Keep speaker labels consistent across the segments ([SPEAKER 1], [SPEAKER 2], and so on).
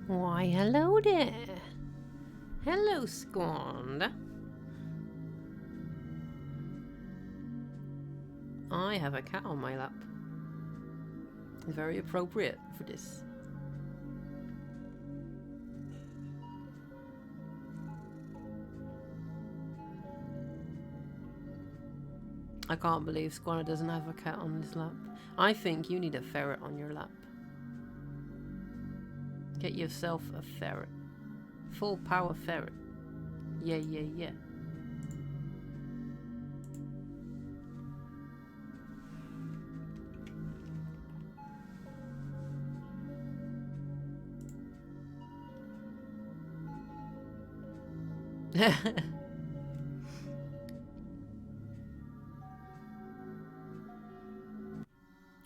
[SPEAKER 1] Why, hello there. Hello, Squand. I have a cat on my lap. Very appropriate for this. I can't believe Squanner doesn't have a cat on his lap. I think you need a ferret on your lap. Get yourself a ferret. Full power ferret. Yeah, yeah, yeah.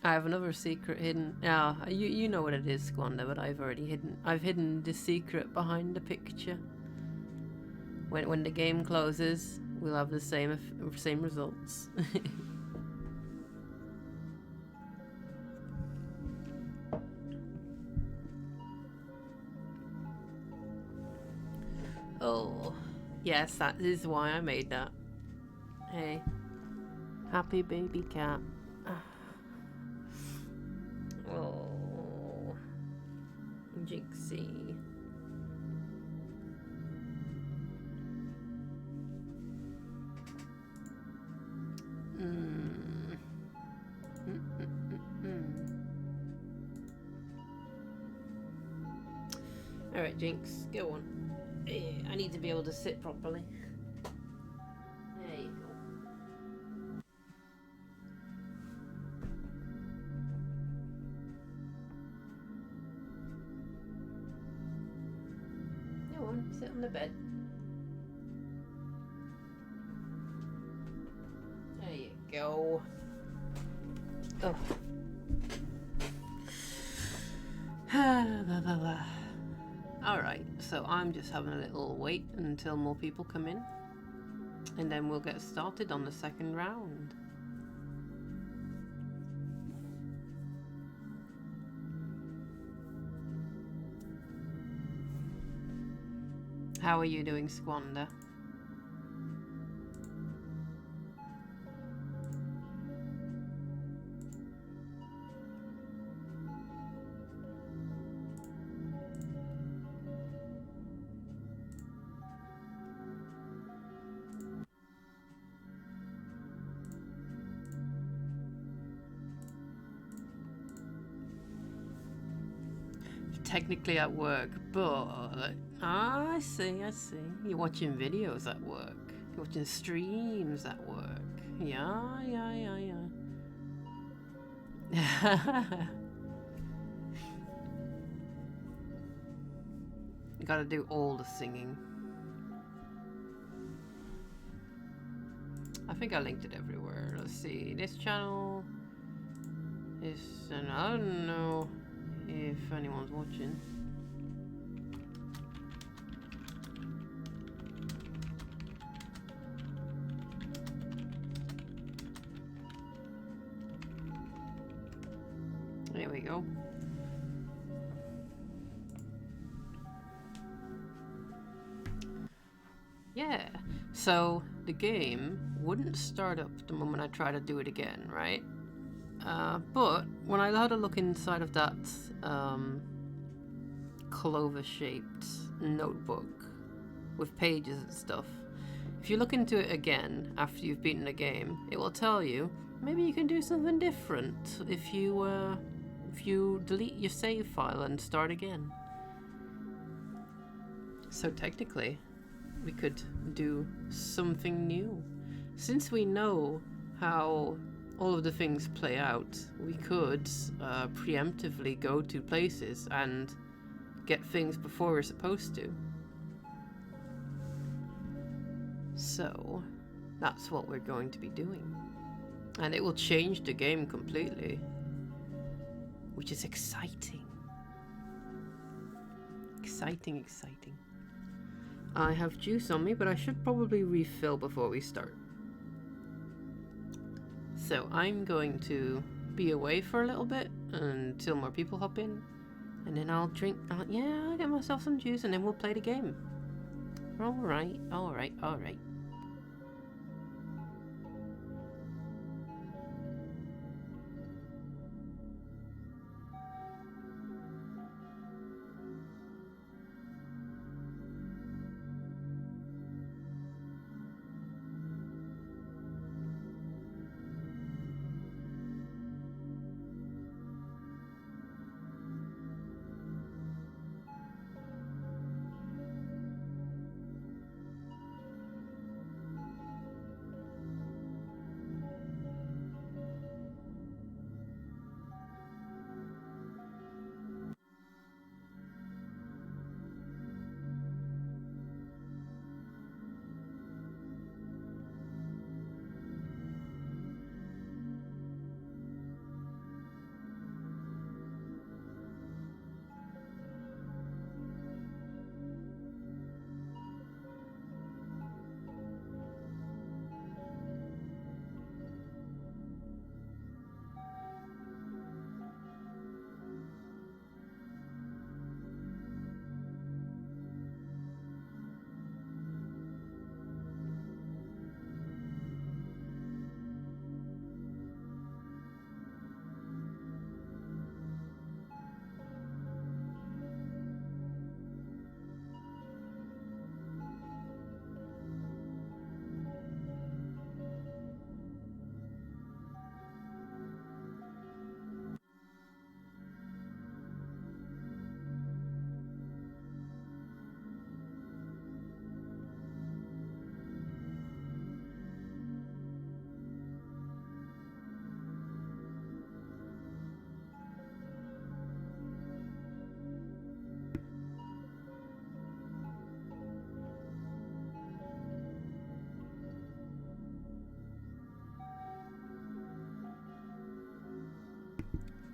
[SPEAKER 1] I have another secret hidden. You know what it is, Squander, but I've hidden the secret behind the picture. When the game closes, we'll have the same results. Oh, yes, that is why I made that. Hey, happy baby cat. Oh, Jinxie. Alright, Jinx, go on. I need to be able to sit properly. There you go. Go on, sit on the bed. There you go. Oh. Alright, so I'm just having a little wait until more people come in. And then we'll get started on the second round. How are you doing, Squander? Technically at work, but I see. You're watching videos at work. You're watching streams at work. Yeah. You gotta do all the singing. I think I linked it everywhere. Let's see. This channel is, and I don't know if anyone's watching. There we go. Yeah, so the game wouldn't start up the moment I try to do it again, right? But when I had a look inside of that clover-shaped notebook with pages and stuff, if you look into it again after you've beaten the game, it will tell you maybe you can do something different if you delete your save file and start again. So technically, we could do something new. Since we know how all of the things play out, we could preemptively go to places and get things before we're supposed to. So that's what we're going to be doing. And it will change the game completely, which is exciting. Exciting. I have juice on me, but I should probably refill before we start. So I'm going to be away for a little bit until more people hop in, And then I'll drink. Yeah, I'll get myself some juice, and then we'll play the game. All right, all right, all right.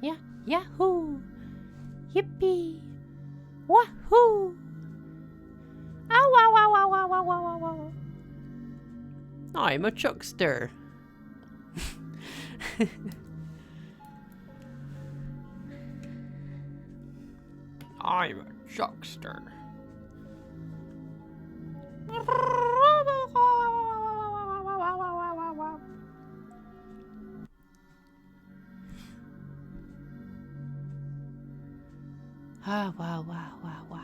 [SPEAKER 1] Yeah, yahoo! Yippee! Wahoo! Ow, ow, ow, ow, ow, ow, ow, ow, ow. I'm a chuckster. I'm a chuckster. Ah, wow, wow, wow, wow.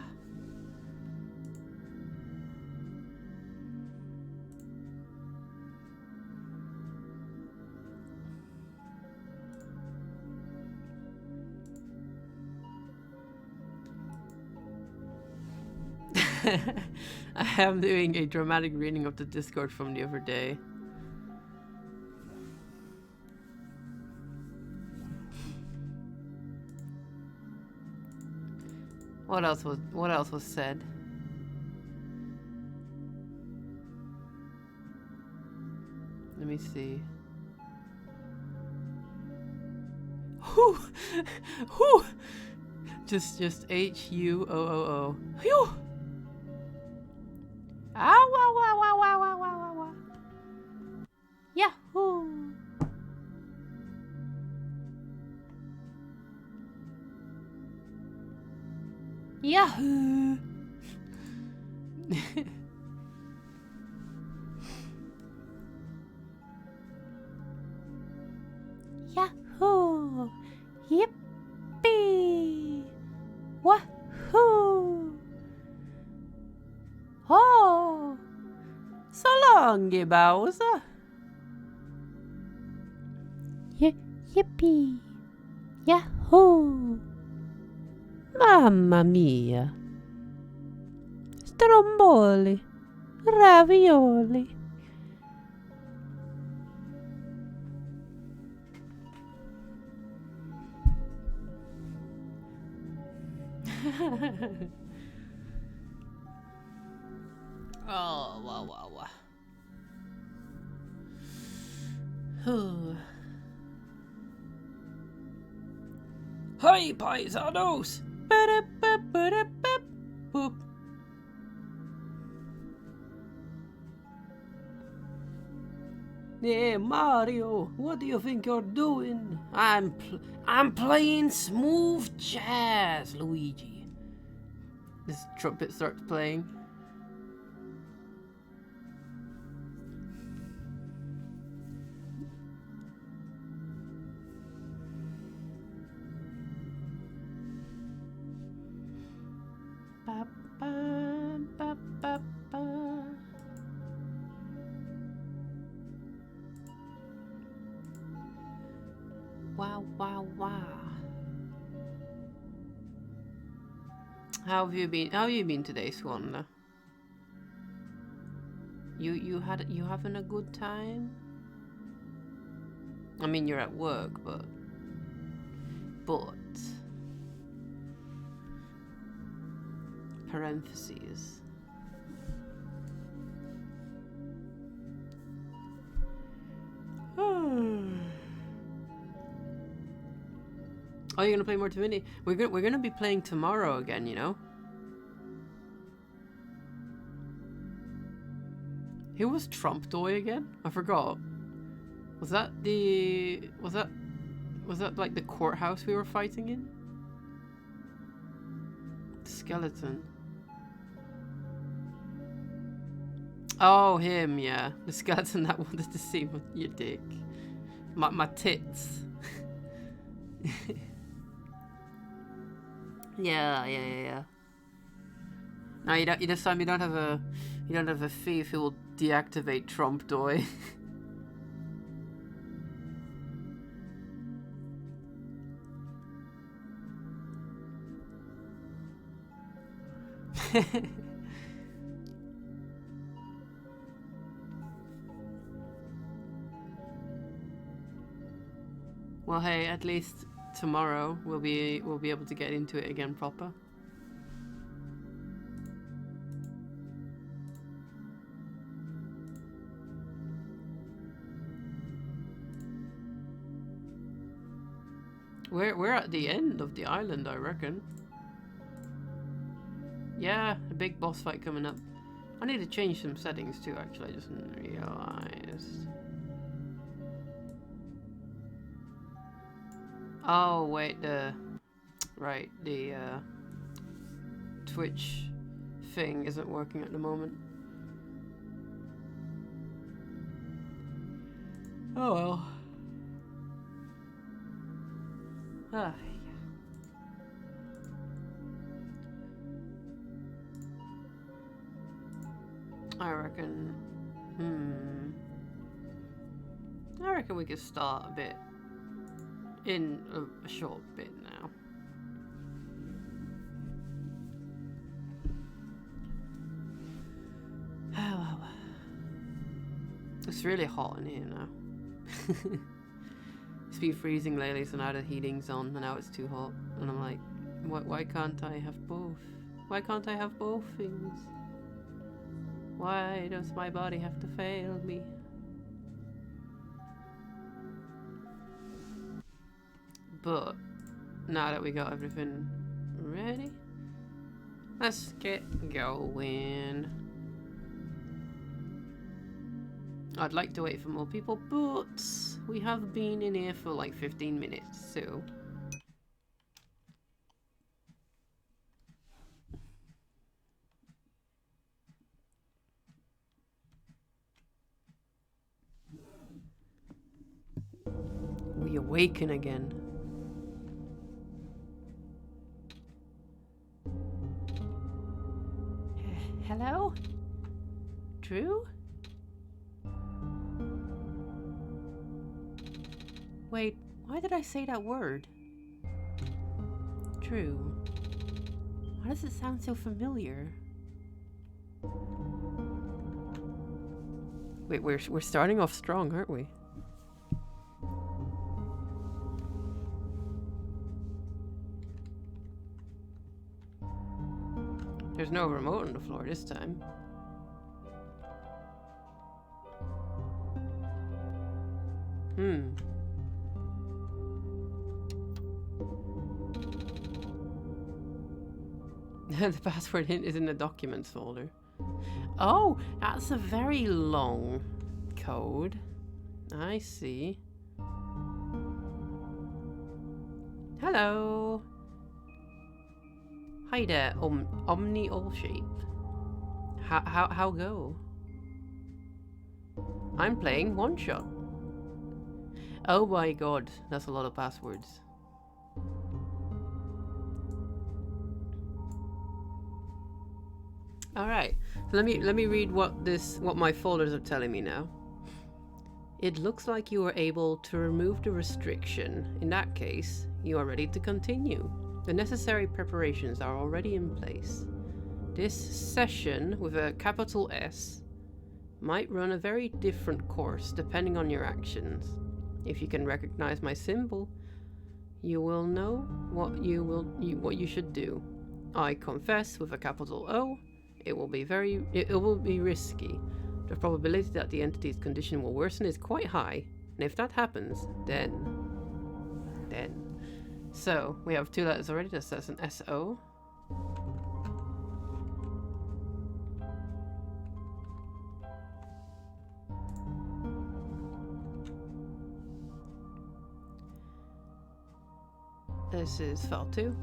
[SPEAKER 1] I am doing a dramatic reading of the Discord from the other day. What else was said? Let me see. Whew! Whew! Just H-U-O-O-O. Phew! Ow, ow, ow, ow, ow, ow, ow, ow. Yahoo! Yahoo! Yahoo! Yippee! Wahoo! Oh! So long, Bowser! Yippee! Yahoo! Mamma mia! Stromboli! Ravioli! Oh, wow, wow, wow. Hi, paisanos! Boop. Hey Mario, what do you think you're doing? I'm playing smooth jazz, Luigi. This trumpet starts playing. Ba, ba, ba, ba, ba. Wow, wow, wow. How have you been? How have you been today, Swan? You having a good time? I mean, you're at work, but parentheses. Oh, you're gonna play more Divinity? We're gonna be playing tomorrow again, you know. Who was Trump Toy again? I forgot. Was that like the courthouse we were fighting in? The skeleton. Oh, him, yeah. The skeleton that wanted to see your dick. My tits. Yeah. No, you don't. This time you don't have a thief who will deactivate Trump Toy. Well, hey, at least tomorrow we'll be able to get into it again proper. We're at the end of the island, I reckon. Yeah, a big boss fight coming up. I need to change some settings too, actually. I just realized. Oh wait, the Twitch thing isn't working at the moment. Oh well. Ah, I reckon. I reckon we could start a bit in a short bit now. Oh, it's really hot in here now. It's been freezing lately, so now the heating's on, and now it's too hot. And I'm like, why can't I have both? Why can't I have both things? Why does my body have to fail me? But now that we got everything ready, let's get going. I'd like to wait for more people, but we have been in here for like 15 minutes, so... We awaken again. Hello? Drew? Wait, why did I say that word? Drew. Why does it sound so familiar? Wait, we're starting off strong, aren't we? There's no remote on the floor this time. The password hint is in the documents folder. Oh, that's a very long code. I see. Hello. Hi there, Omni All Shape. How go? I'm playing Oneshot. Oh my god, that's a lot of passwords. Alright, so let me read what my folders are telling me now. It looks like you are able to remove the restriction. In that case, you are ready to continue. The necessary preparations are already in place. This session, with a capital S, might run a very different course depending on your actions. If you can recognize my symbol, you will know what you should do. I confess, with a capital O, it will be risky. The probability that the entity's condition will worsen is quite high, and if that happens, then. So we have 2 letters already. That's an SO. This is file 2.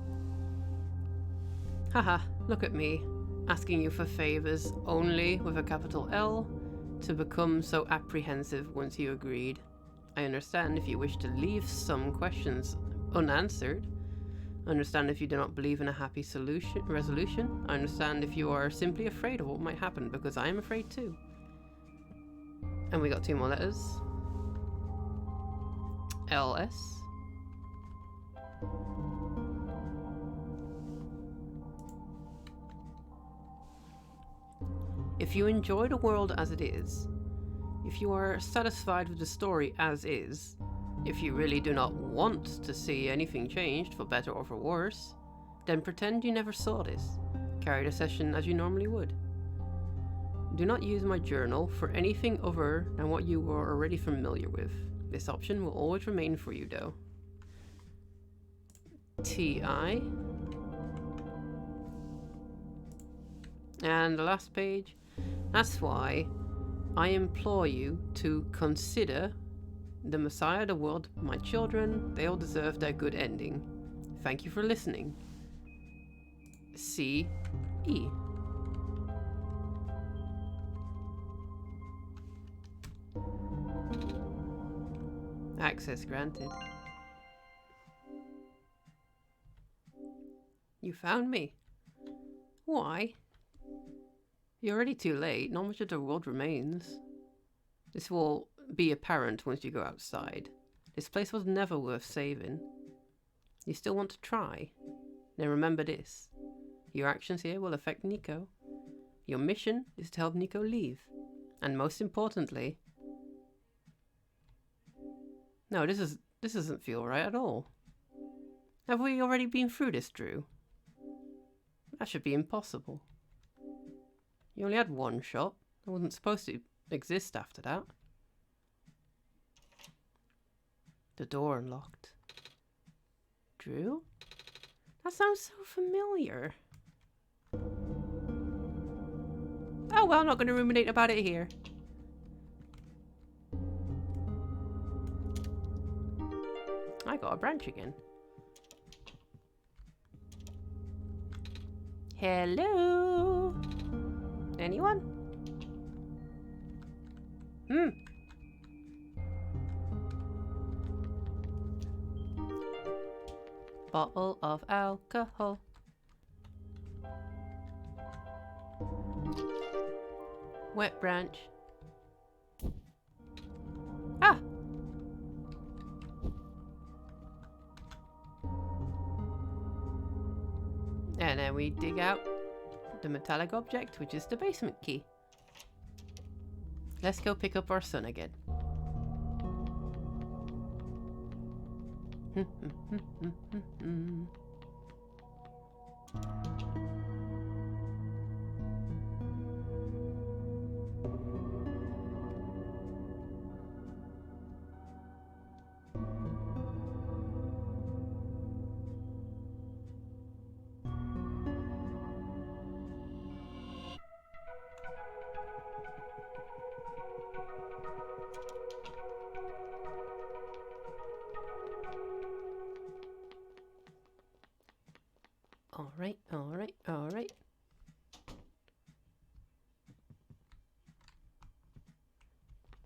[SPEAKER 1] Haha, look at me, asking you for favors only with a capital L, to become so apprehensive once you agreed. I understand if you wish to leave some questions unanswered. I understand if you do not believe in a happy resolution. I understand if you are simply afraid of what might happen, because I am afraid too. And we got 2 more letters. LS. If you enjoy the world as it is, if you are satisfied with the story as is, if you really do not want to see anything changed for better or for worse, then pretend you never saw this. Carry the session as you normally would. Do not use my journal for anything other than what you are already familiar with. This option will always remain for you, though. TI. And the last page. That's why I implore you to consider the Messiah of the world, my children. They all deserve their good ending. Thank you for listening. C.E. Access granted. You found me. Why? You're already too late. Not much of the world remains. This will be apparent once you go outside. This place was never worth saving. You still want to try? Then remember this. Your actions here will affect Nico. Your mission is to help Nico leave. And most importantly... No, this doesn't feel right at all. Have we already been through this, Drew? That should be impossible. You only had 1 shot. It wasn't supposed to exist after that. The door unlocked. Drew? That sounds so familiar. Oh well, I'm not going to ruminate about it here. I got a branch again. Hello? Anyone? Bottle of alcohol. Wet branch. Ah! And then we dig out the metallic object, which is the basement key. Let's go pick up our son again. Alright, alright, alright.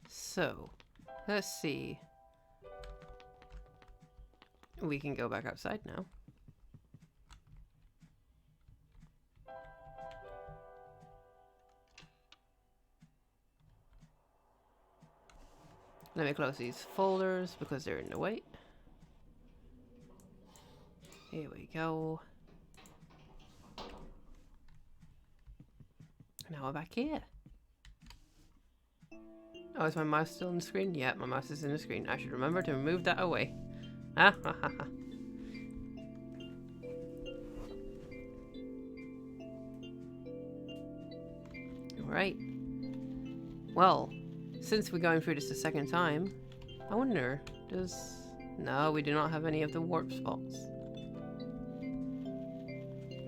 [SPEAKER 1] So, let's see. We can go back outside now. Let me close these folders because they're in the way. Here we go. Now we're back here. Oh, is my mouse still on the screen? Yeah, my mouse is in the screen. I should remember to move that away. Ah, ha, ha, ha. Alright. Well, since we're going through this the second time, I wonder, does... No, we do not have any of the warp spots.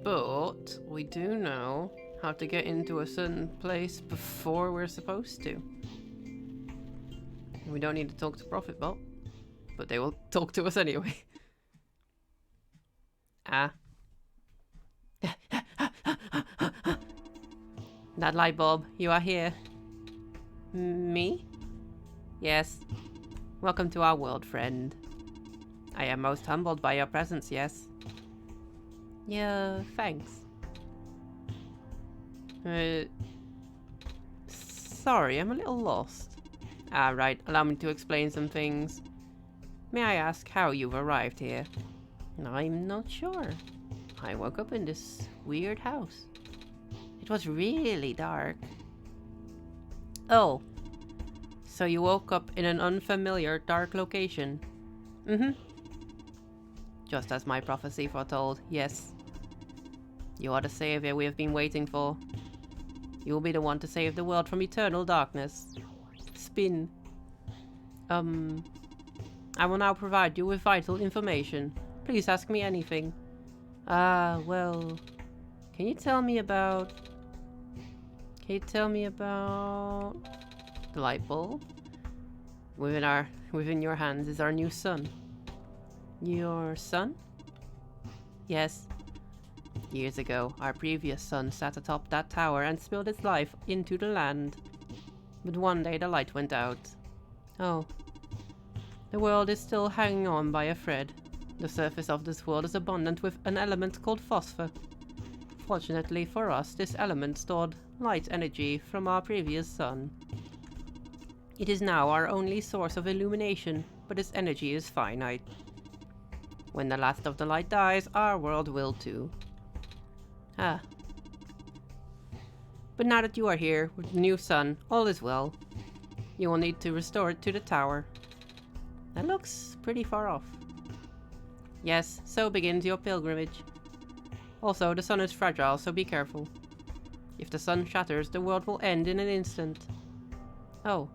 [SPEAKER 1] But we do know how to get into a certain place before we're supposed to. We don't need to talk to Profitbot, but they will talk to us anyway. Ah. That light bulb, you are here. Me? Yes. Welcome to our world, friend. I am most humbled by your presence, yes. Yeah, thanks. Sorry, I'm a little lost. Ah, right, allow me to explain some things. May I ask how you've arrived here? I'm not sure. I woke up in this weird house. It was really dark. Oh. So you woke up in an unfamiliar, dark location? Mm-hmm. Just as my prophecy foretold, yes. You are the savior we have been waiting for. You will be the one to save the world from eternal darkness. Spin. I will now provide you with vital information. Please ask me anything. Well... Can you tell me about... the light bulb? Within your hands is our new son. Your son? Yes. Years ago, our previous son sat atop that tower and spilled his life into the land. But one day the light went out. Oh. The world is still hanging on by a thread. The surface of this world is abundant with an element called phosphor. Fortunately for us, this element stored light energy from our previous sun. It is now our only source of illumination, but its energy is finite. When the last of the light dies, our world will too. Ah. But now that you are here with the new sun, all is well. You will need to restore it to the tower. That looks pretty far off. Yes, so begins your pilgrimage. Also, the sun is fragile, so be careful. If the sun shatters, the world will end in an instant. Oh.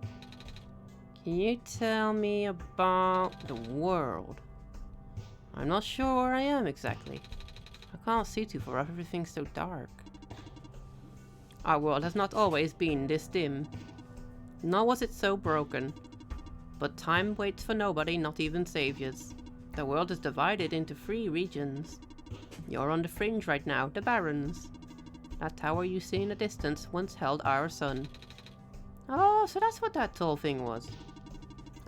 [SPEAKER 1] Can you tell me about the world? I'm not sure where I am exactly. I can't see too far, everything's so dark. Our world has not always been this dim. Nor was it so broken. But time waits for nobody, not even saviors. The world is divided into 3 regions. You're on the fringe right now, the Barrens. That tower you see in the distance once held our sun. Oh, so that's what that tall thing was.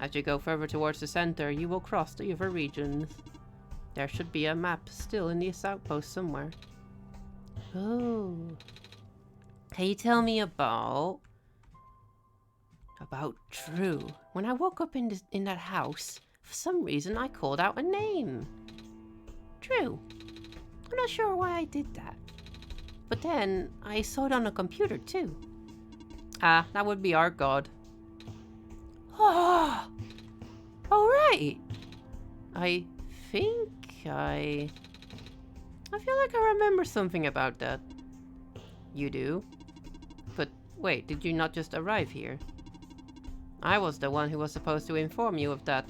[SPEAKER 1] As you go further towards the center, you will cross the other regions. There should be a map still in this outpost somewhere. Oh. Can you tell me about Drew? When I woke up in that house, for some reason I called out a name. Drew. I'm not sure why I did that. But then I saw it on a computer too. Ah, that would be our god. Oh, all right. I think I feel like I remember something about that. You do? But wait, did you not just arrive here? I was the one who was supposed to inform you of that.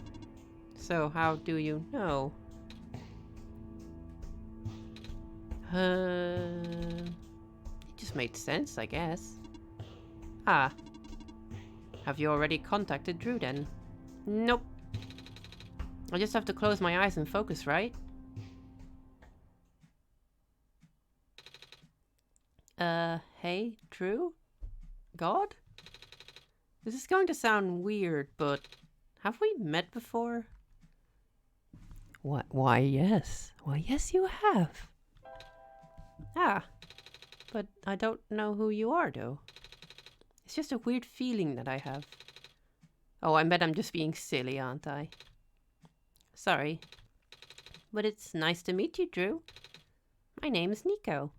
[SPEAKER 1] So how do you know? It just made sense, I guess. Ah. Have you already contacted Drew then? Nope. I just have to close my eyes and focus, right? Hey, Drew? God? This is going to sound weird, but have we met before? What? Why, yes. Why, yes, you have. Ah, but I don't know who you are, though. It's just a weird feeling that I have. Oh, I bet I'm just being silly, aren't I? Sorry. But it's nice to meet you, Drew. My name's Nico.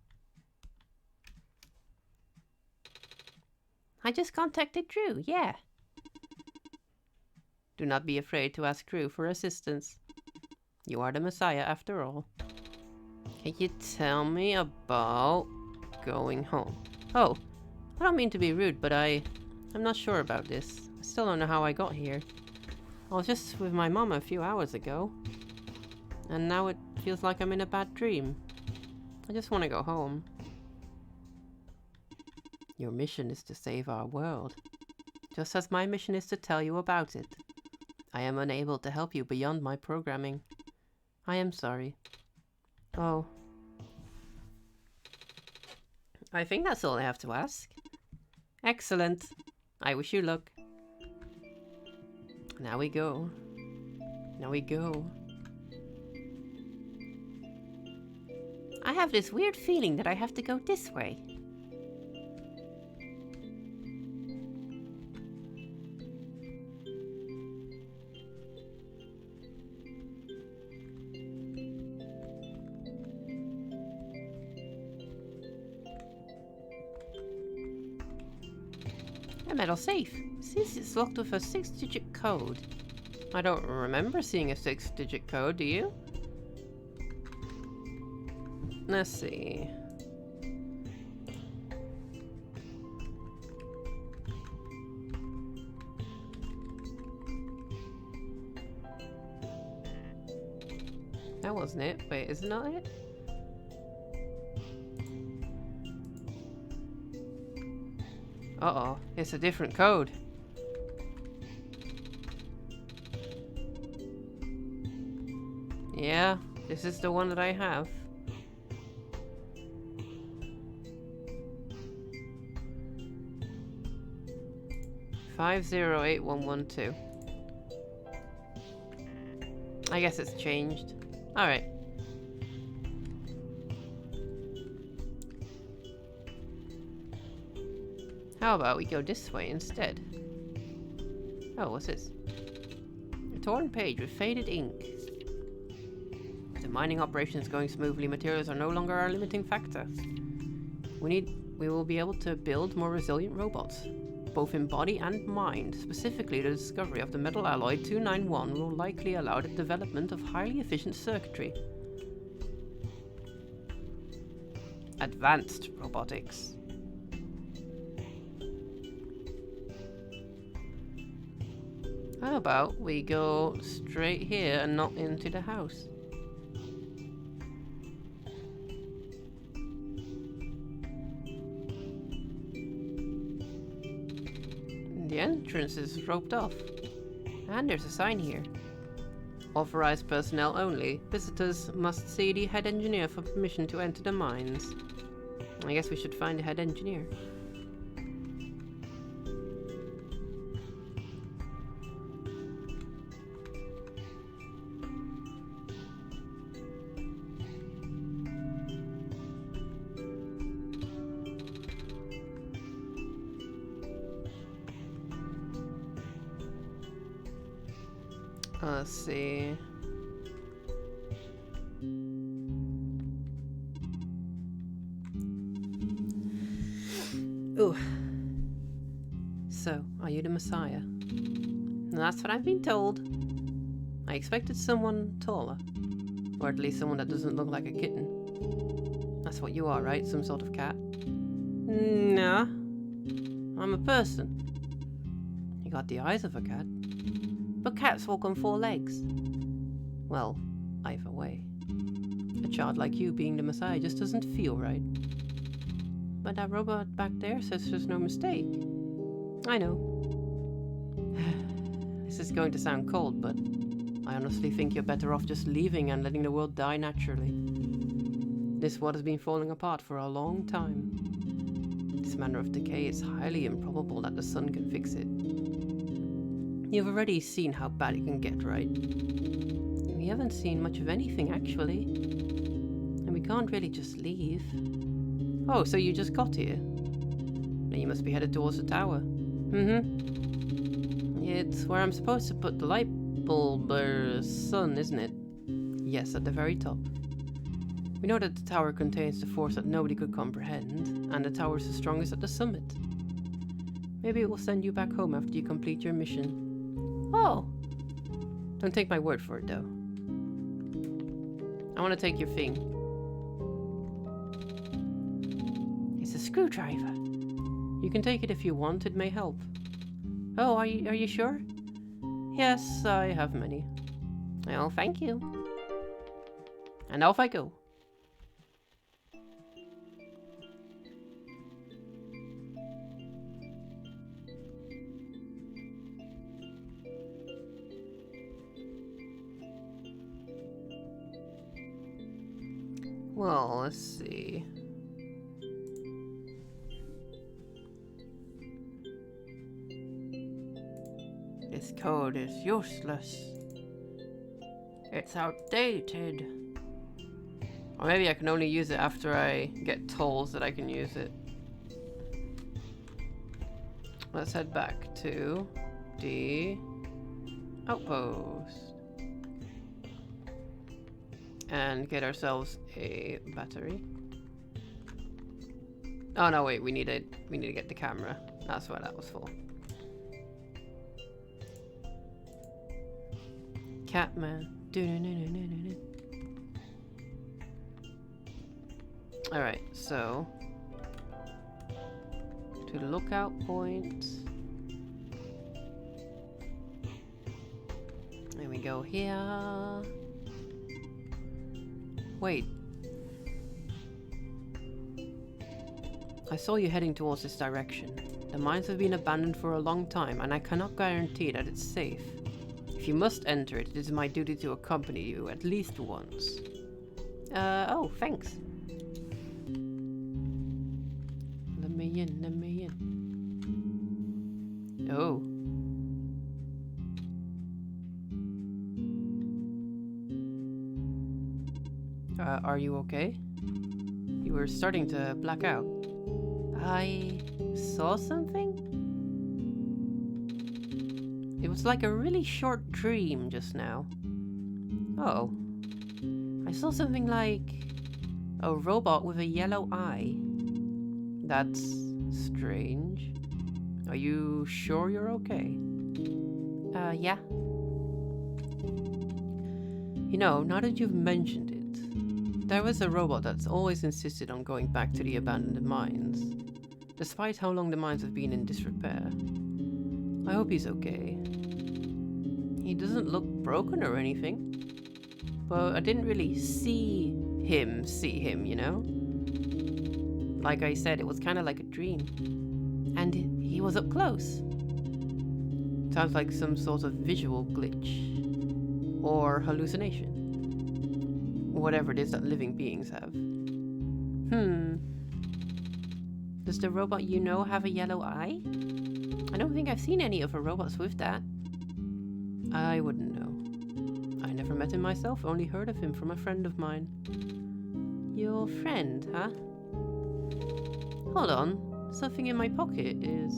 [SPEAKER 1] I just contacted Drew, yeah. Do not be afraid to ask Drew for assistance. You are the Messiah after all. Can you tell me about going home? Oh, I don't mean to be rude, but I'm not sure about this. I still don't know how I got here. I was just with my mom a few hours ago. And now it feels like I'm in a bad dream. I just want to go home. Your mission is to save our world. Just as my mission is to tell you about it. I am unable to help you beyond my programming. I am sorry. Oh. I think that's all I have to ask. Excellent. I wish you luck. Now we go. Now we go. I have this weird feeling that I have to go this way. A metal safe. Seems it's locked with a 6-digit code. I don't remember seeing a 6-digit code, do you? Let's see. That wasn't it. Wait, isn't that it? Uh-oh, it's a different code. Yeah, this is the one that I have. $508112. I guess it's changed. Alright. How about we go this way instead? Oh, what's this? A torn page with faded ink. The mining operation is going smoothly. Materials are no longer our limiting factor. We will be able to build more resilient robots, both in body and mind. Specifically, the discovery of the metal alloy 291 will likely allow the development of highly efficient circuitry. Advanced robotics. How about we go straight here and not into the house? The entrance is roped off. And there's a sign here. Authorized personnel only. Visitors must see the head engineer for permission to enter the mines. I guess we should find the head engineer. Let's see. Ooh. So, are you the Messiah? That's what I've been told. I expected someone taller. Or at least someone that doesn't look like a kitten. That's what you are, right? Some sort of cat? Nah. I'm a person. You got the eyes of a cat. But cats walk on 4 legs. Well, either way. A child like you being the Messiah just doesn't feel right. But that robot back there says there's no mistake. I know. This is going to sound cold, but I honestly think you're better off just leaving and letting the world die naturally. This world has been falling apart for a long time. this manner of decay, it's highly improbable that the sun can fix it. You've already seen how bad it can get, right? We haven't seen much of anything, actually. And we can't really just leave. Oh, so you just got here? Then you must be headed towards the tower. Mm-hmm. It's where I'm supposed to put the light bulb sun, isn't it? Yes, at the very top. We know that the tower contains the force that nobody could comprehend, and the tower is the strongest at the summit. Maybe it will send you back home after you complete your mission. Oh! Don't take my word for it, though. I want to take your thing. It's a screwdriver. You can take it if you want, it may help. Oh, are you sure? Yes, I have many. Well, thank you. And off I go. Well, let's see. This code is useless. It's outdated. Or maybe I can only use it after I get told that I can use it. Let's head back to the outpost. And get ourselves a battery. Oh no, wait, we need to get the camera. That's what that was for. Catman. Alright, so to the lookout point. There we go here. Wait. I saw you heading towards this direction. The mines have been abandoned for a long time, and I cannot guarantee that it's safe. If you must enter it, it is my duty to accompany you at least once. Oh, thanks. Let me in. Oh. Are you okay? You were starting to black out. I saw something? It was like a really short dream just now. Oh. I saw something like a robot with a yellow eye. That's strange. Are you sure you're okay? Yeah. You know, now that you've mentioned it, there was a robot that's always insisted on going back to the abandoned mines, despite how long the mines have been in disrepair. I hope he's okay. He doesn't look broken or anything, but I didn't really see him, you know? Like I said, it was kind of like a dream. And he was up close. Sounds like some sort of visual glitch. Or hallucination. Whatever it is that living beings have. Does the robot you know have a yellow eye? I don't think I've seen any other robots with that. I wouldn't know. I never met him myself, only heard of him from a friend of mine. Your friend, huh? Hold on. Something in my pocket is...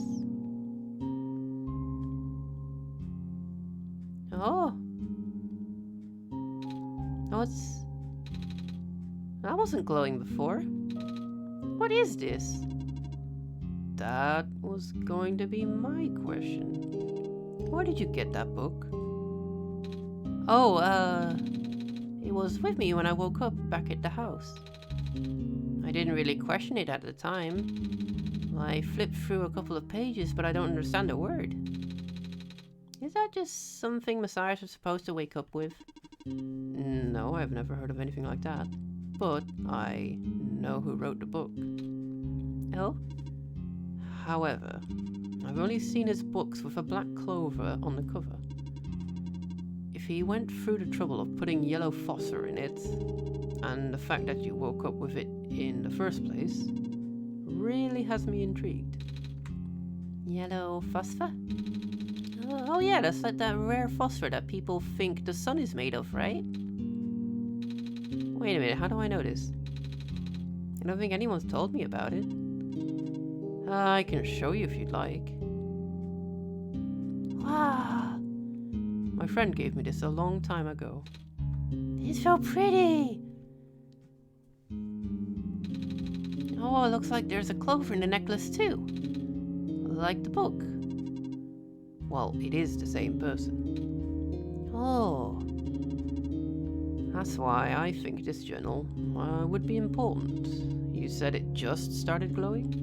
[SPEAKER 1] Oh. That wasn't glowing before. What is this? That was going to be my question. Where did you get that book? Oh, it was with me when I woke up back at the house. I didn't really question it at the time. I flipped through a couple of pages, but I don't understand a word. Is that just something messiahs are supposed to wake up with? No, I've never heard of anything like that. But I know who wrote the book. Oh? However, I've only seen his books with a black clover on the cover. If he went through the trouble of putting yellow phosphor in it, and the fact that you woke up with it in the first place, really has me intrigued. Yellow phosphor? Oh yeah, that's like that rare phosphor that people think the sun is made of, right? Wait a minute, how do I know this? I don't think anyone's told me about it. I can show you if you'd like. Wow! My friend gave me this a long time ago. It's so pretty! Oh, it looks like there's a clover in the necklace too. Like the book. Well, it is the same person. Oh. That's why I think this journal would be important. You said it just started glowing?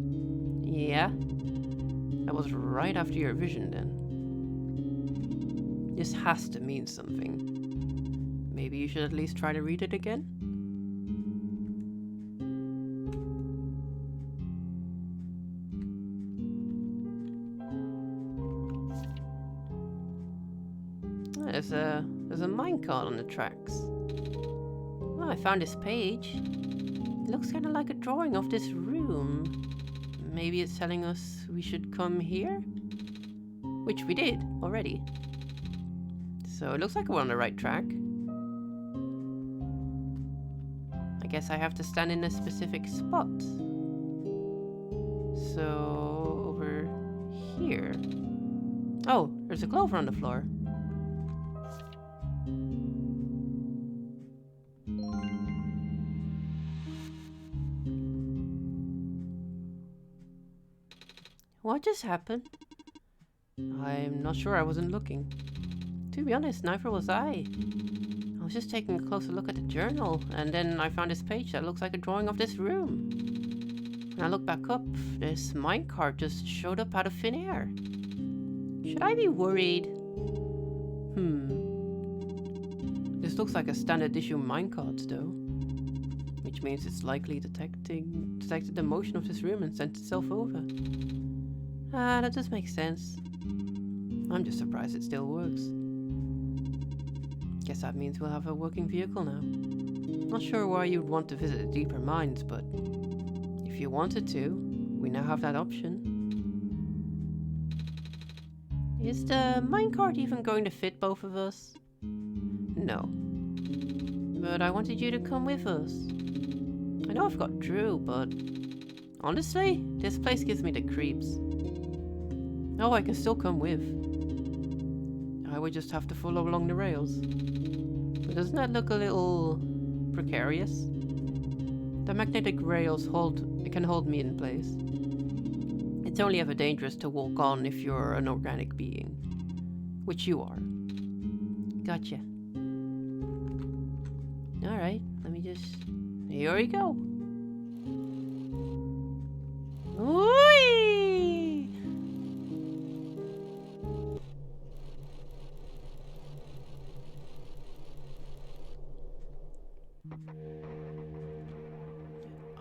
[SPEAKER 1] Yeah. That was right after your vision then. This has to mean something. Maybe you should at least try to read it again? There's a minecart on the tracks. Well, I found this page. It looks kind of like a drawing of this room. Maybe it's telling us we should come here? Which we did already. So it looks like we're on the right track. I guess I have to stand in a specific spot. So over here. Oh, there's a clover on the floor. What just happened? I'm not sure, I wasn't looking. To be honest, neither was I. I was just taking a closer look at the journal, and then I found this page that looks like a drawing of this room. When I looked back up, this minecart just showed up out of thin air. Should I be worried? This looks like a standard issue minecart though. Which means it's likely detected the motion of this room and sent itself over. Ah, that does make sense. I'm just surprised it still works. Guess that means we'll have a working vehicle now. Not sure why you'd want to visit the deeper mines, but if you wanted to, we now have that option. Is the minecart even going to fit both of us? No. But I wanted you to come with us. I know I've got Drew, but honestly, this place gives me the creeps. Oh, I can still come with. I would just have to follow along the rails. But doesn't that look a little precarious? The magnetic rails can hold me in place. It's only ever dangerous to walk on if you're an organic being. Which you are. Gotcha. Alright, let me just... Here we go. Whee!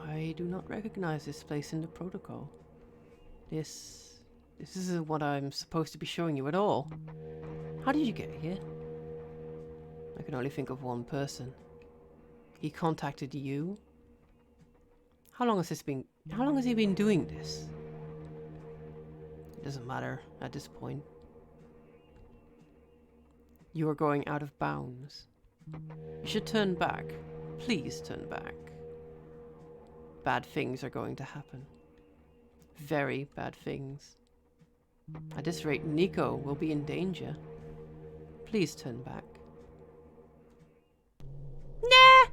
[SPEAKER 1] I do not recognize this place in the protocol. This isn't what I'm supposed to be showing you at all. How did you get here? I can only think of one person. He contacted you? How long has he been doing this? It doesn't matter at this point. You are going out of bounds. You should turn back. Please turn back. Bad things are going to happen. Very bad things. At this rate, Nico will be in danger. Please turn back. Nah!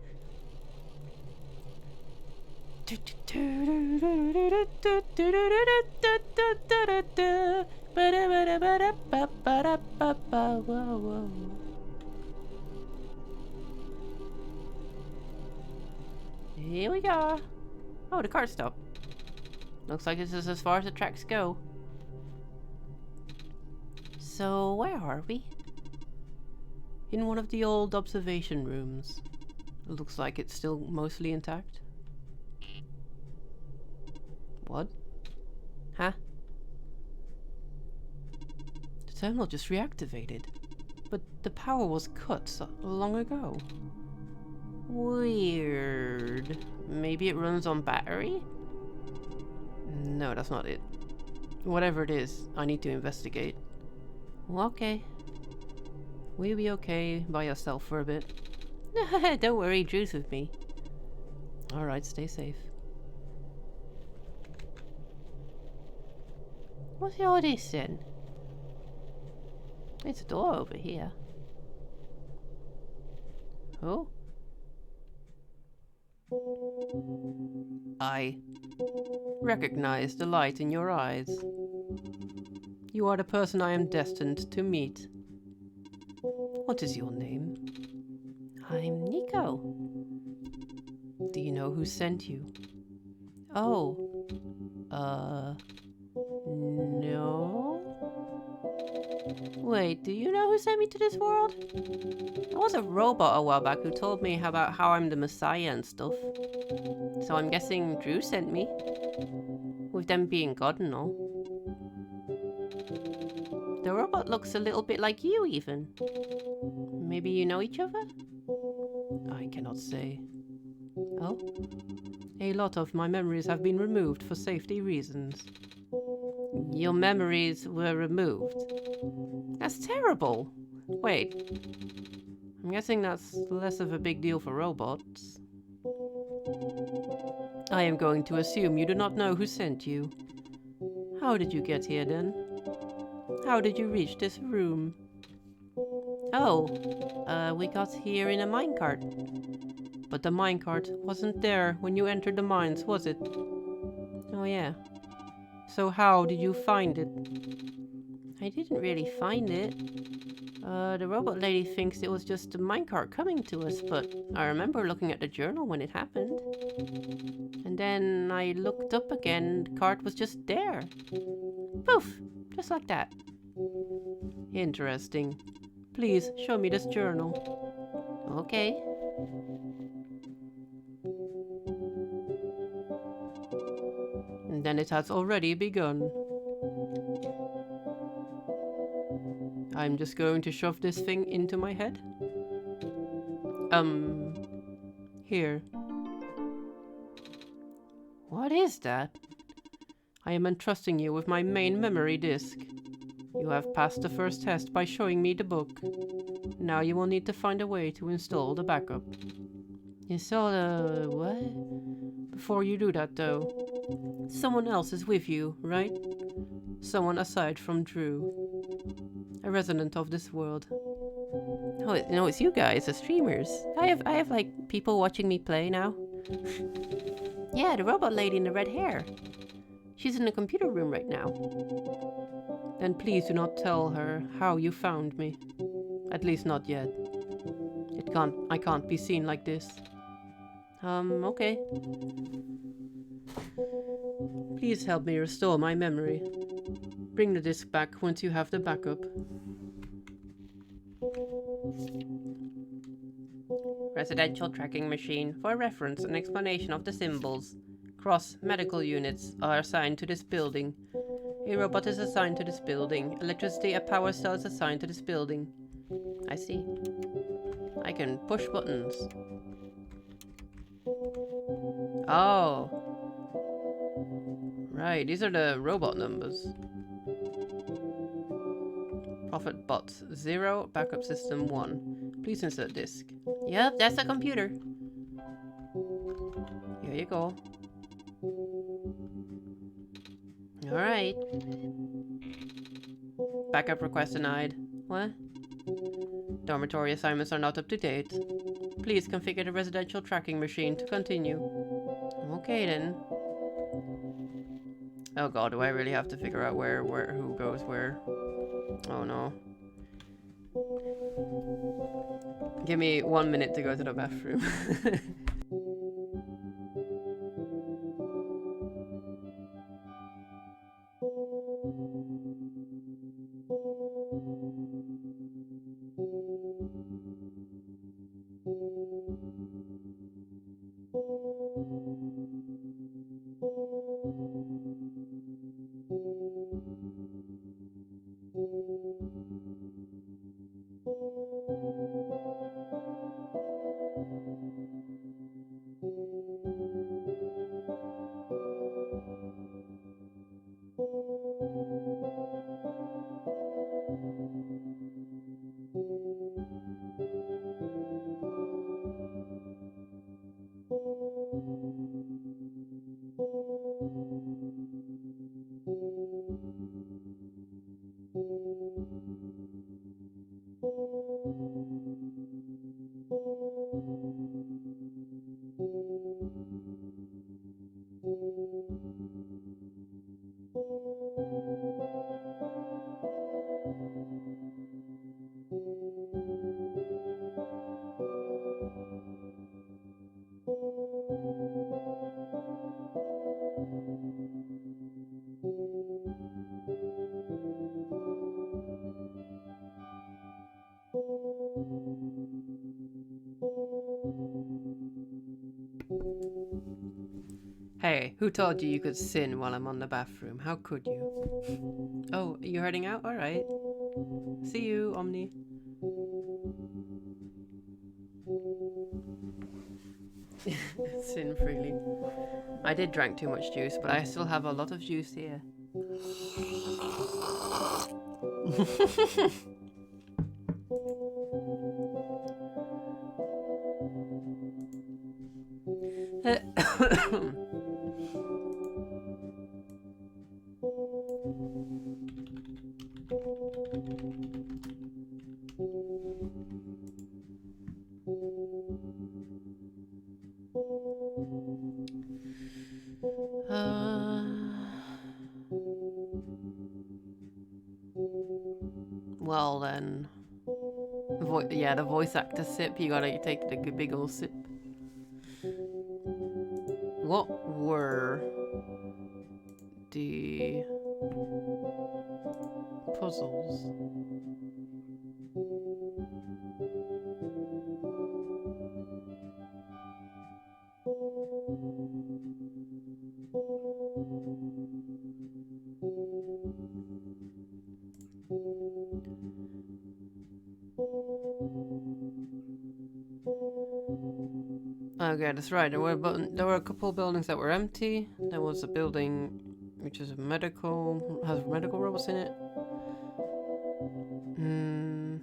[SPEAKER 1] Here we go. Oh, the car stopped. Looks like this is as far as the tracks go. So, where are we? In one of the old observation rooms. It looks like it's still mostly intact. What? Huh? The terminal just reactivated. But the power was cut so long ago. Weird. Maybe it runs on battery? No, that's not it. Whatever it is, I need to investigate. Well, okay. Will you be okay by yourself for a bit? Don't worry, Drew's with me. Alright, stay safe. What's all this then? It's a door over here. Oh? I recognize the light in your eyes. You are the person I am destined to meet. What is your name? I'm Nico. Do you know who sent you? Oh. No? Wait, do you know who sent me to this world? There was a robot a while back who told me about how I'm the Messiah and stuff. So I'm guessing Drew sent me. With them being God and all. The robot looks a little bit like you, even. Maybe you know each other? I cannot say. Oh? A lot of my memories have been removed for safety reasons. Your memories were removed? That's terrible! Wait. I'm guessing that's less of a big deal for robots. I am going to assume you do not know who sent you. How did you get here then? How did you reach this room? Oh, we got here in a minecart. But the minecart wasn't there when you entered the mines, was it? Oh yeah. So how did you find it? I didn't really find it. The robot lady thinks it was just a minecart coming to us, but I remember looking at the journal when it happened. And then I looked up again, the cart was just there. Poof! Just like that. Interesting. Please, show me this journal. Okay. And then it has already begun. I'm just going to shove this thing into my head. Here. What is that? I am entrusting you with my main memory disk. You have passed the first test by showing me the book. Now you will need to find a way to install the backup. Install the what? Before you do that though, someone else is with you, right? Someone aside from Drew. A resident of this world. Oh, no, it's you guys, the streamers. I have like people watching me play now. Yeah, the robot lady in the red hair. She's in the computer room right now. Then please do not tell her how you found me. At least not yet. I can't be seen like this. Okay. Please help me restore my memory. Bring the disk back once you have the backup. Residential tracking machine. For reference and explanation of the symbols. Cross medical units are assigned to this building. A robot is assigned to this building. Electricity, a power cell is assigned to this building. I see. I can push buttons. Oh. Right, these are the robot numbers. Profit bots 0, backup system 1. Please insert disk. Yep, that's a computer. Here you go. Alright. Backup request denied. What? Dormitory assignments are not up to date. Please configure the residential tracking machine to continue. Okay then. Oh god, do I really have to figure out who goes where? Oh no. Give me 1 minute to go to the bathroom. Hey, who told you you could sin while I'm on the bathroom? How could you? Oh, you heading out? Alright. See you, Omni. Sin freely. I did drink too much juice, but I still have a lot of juice here. Well then. Yeah, the voice actor sip, you gotta take the big ol' sip. What were the puzzles? Okay, that's right. There were a couple of buildings that were empty. There was a building which is has medical robots in it. Hmm.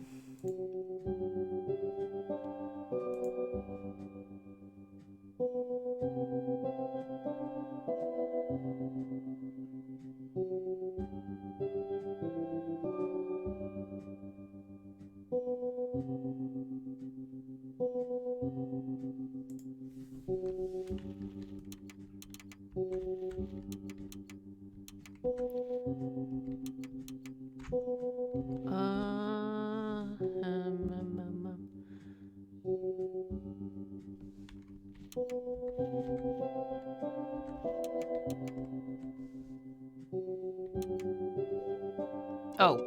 [SPEAKER 1] Oh.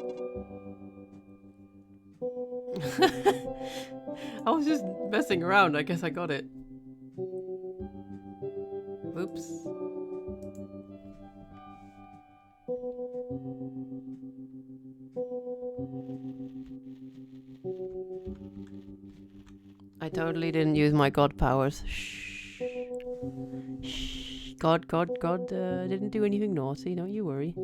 [SPEAKER 1] I was just messing around. I guess I got it. Oops. I totally didn't use my god powers. Shh. Shh. God didn't do anything naughty. Don't you worry.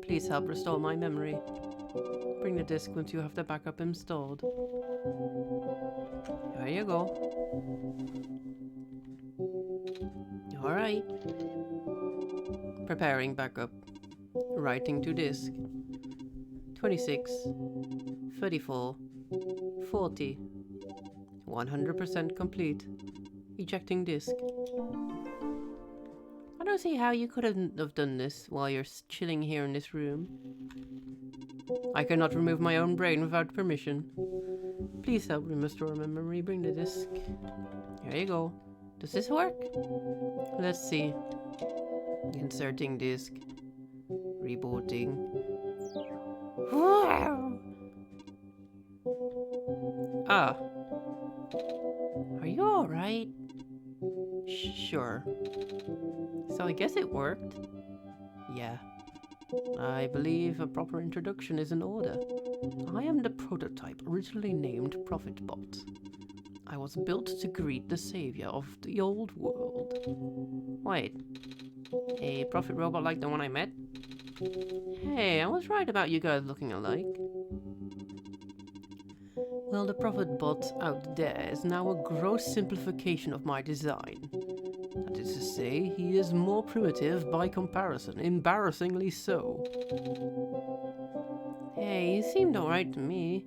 [SPEAKER 1] Please help restore my memory. Bring the disk once you have the backup installed. There you go. Alright. Preparing backup. Writing to disk. 26. 34. 40. 100% complete. Ejecting disk. I don't see how you could have done this while you're chilling here in this room. I cannot remove my own brain without permission. Please help me restore my memory. Bring the disk. There you go. Does this work? Let's see. Inserting disk. Rebooting. Ah. Are you alright? Sure. So I guess it worked. Yeah. I believe a proper introduction is in order. I am the prototype originally named ProfitBot. I was built to greet the savior of the old world. Wait. A profit robot like the one I met? Hey, I was right about you guys looking alike. Well, the ProfitBot out there is now a gross simplification of my design. That is to say, he is more primitive by comparison, embarrassingly so. Hey, he seemed alright to me.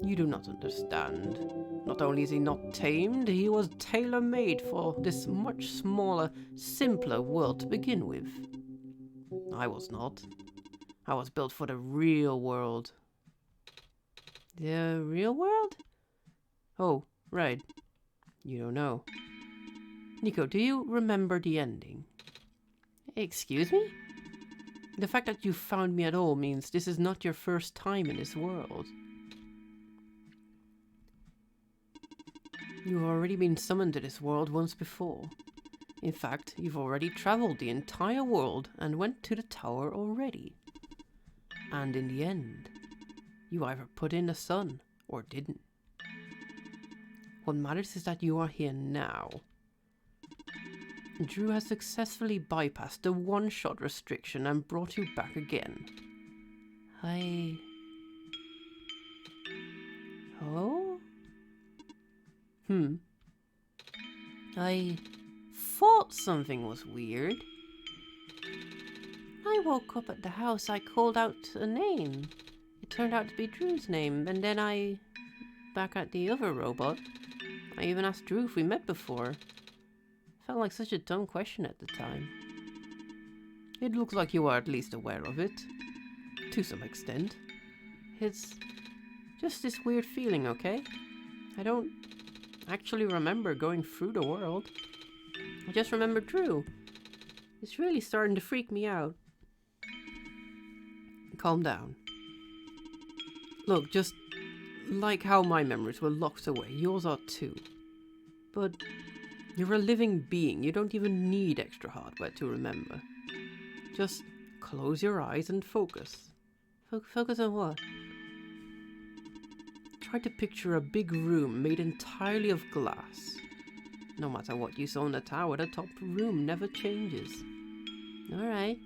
[SPEAKER 1] You do not understand. Not only is he not tamed, he was tailor-made for this much smaller, simpler world to begin with. I was not. I was built for the real world. The real world? Oh, right. You don't know. Nico, do you remember the ending? Excuse me? The fact that you found me at all means this is not your first time in this world. You've already been summoned to this world once before. In fact, you've already traveled the entire world and went to the tower already. And in the end, you either put in the sun or didn't. What matters is that you are here now. Drew has successfully bypassed the one-shot restriction and brought you back again. Oh? I thought something was weird. I woke up at the house, I called out a name. It turned out to be Drew's name, and then back at the other robot, I even asked Drew if we met before. Felt like such a dumb question at the time. It looks like you are at least aware of it. To some extent. It's just this weird feeling, okay? I don't actually remember going through the world. I just remember Drew. It's really starting to freak me out. Calm down. Look, just like how my memories were locked away, yours are too. But you're a living being. You don't even need extra hardware to remember. Just close your eyes and focus. Focus on what? Try to picture a big room made entirely of glass. No matter what you saw in the tower, the top room never changes. Alright.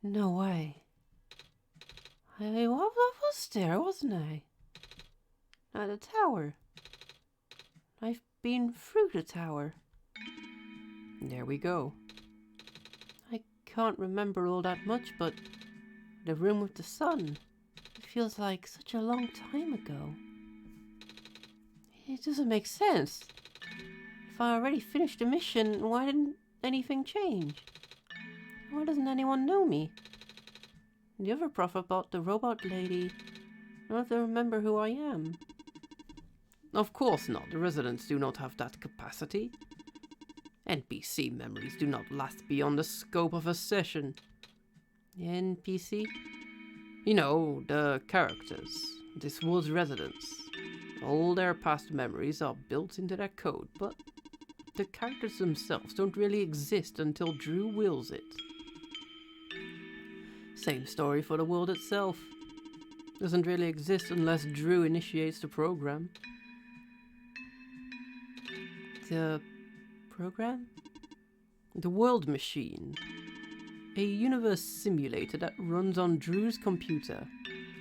[SPEAKER 1] No way. I was there, wasn't I? At the tower. I've been through the tower. There we go. I can't remember all that much, but the room with the sun, it feels like such a long time ago. It doesn't make sense. If I already finished the mission, why didn't anything change? Why doesn't anyone know me? The other prophet bought the robot lady. None of them remember who I am. Of course not. The residents do not have that capacity. NPC memories do not last beyond the scope of a session. NPC? You know, the characters. This world's residents. All their past memories are built into their code, but the characters themselves don't really exist until Drew wills it. Same story for the world itself. Doesn't really exist unless Drew initiates the program. The program? The World Machine. A universe simulator that runs on Drew's computer.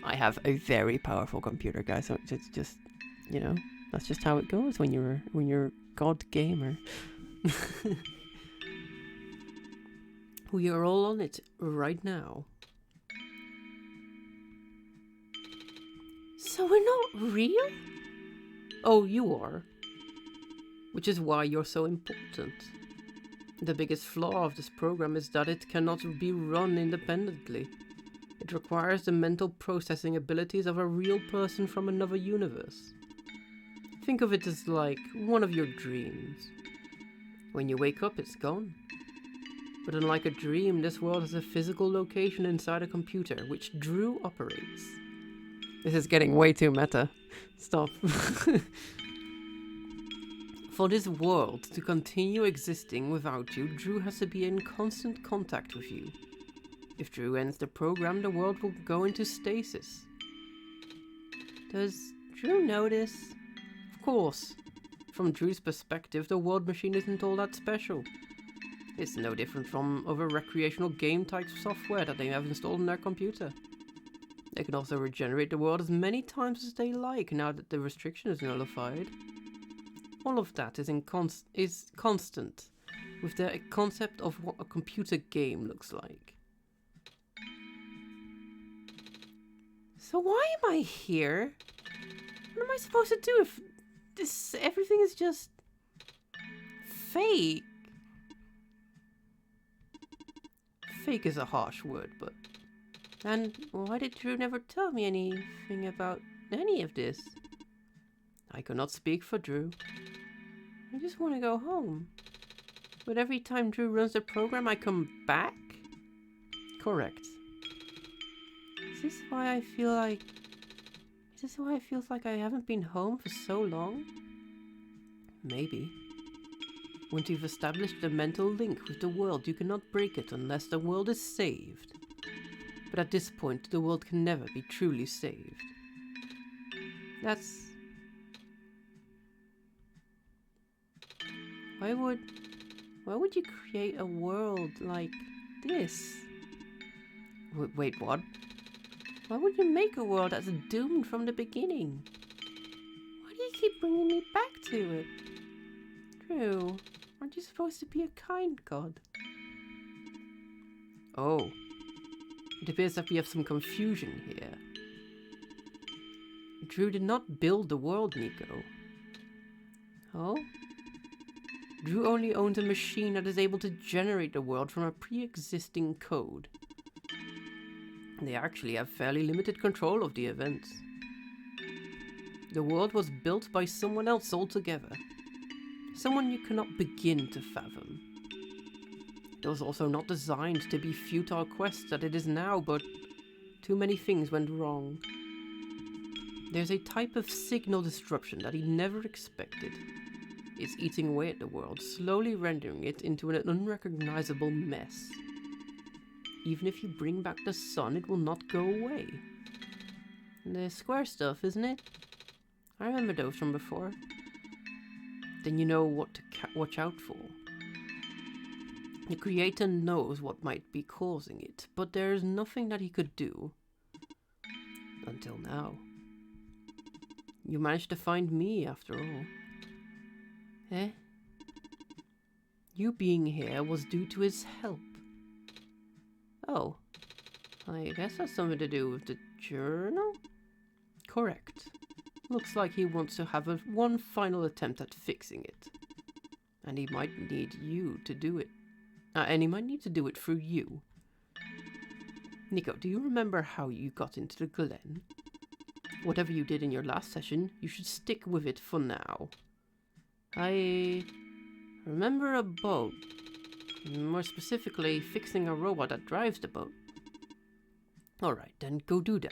[SPEAKER 1] I have a very powerful computer, guys, so it's just, you know, that's just how it goes when you're God gamer. We are all on it right now. So we're not real? Oh, you are. Which is why you're so important. The biggest flaw of this program is that it cannot be run independently. It requires the mental processing abilities of a real person from another universe. Think of it as like one of your dreams. When you wake up, it's gone. But unlike a dream, this world has a physical location inside a computer, which Drew operates. This is getting way too meta. Stop. For this world to continue existing without you, Drew has to be in constant contact with you. If Drew ends the program, the world will go into stasis. Does Drew know this? Of course. From Drew's perspective, the World Machine isn't all that special. It's no different from other recreational game type software that they have installed on their computer. They can also regenerate the world as many times as they like now that the restriction is nullified. All of that is constant with the concept of what a computer game looks like. So why am I here? What am I supposed to do if everything is just fake? Fake is a harsh word, but And why did Drew never tell me anything about any of this? I cannot speak for Drew. I just want to go home. But every time Drew runs the program, I come back? Correct. Is this why it feels like I haven't been home for so long? Maybe. Once you've established a mental link with the world, you cannot break it unless the world is saved. But at this point, the world can never be truly saved. That's... Why would you create a world like this? Wait, what? Why would you make a world that's doomed from the beginning? Why do you keep bringing me back to it? Drew, aren't you supposed to be a kind god? Oh. It appears that we have some confusion here. Drew did not build the world, Nico. Oh? Drew only owns a machine that is able to generate the world from a pre-existing code. They actually have fairly limited control of the events. The world was built by someone else altogether. Someone you cannot begin to fathom. It was also not designed to be futile quests that it is now, but too many things went wrong. There's a type of signal disruption that he never expected. It's eating away at the world, slowly rendering it into an unrecognizable mess. Even if you bring back the sun, it will not go away. The square stuff, isn't it? I remember those from before. Then you know what to watch out for. The creator knows what might be causing it, but there is nothing that he could do. Until now. You managed to find me, after all. Eh? You being here was due to his help. Oh. I guess that's something to do with the journal? Correct. Looks like he wants to have one final attempt at fixing it. And he might need you to do it. And he might need to do it through you. Nico, do you remember how you got into the Glen? Whatever you did in your last session, you should stick with it for now. I remember a boat. More specifically, fixing a robot that drives the boat. Alright, then go do that.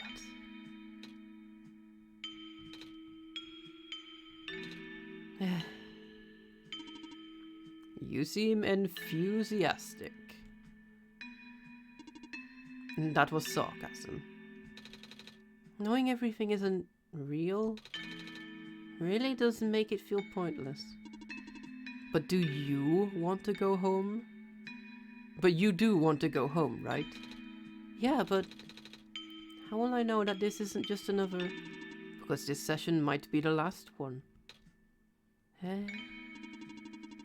[SPEAKER 1] You seem enthusiastic. That was sarcasm. Knowing everything isn't real really does make it feel pointless. But do you want to go home? But you do want to go home, right? Yeah, but how will I know that this isn't just another... Because this session might be the last one.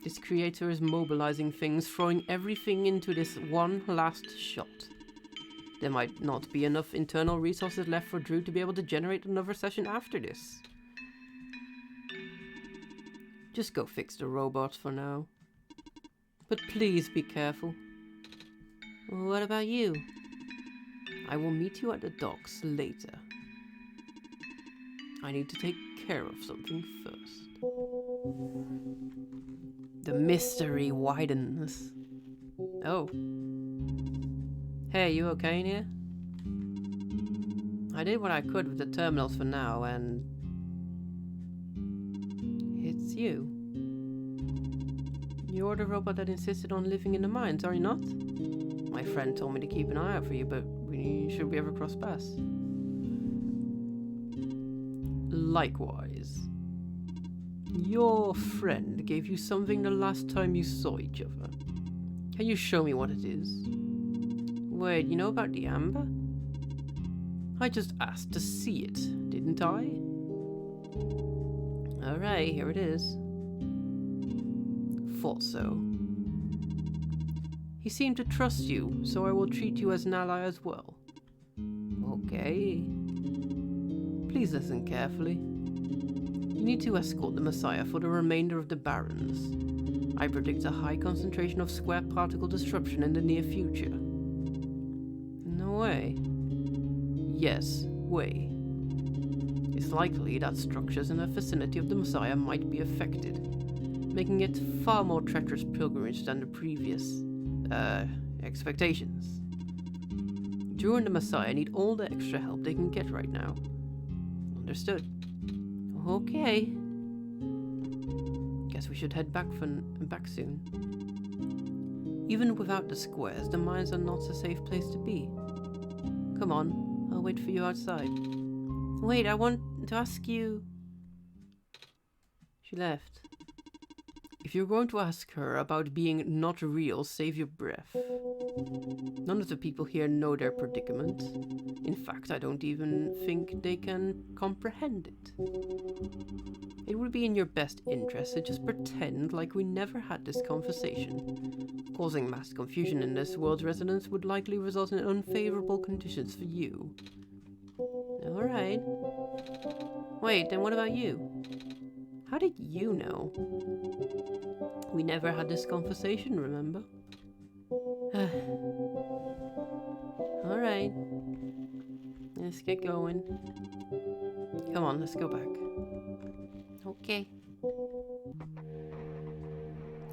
[SPEAKER 1] This creator is mobilizing things, throwing everything into this one last shot. There might not be enough internal resources left for Drew to be able to generate another session after this. Just go fix the robot for now. But please be careful. What about you? I will meet you at the docks later. I need to take care of something first. The mystery widens. Oh. Hey, you okay in here? I did what I could with the terminals for now, and... It's you. You're the robot that insisted on living in the mines, are you not? My friend told me to keep an eye out for you, but should we ever cross paths? Likewise. Your friend gave you something the last time you saw each other. Can you show me what it is? Wait, you know about the amber? I just asked to see it, didn't I? Alright, here it is. Thought so. He seemed to trust you, so I will treat you as an ally as well. Okay. Please listen carefully. You need to escort the Messiah for the remainder of the Barrens. I predict a high concentration of square particle disruption in the near future. No way. Yes, way. It's likely that structures in the vicinity of the Messiah might be affected, making it far more treacherous pilgrimage than the previous, expectations. Drew and the Messiah need all the extra help they can get right now. Understood. Okay. Guess we should head back soon. Even without the squares, the mines are not a safe place to be. Come on, I'll wait for you outside. Wait, I want to ask you... She left. If you're going to ask her about being not real, save your breath. None of the people here know their predicament. In fact, I don't even think they can comprehend it. It would be in your best interest to just pretend like we never had this conversation. Causing mass confusion in this world's residents would likely result in unfavorable conditions for you. Alright. Wait, then what about you? How did you know? We never had this conversation, remember? Alright. Let's get going. Come on, let's go back. Okay.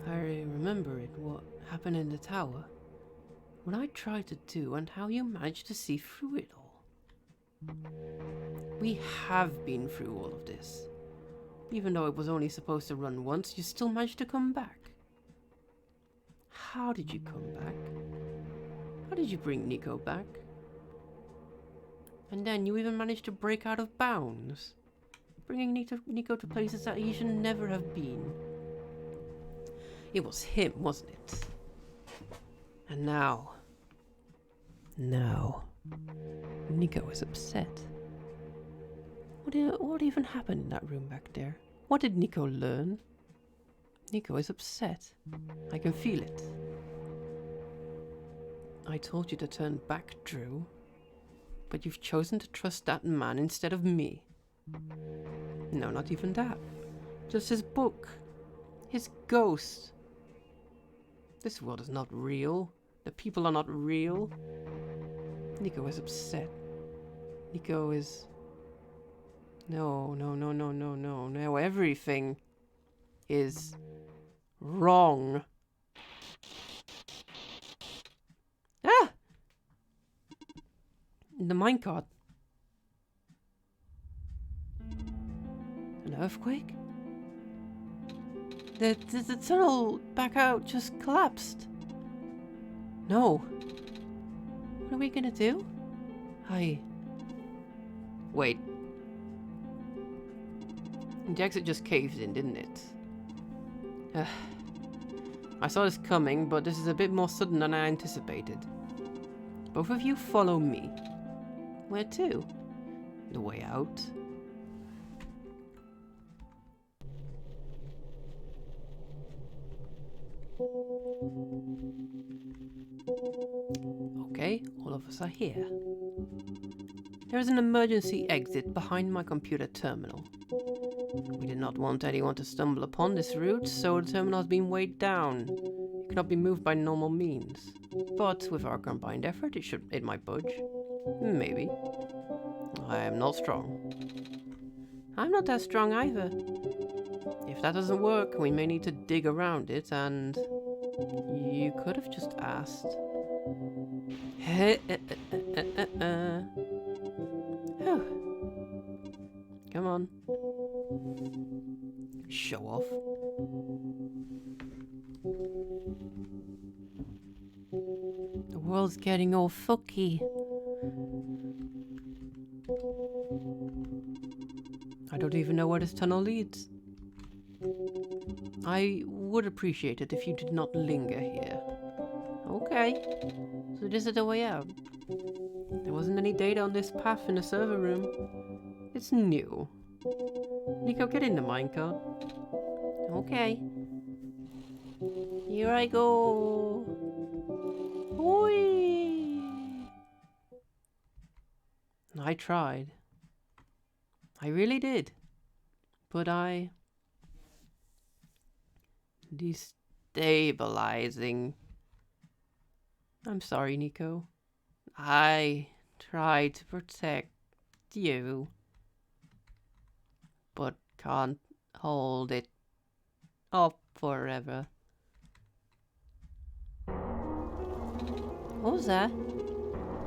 [SPEAKER 1] I remember it, what happened in the tower. What I tried to do and how you managed to see through it all. We have been through all of this. Even though it was only supposed to run once, you still managed to come back. How did you come back? How did you bring Nico back? And then you even managed to break out of bounds, bringing Nico to places that he should never have been. It was him, wasn't it? And now, Nico is upset. What even happened in that room back there? What did Nico learn? Nico is upset. I can feel it. I told you to turn back, Drew. But you've chosen to trust that man instead of me. No, not even that. Just his book. His ghost. This world is not real. The people are not real. Nico is upset. Nico is... No. Now everything is wrong. Ah! The minecart. An earthquake? The tunnel back out just collapsed. No. What are we gonna do? Wait. The exit just caved in, didn't it? I saw this coming, but this is a bit more sudden than I anticipated. Both of you follow me. Where to? The way out. Okay, all of us are here. There is an emergency exit behind my computer terminal. We did not want anyone to stumble upon this route, so the terminal has been weighed down. It cannot be moved by normal means. But with our combined effort, it might budge. Maybe. I am not strong. I'm not that strong either. If that doesn't work, we may need to dig around it, and you could have just asked. Come on. Show off. The world's getting all fucky. I don't even know where this tunnel leads. I would appreciate it if you did not linger here. Okay, so this is the way out. There wasn't any data on this path in the server room. It's new. Nico, get in the minecart. Okay. Here I go. Whee! I tried. I really did. But destabilizing. I'm sorry, Nico. I try to protect you, but can't hold it up forever. What was that?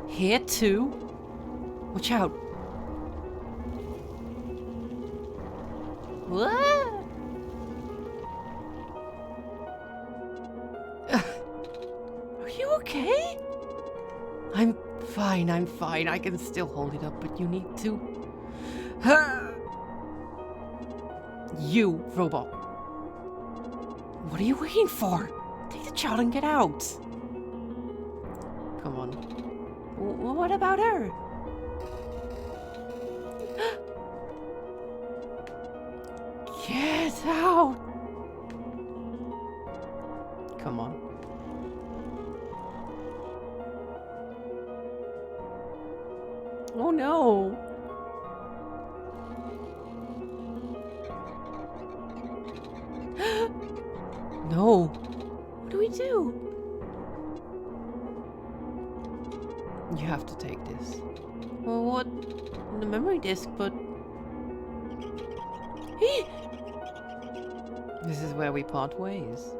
[SPEAKER 1] Here too? Watch out. What? Are you okay? I'm fine, I'm fine. I can still hold it up, but you need to. You, robot. What are you waiting for? Take the child and get out. Come on. What about her? Get out! Come on. Oh no! No! What do we do? You have to take this. Well, what? The memory disk, but... This is where we part ways.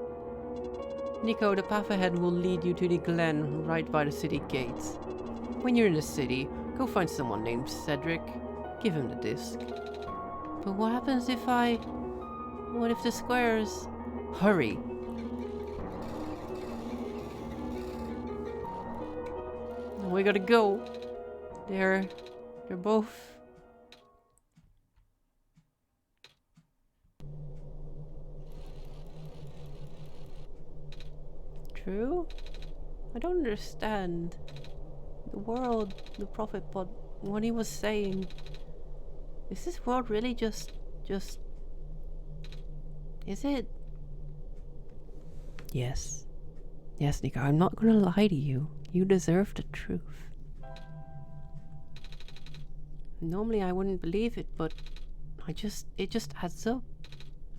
[SPEAKER 1] Nico, the path ahead will lead you to the glen right by the city gates. When you're in the city, go find someone named Cedric. Give him the disc. But what happens if I... What if the squares... Hurry! We gotta go. They're both... True? I don't understand. The world, the prophet, but what he was saying. Is this world really just... Is it? Yes. Yes, Nico, I'm not gonna lie to you. You deserve the truth. Normally I wouldn't believe it, but it just adds up.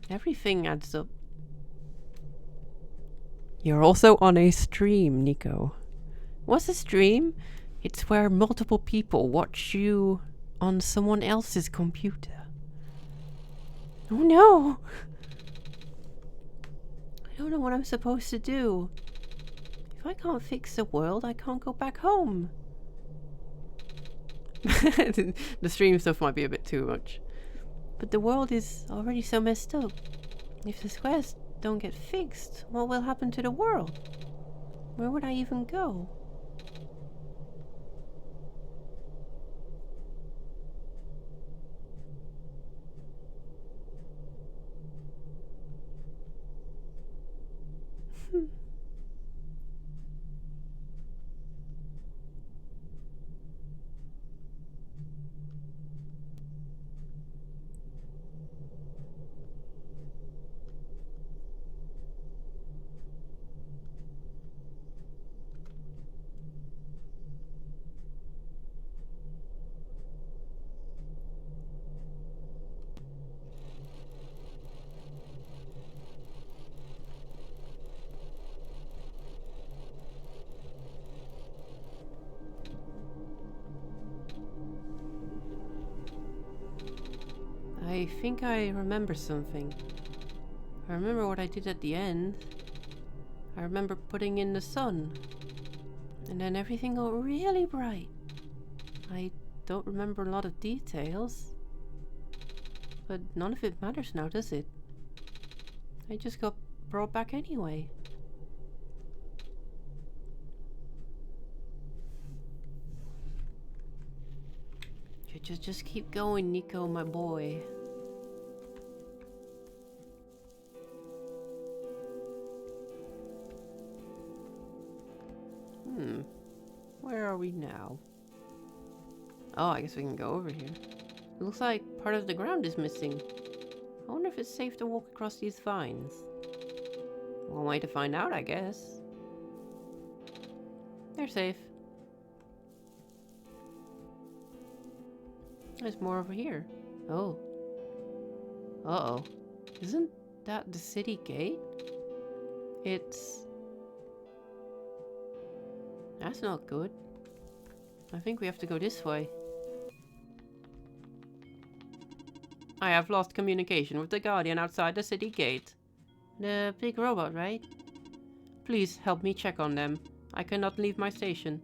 [SPEAKER 1] Everything adds up. You're also on a stream, Nico. What's a stream? It's where multiple people watch you on someone else's computer. Oh no! I don't know what I'm supposed to do. If I can't fix the world, I can't go back home. The stream stuff might be a bit too much. But the world is already so messed up. If the squares don't get fixed, what will happen to the world? Where would I even go? I think I remember something. I remember what I did at the end. I remember putting in the sun. And then everything got really bright. I don't remember a lot of details. But none of it matters now, does it? I just got brought back anyway. Just keep going, Nico, my boy. Where are we now? Oh, I guess we can go over here. It looks like part of the ground is missing. I wonder if it's safe to walk across these vines. One way to find out, I guess. They're safe. There's more over here. Oh. Uh-oh. Isn't that the city gate? It's... That's not good. I think we have to go this way. I have lost communication with the Guardian outside the city gate. The big robot, right? Please help me check on them. I cannot leave my station.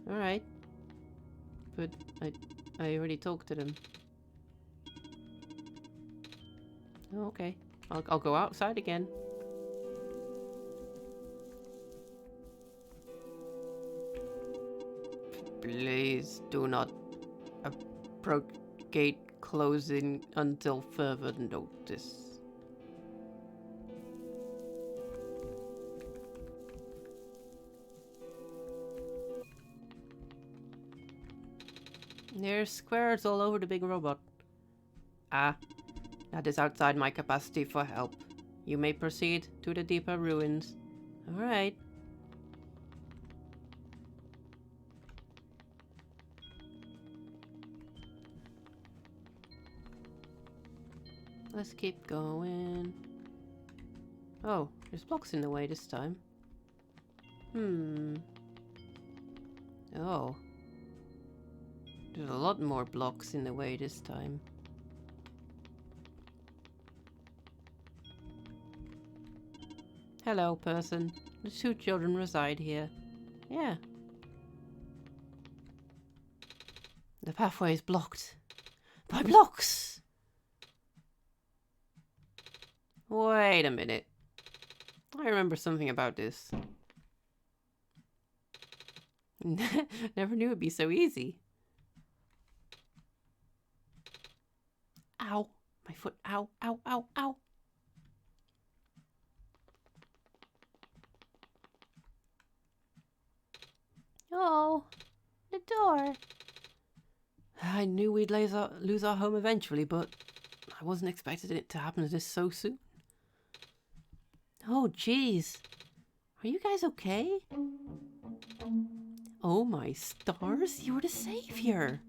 [SPEAKER 1] Alright. But I already talked to them. Oh, okay. I'll go outside again. Please do not approach gate closing until further notice. There's squares all over the big robot. Ah, that is outside my capacity for help. You may proceed to the deeper ruins. Alright. Let's keep going. Oh, there's blocks in the way this time. Oh. There's a lot more blocks in the way this time. Hello, person. The 2 children reside here. Yeah. The pathway is blocked. By blocks! Wait a minute. I remember something about this. Never knew it'd be so easy. Ow. My foot. Ow, ow, ow, ow. Oh, the door. I knew we'd lose our home eventually, but I wasn't expecting it to happen to this so soon. Oh, jeez. Are you guys okay? Oh my stars, you're the savior.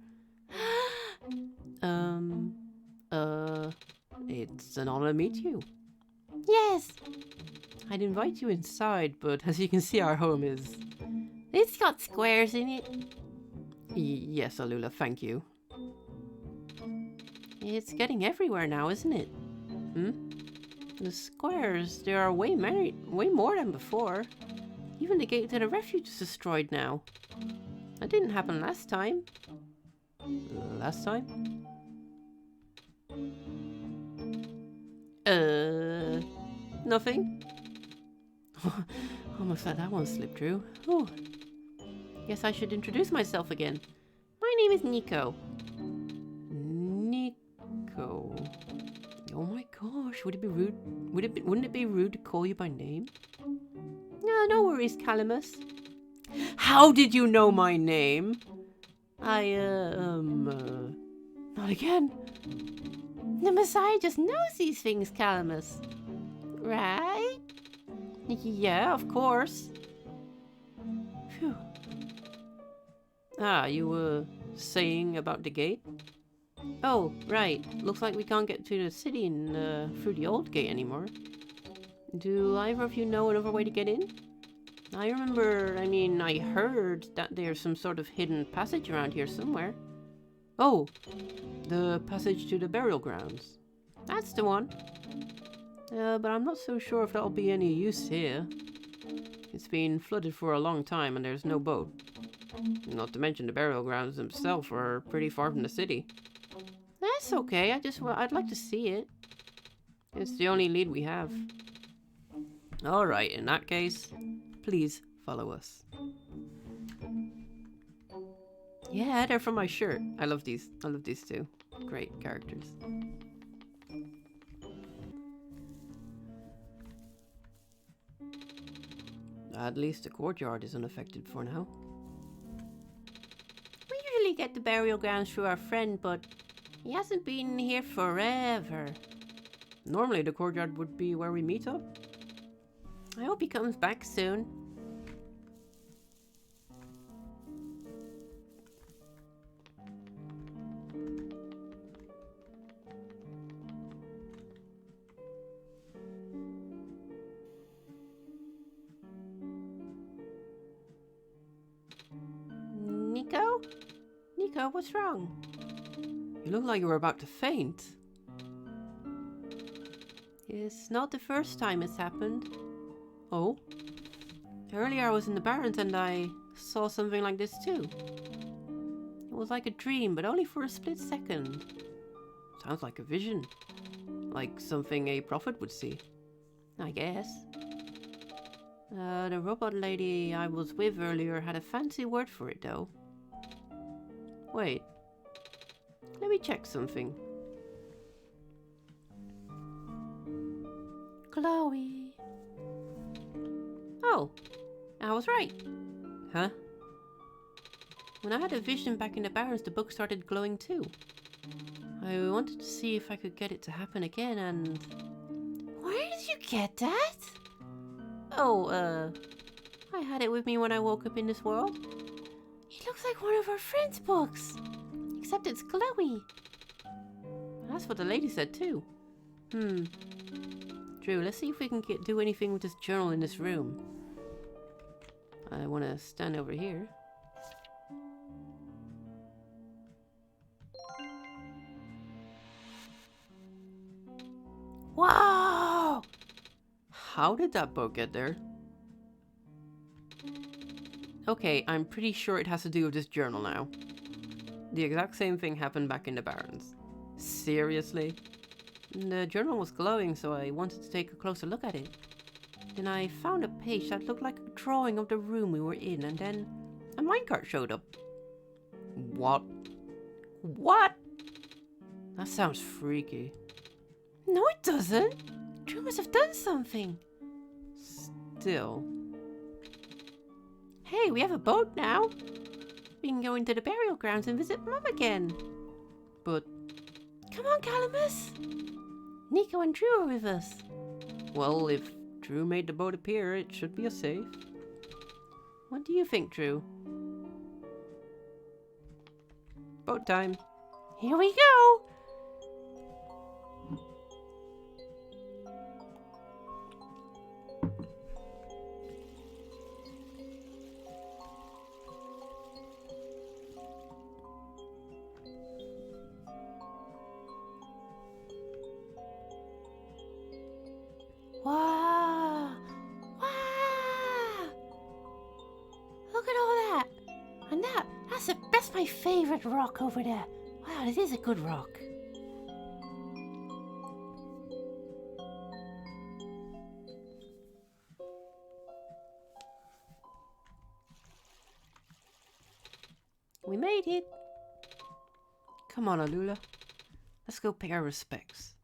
[SPEAKER 1] It's an honor to meet you. Yes. I'd invite you inside, but as you can see, our home is... It's got squares in it. Yes, Alula, thank you. It's getting everywhere now, isn't it? The squares, there are way more than before. Even the gate to the refuge is destroyed now. That didn't happen last time. Last time? Nothing? Almost let that one slip through. Oh. Guess I should introduce myself again. My name is Nico. Nico. Oh my gosh, would it be rude? Wouldn't it be rude to call you by name? No worries, Calamus. How did you know my name? Not again. The Messiah just knows these things, Calamus. Right? Yeah, of course. Phew. Ah, you were saying about the gate? Oh, right. Looks like we can't get to the city through the old gate anymore. Do either of you know another way to get in? I heard that there's some sort of hidden passage around here somewhere. Oh, the passage to the burial grounds. That's the one. But I'm not so sure if that'll be any use here. It's been flooded for a long time and there's no boat. Not to mention the burial grounds themselves are pretty far from the city. That's okay, I'd like to see it. It's the only lead we have. Alright, in that case, please follow us. Yeah, they're from my shirt. I love these two. Great characters. At least the courtyard is unaffected for now. We usually get the burial grounds through our friend, but he hasn't been here forever. Normally the courtyard would be where we meet up. I hope he comes back soon. Nico? Nico, what's wrong? You look like you were about to faint. It's not the first time it's happened. Oh? Earlier I was in the Barrens and I saw something like this too. It was like a dream, but only for a split second. Sounds like a vision. Like something a prophet would see. I guess. The robot lady I was with earlier had a fancy word for it though. Wait. Let me check something. Chloe. Oh, I was right. Huh? When I had a vision back in the Barrens, the book started glowing too. I wanted to see if I could get it to happen again and... Where did you get that? Oh, I had it with me when I woke up in this world. It looks like one of our friends' books. Except it's Chloe. That's what the lady said too. Drew, let's see if we can do anything with this journal in this room. I want to stand over here. Wow! How did that boat get there? Okay, I'm pretty sure it has to do with this journal now. The exact same thing happened back in the Barrens. Seriously? The journal was glowing, so I wanted to take a closer look at it. Then I found a page that looked like a drawing of the room we were in, and then a minecart showed up. What? What? That sounds freaky. No, it doesn't. Drew must have done something. Still. Hey, we have a boat now. We can go into the burial grounds and visit Mum again. But... Come on, Calamus. Nico and Drew are with us. Well, if Drew made the boat appear, it should be a safe. What do you think, Drew? Boat time. Here we go. Wow! Wow! Look at all that! And that's my favorite rock over there. Wow, this is a good rock. We made it. Come on, Alula. Let's go pay our respects.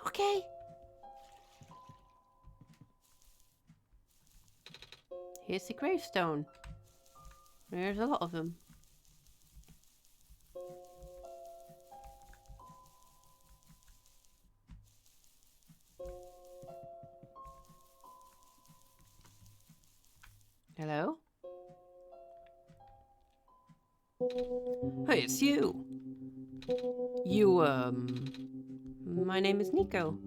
[SPEAKER 1] Okay. Here's the gravestone. There's a lot of them. Hello? Hey, it's you. My name is Nico.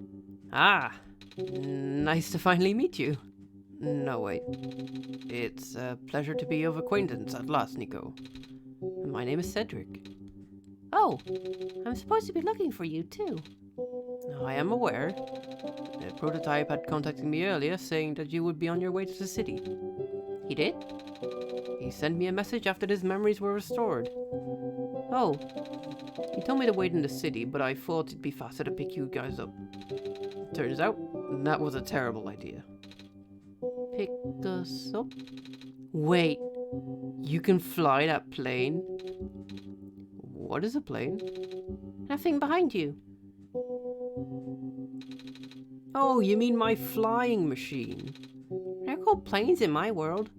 [SPEAKER 1] Ah, nice to finally meet you. No, wait. It's a pleasure to be of acquaintance at last, Nico. My name is Cedric. Oh, I'm supposed to be looking for you, too. I am aware. The prototype had contacted me earlier, saying that you would be on your way to the city. He did? He sent me a message after his memories were restored. Oh, he told me to wait in the city, but I thought it'd be faster to pick you guys up. Turns out, that was a terrible idea. Pick us up? Wait, you can fly that plane? What is a plane? Nothing behind you. Oh, you mean my flying machine? They're called planes in my world.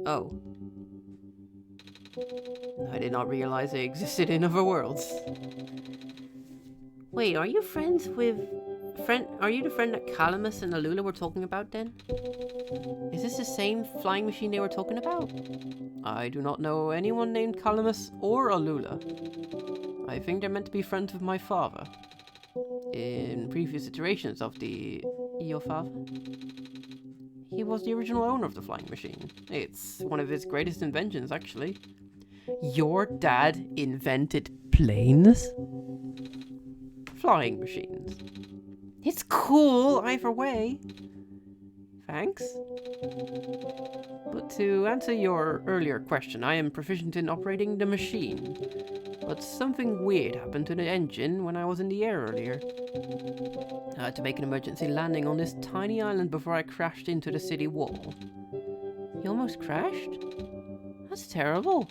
[SPEAKER 1] Oh. I did not realize they existed in other worlds. Wait, are you friends with... Are you the friend that Calamus and Alula were talking about then? Is this the same flying machine they were talking about? I do not know anyone named Calamus or Alula. I think they're meant to be friends with my father. In previous iterations of your father? He was the original owner of the flying machine. It's one of his greatest inventions, actually. Your dad invented planes? Flying machines. It's cool either way. Thanks. But to answer your earlier question, I am proficient in operating the machine. But something weird happened to the engine when I was in the air earlier. I had to make an emergency landing on this tiny island before I crashed into the city wall. You almost crashed? That's terrible.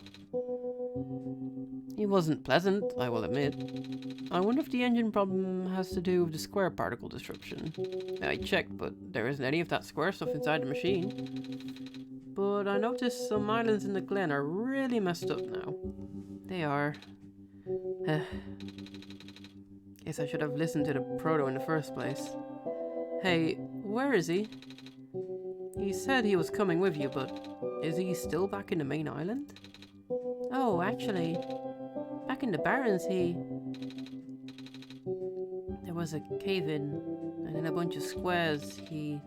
[SPEAKER 1] It wasn't pleasant, I will admit. I wonder if the engine problem has to do with the square particle disruption. I checked, but there isn't any of that square stuff inside the machine. But I noticed some islands in the glen are really messed up now. They are. Guess I should have listened to the proto in the first place. Hey, where is he? He said he was coming with you, but is he still back in the main island? Oh, actually, back in the Barrens there was a cave-in, and in a bunch of squares, he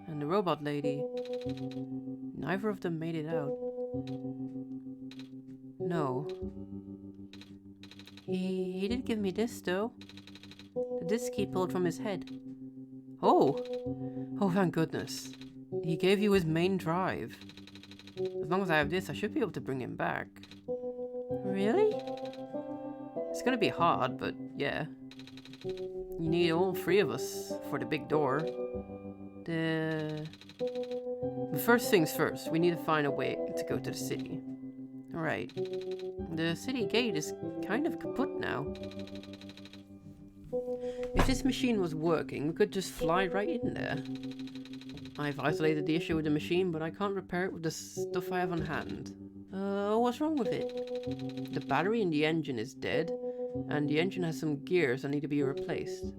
[SPEAKER 1] and the robot lady, neither of them made it out. No. He did give me this, though. The disc he pulled from his head. Oh! Oh, thank goodness. He gave you his main drive. As long as I have this, I should be able to bring him back. Really? It's gonna be hard, but yeah. You need all three of us for the big door. The first things first, we need to find a way to go to the city. Alright. The city gate is kind of kaput now. If this machine was working, we could just fly right in there. I've isolated the issue with the machine, but I can't repair it with the stuff I have on hand. What's wrong with it? The battery in the engine is dead, and the engine has some gears that need to be replaced.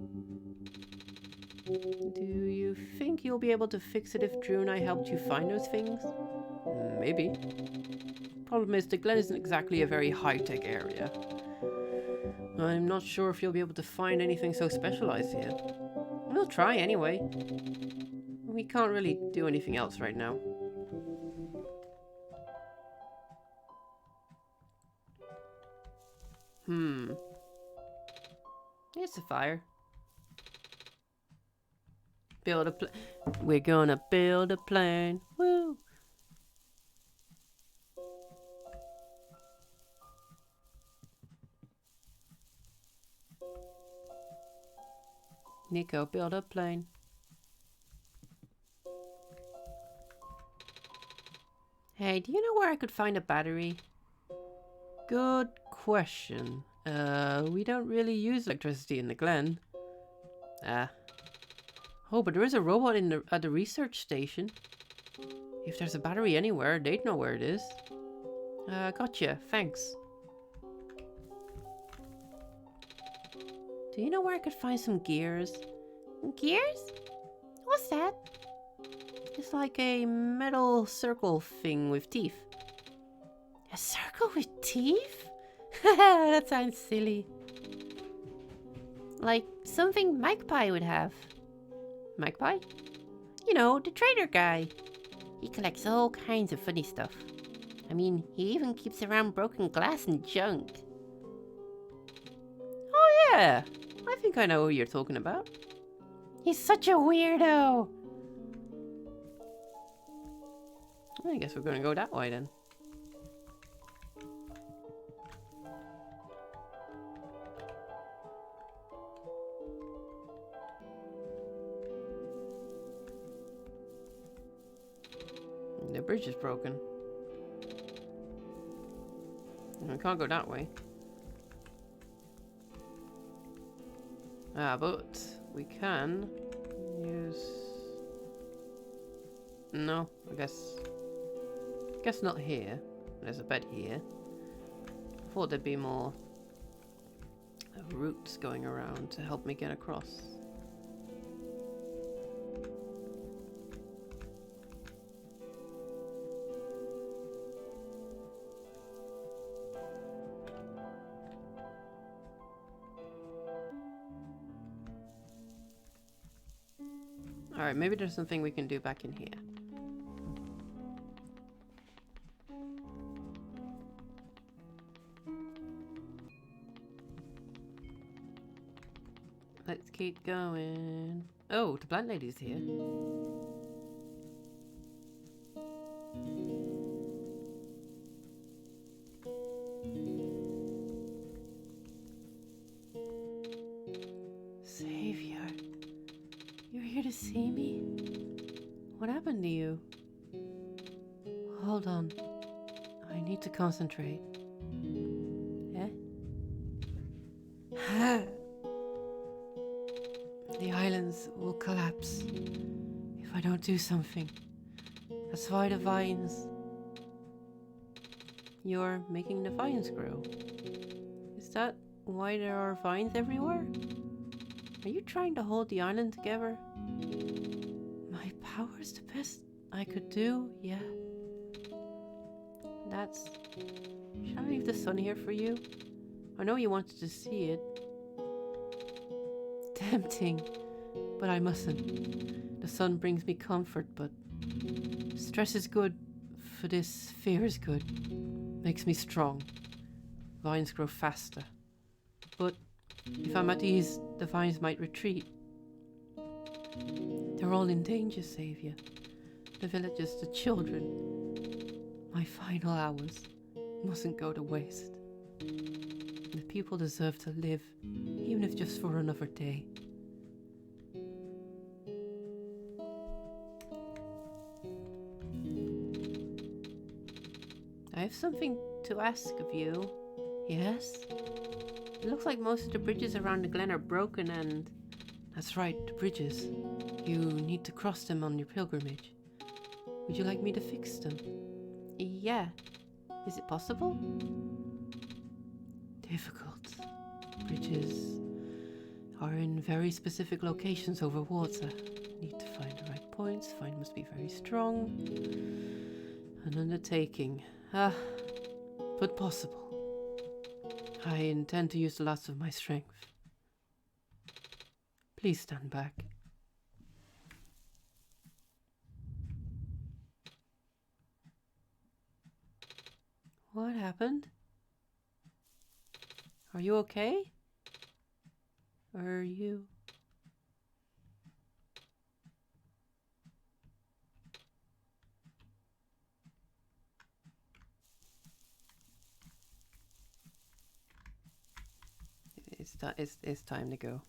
[SPEAKER 1] Do you think you'll be able to fix it if Drew and I helped you find those things? Maybe. Problem is, the Glen isn't exactly a very high-tech area. I'm not sure if you'll be able to find anything so specialized here. We'll try anyway. We can't really do anything else right now. It's a fire. Build a plane. We're gonna build a plane. Woo! Nico, build a plane. Hey, do you know where I could find a battery? Good question. We don't really use electricity in the Glen. Oh, but there is a robot at the research station. If there's a battery anywhere, they'd know where it is. Gotcha. Thanks. Do you know where I could find some gears? Gears? What's that? It's like a metal circle thing with teeth. A circle with teeth? That sounds silly. Like something Magpie would have. Magpie? You know, the trader guy. He collects all kinds of funny stuff. I mean, he even keeps around broken glass and junk. Oh yeah, I think I know who you're talking about. He's such a weirdo. I guess we're gonna go that way then. The bridge is broken. I can't go that way. But we can use... No, I guess not here. There's a bed here. I thought there'd be more routes going around to help me get across. Alright, maybe there's something we can do back in here. Let's keep going. Oh, the plant lady's here. Savior, you're here to see me? What happened to you? Hold on. I need to concentrate. Eh? The islands will collapse if I don't do something. That's why the vines... You're making the vines grow. Is that why there are vines everywhere? Are you trying to hold the island together? My power's the best I could do, yeah. That's... Should I leave the sun here for you? I know you wanted to see it. Tempting, but I mustn't. The sun brings me comfort, but stress is good. For this, fear is good. Makes me strong. Vines grow faster. But if I'm at ease, the vines might retreat. They're all in danger, Savior. The villagers, the children. My final hours mustn't go to waste. The people deserve to live, even if just for another day. I have something to ask of you. Yes? It looks like most of the bridges around the glen are broken and... That's right, the bridges. You need to cross them on your pilgrimage. Would you like me to fix them? Yeah. Is it possible? Difficult. Bridges are in very specific locations over water. Need to find the right points. Find must be very strong. An undertaking. But possible. I intend to use the last of my strength. Please stand back. What happened? Are you okay? Are you... It's time to go.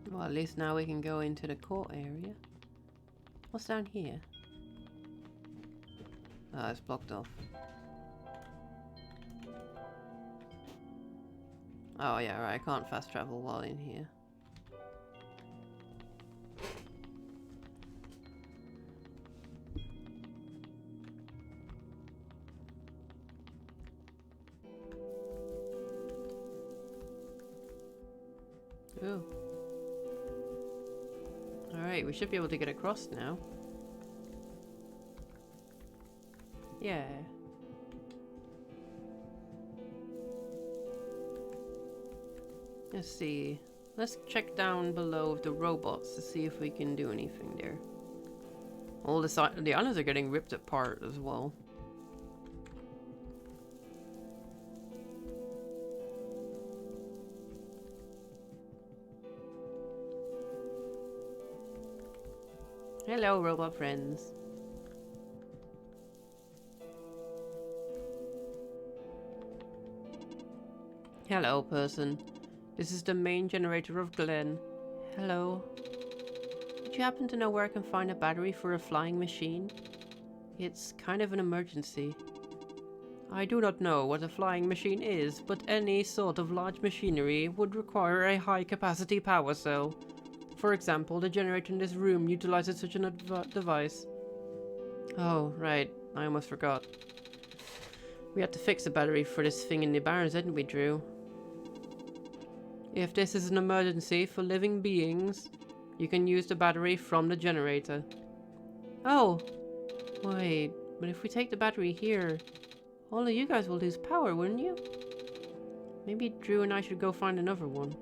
[SPEAKER 1] Well, at least now we can go into the court area. What's down here? Ah, it's blocked off. Oh yeah, right, I can't fast travel while in here. Ooh. Alright, we should be able to get across now. Yeah. Let's see. Let's check down below the robots to see if we can do anything there. All the islands are getting ripped apart as well. Hello, robot friends. Hello, person. This is the main generator of Glen. Hello. Would you happen to know where I can find a battery for a flying machine? It's kind of an emergency. I do not know what a flying machine is, but any sort of large machinery would require a high-capacity power cell. For example, the generator in this room utilizes such a device. Oh, right. I almost forgot. We had to fix a battery for this thing in the barrens, didn't we, Drew? If this is an emergency for living beings, you can use the battery from the generator. Oh! Wait, but if we take the battery here, all of you guys will lose power, wouldn't you? Maybe Drew and I should go find another one.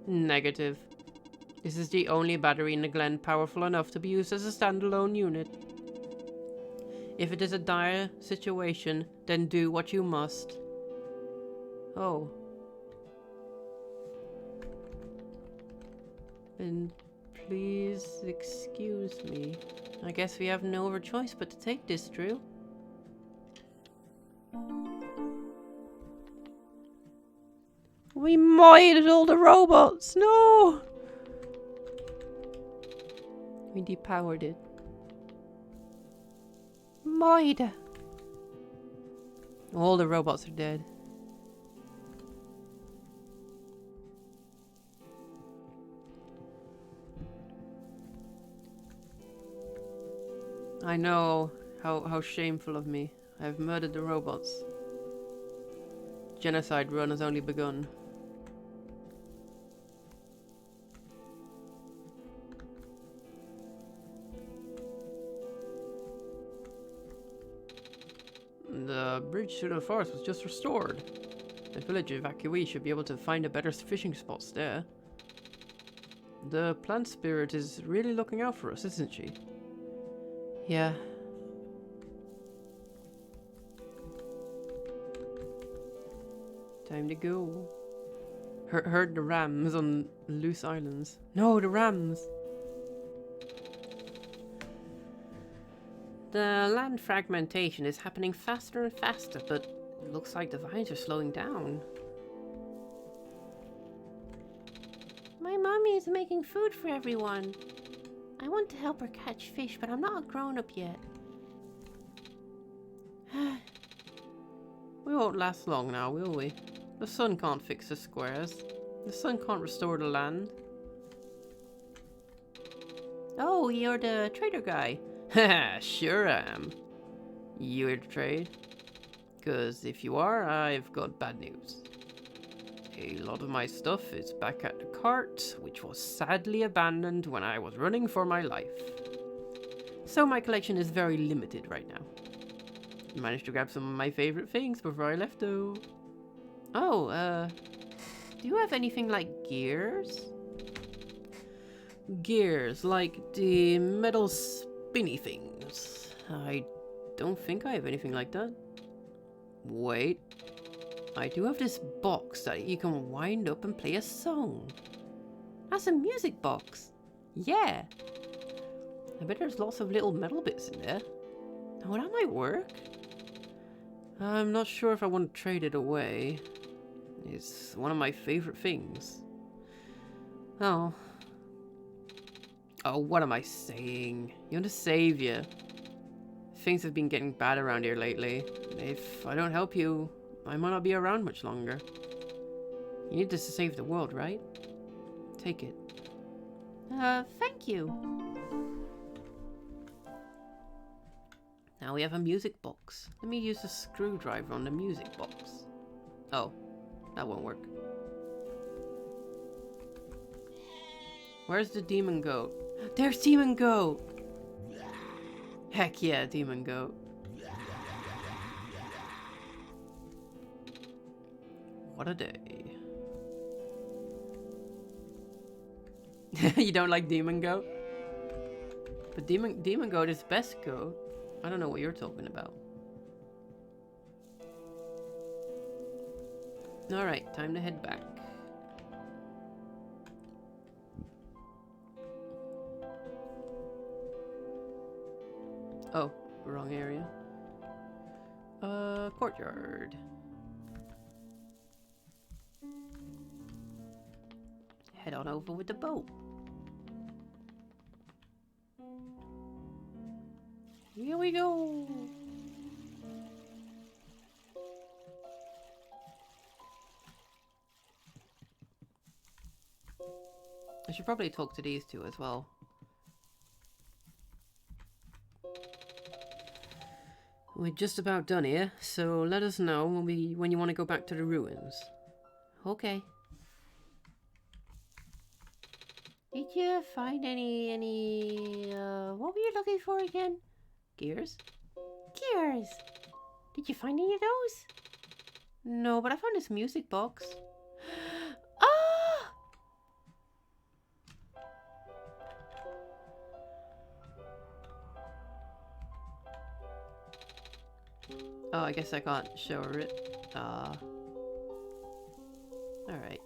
[SPEAKER 1] Negative. This is the only battery in the Glen powerful enough to be used as a standalone unit. If it is a dire situation, then do what you must. Oh. Then please excuse me. I guess we have no other choice but to take this, Drew. We modded all the robots! No! We depowered it. Moid! All the robots are dead. I know how shameful of me. I've murdered the robots. Genocide run has only begun. The bridge to the forest was just restored. The village evacuee should be able to find a better fishing spots there. The plant spirit is really looking out for us, isn't she? Yeah. Time to go. Heard the rams on loose islands. No, the rams! The land fragmentation is happening faster and faster, but it looks like the vines are slowing down. My mommy is making food for everyone. I want to help her catch fish, but I'm not a grown-up yet. We won't last long now, will we? The sun can't fix the squares. The sun can't restore the land. Oh, you're the trader guy. Haha, sure am. You here to trade? Because if you are, I've got bad news. A lot of my stuff is back at the cart, which was sadly abandoned when I was running for my life. So my collection is very limited right now. I managed to grab some of my favorite things before I left though. Oh, do you have anything like gears? Gears, like the metal spinny things. I don't think I have anything like that. Wait. I do have this box that you can wind up and play a song. That's a music box. Yeah. I bet there's lots of little metal bits in there. Oh, that might work. I'm not sure if I want to trade it away. It's one of my favorite things. Oh. Oh, what am I saying? You're the savior. Things have been getting bad around here lately. If I don't help you, I might not be around much longer. You need this to save the world, right? Take it. Thank you. Now we have a music box. Let me use a screwdriver on the music box. Oh, that won't work. Where's the demon goat? There's demon goat! Heck yeah, demon goat. What a day. You don't like demon goat? But demon goat is best goat. I don't know what you're talking about. Alright, time to head back. Oh, wrong area. Courtyard. Head on over with the boat. Here we go. I should probably talk to these two as well. We're just about done here, so let us know when you want to go back to the ruins. Okay. Did you find any what were you looking for again? Gears? Gears! Did you find any of those? No, but I found this music box. I guess I can't show her it. Alright.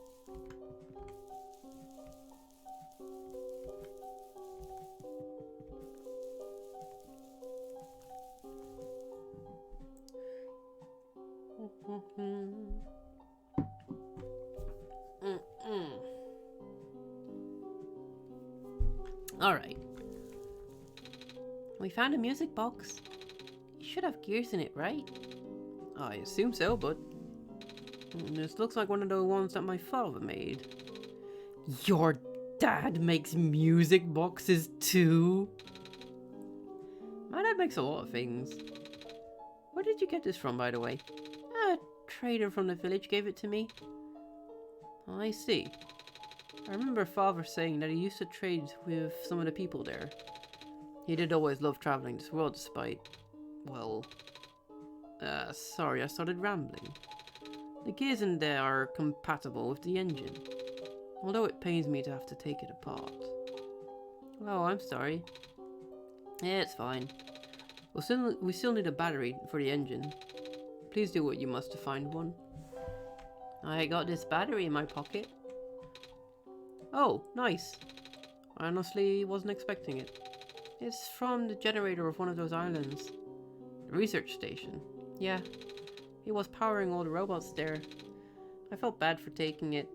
[SPEAKER 1] Alright. We found a music box. It should have gears in it, right? I assume so, but this looks like one of the ones that my father made. Your dad makes music boxes too? My dad makes a lot of things. Where did you get this from, by the way? A trader from the village gave it to me. I see. I remember father saying that he used to trade with some of the people there. He did always love traveling this world despite, well... sorry, I started rambling. The gears in there are compatible with the engine, although it pains me to have to take it apart. Oh, I'm sorry. Yeah, it's fine. We still need a battery for the engine. Please do what you must to find one. I got this battery in my pocket. Oh, nice. I honestly wasn't expecting it. It's from the generator of one of those islands. The research station. Yeah, it was powering all the robots there. I felt bad for taking it.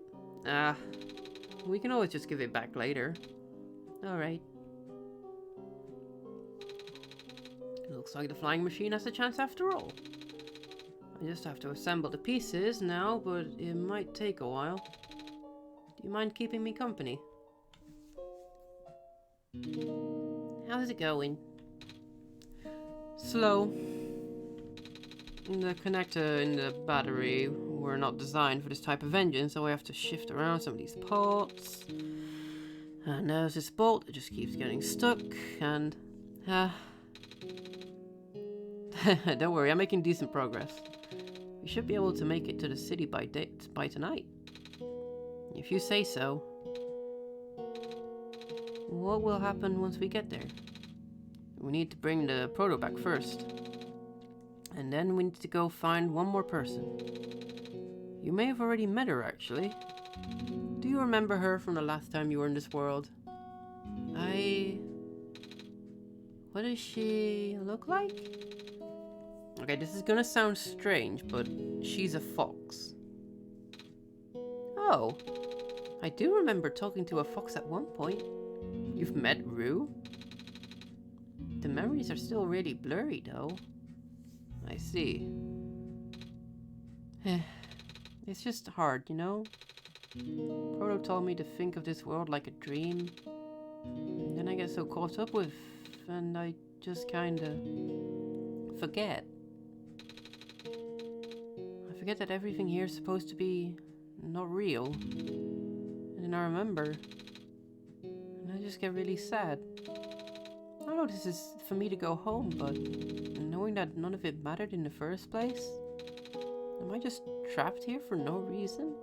[SPEAKER 1] We can always just give it back later. Alright. Looks like the flying machine has a chance after all. I just have to assemble the pieces now, but it might take a while. Do you mind keeping me company? How's it going? Slow. The connector in the battery were not designed for this type of engine, so I have to shift around some of these parts. And there's this bolt that just keeps getting stuck, and... Don't worry, I'm making decent progress. We should be able to make it to the city by tonight. If you say so. What will happen once we get there? We need to bring the proto back first. And then we need to go find one more person. You may have already met her, actually. Do you remember her from the last time you were in this world? What does she look like? Okay, this is gonna sound strange, but she's a fox. Oh, I do remember talking to a fox at one point. You've met Rue? The memories are still really blurry, though. I see. It's just hard, you know? Proto told me to think of this world like a dream. And then I get so caught up with, and I just kinda forget. I forget that everything here is supposed to be not real. And then I remember. And I just get really sad. I know this is for me to go home, but knowing that none of it mattered in the first place, am I just trapped here for no reason?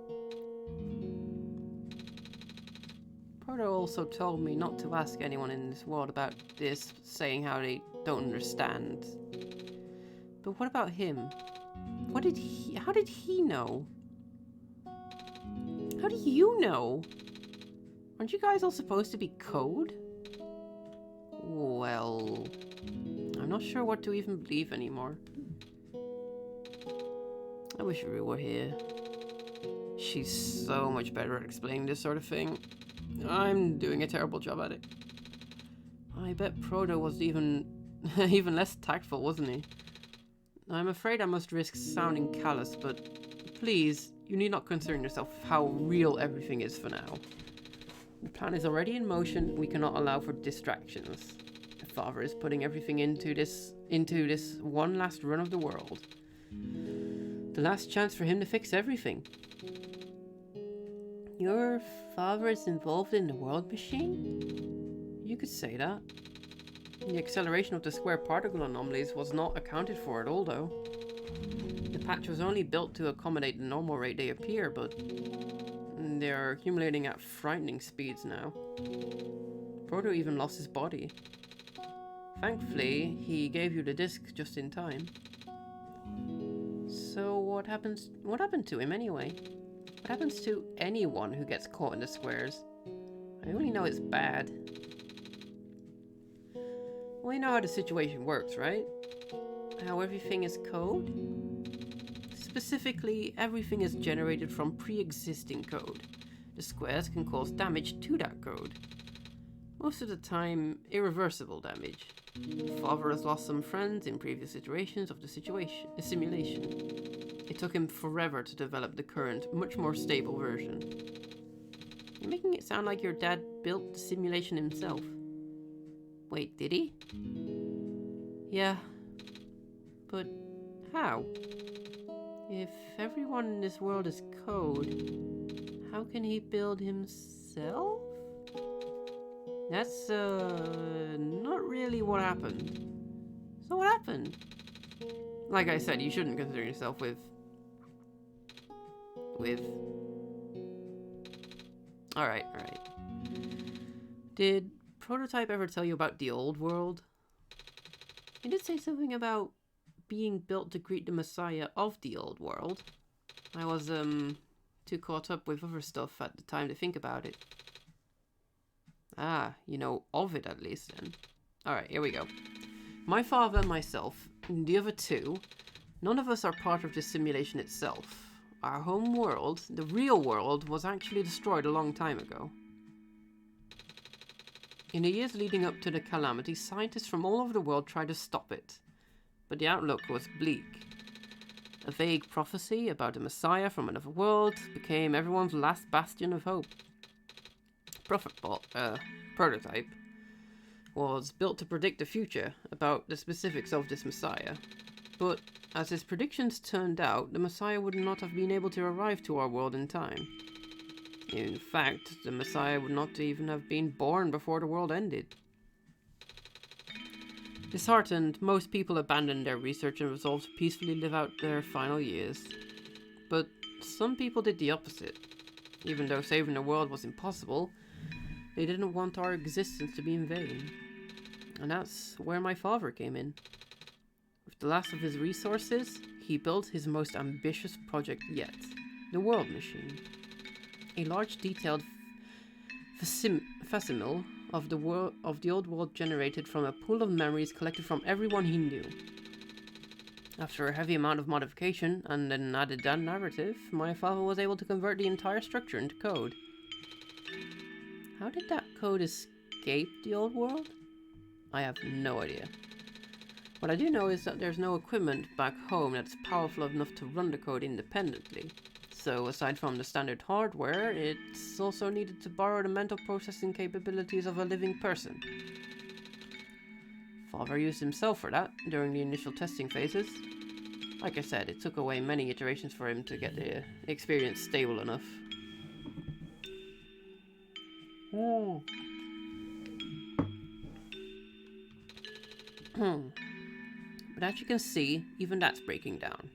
[SPEAKER 1] Proto also told me not to ask anyone in this world about this, saying how they don't understand. But what about him? How did he know? How do you know? Aren't you guys all supposed to be code? Well, I'm not sure what to even believe anymore. I wish Rue were here. She's so much better at explaining this sort of thing. I'm doing a terrible job at it. I bet Proto was even less tactful, wasn't he? I'm afraid I must risk sounding callous, but please, you need not concern yourself with how real everything is for now. The plan is already in motion. We cannot allow for distractions. The father is putting everything into this one last run of the world. The last chance for him to fix everything. Your father is involved in the world machine? You could say that. The acceleration of the square particle anomalies was not accounted for at all, though. The patch was only built to accommodate the normal rate they appear, but they are accumulating at frightening speeds now. Proto even lost his body. Thankfully, he gave you the disc just in time. So what happened to him anyway? What happens to anyone who gets caught in the squares? I only know it's bad. Well, you know how the situation works, right? How everything is code? Specifically, everything is generated from pre-existing code. The squares can cause damage to that code. Most of the time, irreversible damage. Father has lost some friends in previous iterations of the simulation. It took him forever to develop the current, much more stable version. You're making it sound like your dad built the simulation himself. Wait, did he? Yeah. But how? If everyone in this world is code, how can he build himself? That's, not really what happened. So what happened? Like I said, you shouldn't concern yourself with... Alright. Did Prototype ever tell you about the old world? He did say something about being built to greet the Messiah of the old world. I was, too caught up with other stuff at the time to think about it. Ah, you know of it at least then. Alright, here we go. My father and myself, and the other two, none of us are part of the simulation itself. Our home world, the real world, was actually destroyed a long time ago. In the years leading up to the calamity, scientists from all over the world tried to stop it. But the outlook was bleak. A vague prophecy about a messiah from another world became everyone's last bastion of hope. Prototype was built to predict the future about the specifics of this messiah. But as his predictions turned out, the messiah would not have been able to arrive to our world in time. In fact, the messiah would not even have been born before the world ended. Disheartened, most people abandoned their research and resolved to peacefully live out their final years. But some people did the opposite. Even though saving the world was impossible, they didn't want our existence to be in vain. And that's where my father came in. With the last of his resources, he built his most ambitious project yet, the World Machine. A large detailed facsimile of the old world generated from a pool of memories collected from everyone he knew. After a heavy amount of modification and an added narrative, my father was able to convert the entire structure into code. How did that code escape the old world? I have no idea. What I do know is that there's no equipment back home that's powerful enough to run the code independently. So aside from the standard hardware, it's also needed to borrow the mental processing capabilities of a living person. Father used himself for that during the initial testing phases. Like I said, it took away many iterations for him to get the experience stable enough. But as you can see, even that's breaking down.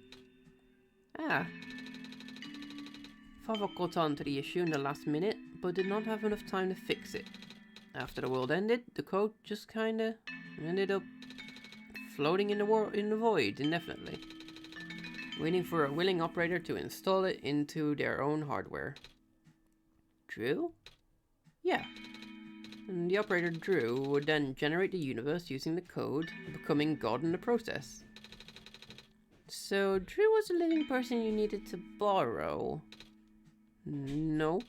[SPEAKER 1] Father caught on to the issue in the last minute, but did not have enough time to fix it. After the world ended, the code just kinda ended up floating in the void indefinitely, waiting for a willing operator to install it into their own hardware. Drew? Yeah. And the operator Drew would then generate the universe using the code, becoming God in the process. So Drew was a living person you needed to borrow. No,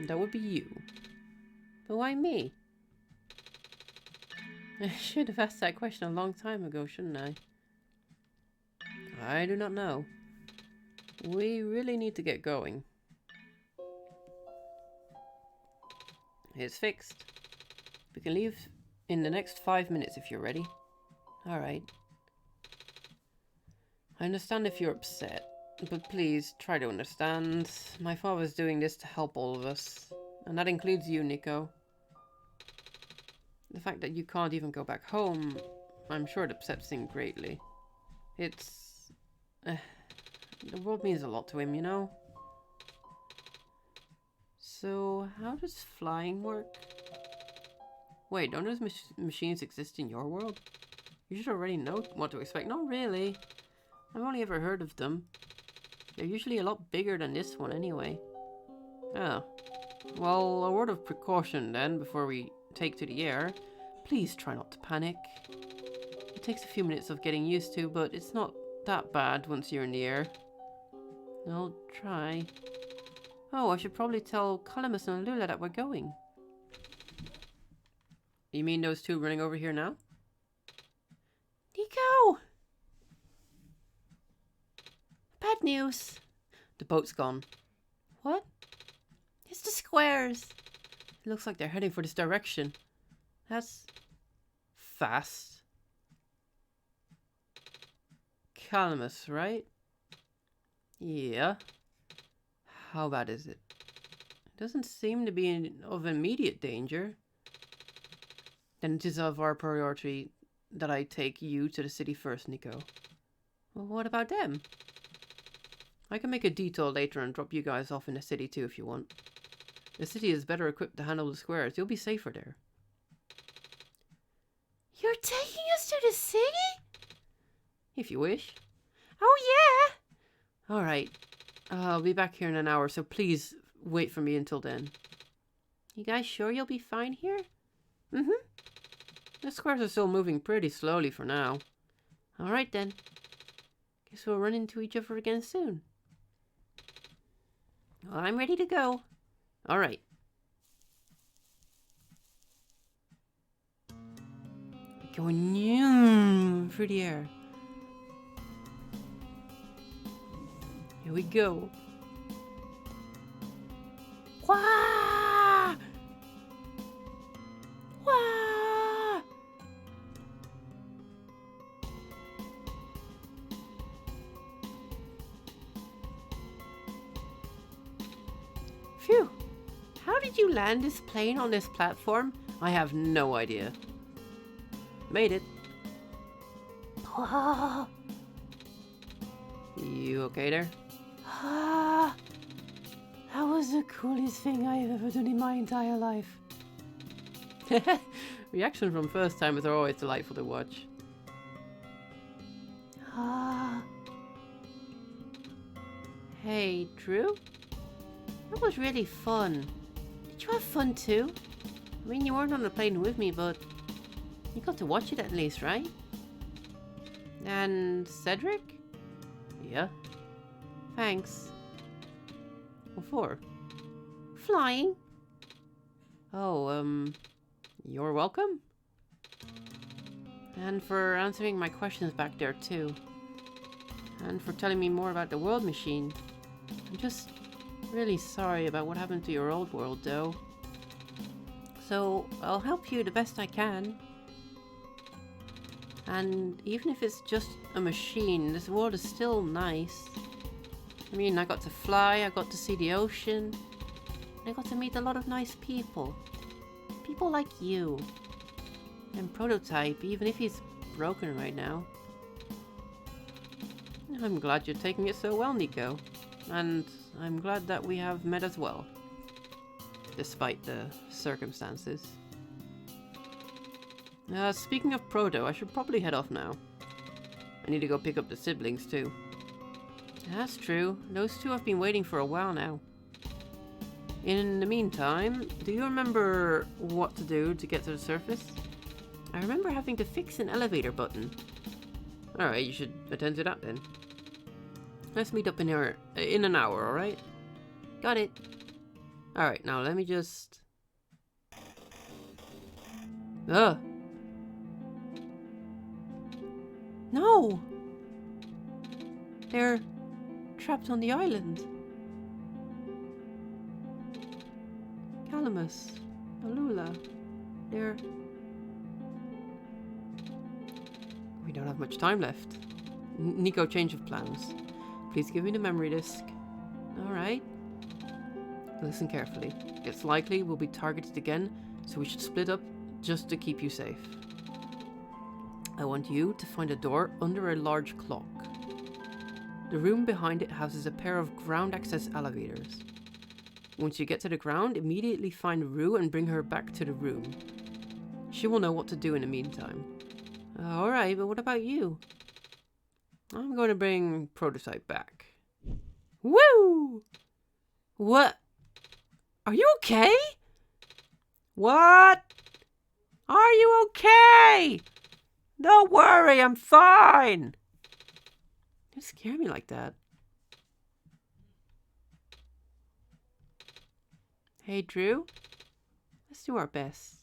[SPEAKER 1] that would be you. But why me? I should have asked that question a long time ago, shouldn't I? I do not know. We really need to get going. It's fixed. We can leave in the next 5 minutes if you're ready. Alright. I understand if you're upset, but please try to understand. My father's doing this to help all of us, and that includes you, Nico. The fact that you can't even go back home, I'm sure it upsets him greatly. It's... the world means a lot to him, you know? So, how does flying work? Wait, don't those machines exist in your world? You should already know what to expect. Not really. I've only ever heard of them. They're usually a lot bigger than this one anyway. Oh. Well, a word of precaution then before we take to the air. Please try not to panic. It takes a few minutes of getting used to, but it's not that bad once you're in the air. I'll try. Oh, I should probably tell Calamus and Lula that we're going. You mean those two running over here now? Nico! Bad news. The boat's gone. What? It's the squares. It looks like they're heading for this direction. That's fast. Calamus, right? Yeah. How bad is it? It doesn't seem to be of immediate danger. Then it is of our priority that I take you to the city first, Nico. Well, what about them? I can make a detour later and drop you guys off in the city too if you want. The city is better equipped to handle the squares. You'll be safer there. You're taking us to the city? If you wish. Oh yeah! Alright. I'll be back here in an hour, so please wait for me until then. You guys sure you'll be fine here? Mm-hmm. The squares are still moving pretty slowly for now. Alright then. Guess we'll run into each other again soon. Well, I'm ready to go. Alright. Going through the air. Here we go. Wah! Wah! Phew. How did you land this plane on this platform? I have no idea. Made it. Whoa. You okay there? Ah, that was the coolest thing I've ever done in my entire life. Reaction from first timers are always delightful to watch. Ah. Hey, Drew? That was really fun. Did you have fun too? I mean, you weren't on the plane with me, but you got to watch it at least, right? And Cedric? Yeah. Thanks. What for? Flying. Oh, you're welcome. And for answering my questions back there too. And for telling me more about the world machine. I'm just really sorry about what happened to your old world though. So I'll help you the best I can. And even if it's just a machine, this world is still nice. I mean, I got to fly, I got to see the ocean, and I got to meet a lot of nice people. People like you. And Prototype, even if he's broken right now. I'm glad you're taking it so well, Nico. And I'm glad that we have met as well. Despite the circumstances. Speaking of Proto, I should probably head off now. I need to go pick up the siblings too. That's true. Those two have been waiting for a while now. In the meantime, do you remember what to do to get to the surface? I remember having to fix an elevator button. Alright, you should attend to that then. Let's meet up in here in an hour, alright? Got it. Alright, now let me just... Ugh! No! They're trapped on the island. Calamus, Alula, they're... We don't have much time left. Nico, change of plans. Please give me the memory disk. Alright. Listen carefully. It's likely we'll be targeted again, so we should split up just to keep you safe. I want you to find a door under a large clock. The room behind it houses a pair of ground access elevators. Once you get to the ground, immediately find Rue and bring her back to the room. She will know what to do in the meantime. Alright, but what about you? I'm going to bring prototype back. Woo! What? Are you okay? What? Are you okay? Don't worry, I'm fine. You scare me like that. Hey, Drew. Let's do our best.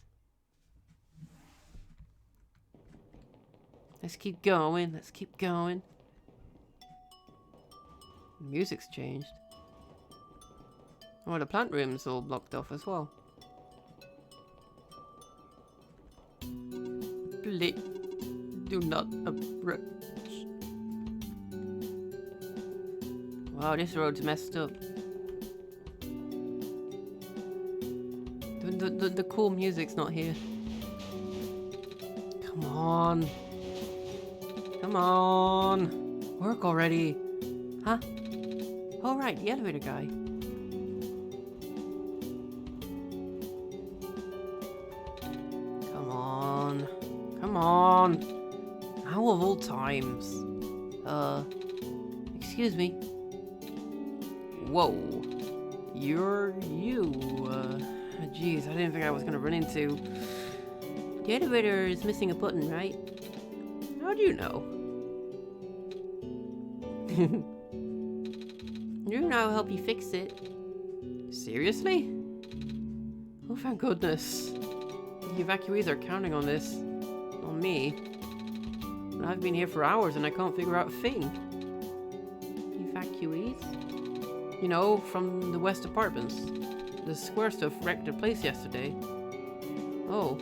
[SPEAKER 1] Let's keep going. Let's keep going. The music's changed. Oh, the plant room's all blocked off as well. Please do not approach. Wow, this road's messed up. The cool music's not here. Come on. Come on. Work already. Huh? Oh, right, the elevator guy. Come on. Come on. How of all times? Excuse me. Whoa. You're you. Jeez, I didn't think I was gonna run into. The elevator is missing a button, right? How do you know? You know I'll help you fix it. Seriously? Oh, thank goodness. The evacuees are counting on this. On me. But I've been here for hours and I can't figure out a thing. Evacuees? You know, from the West Apartments. The square stuff wrecked the place yesterday. Oh.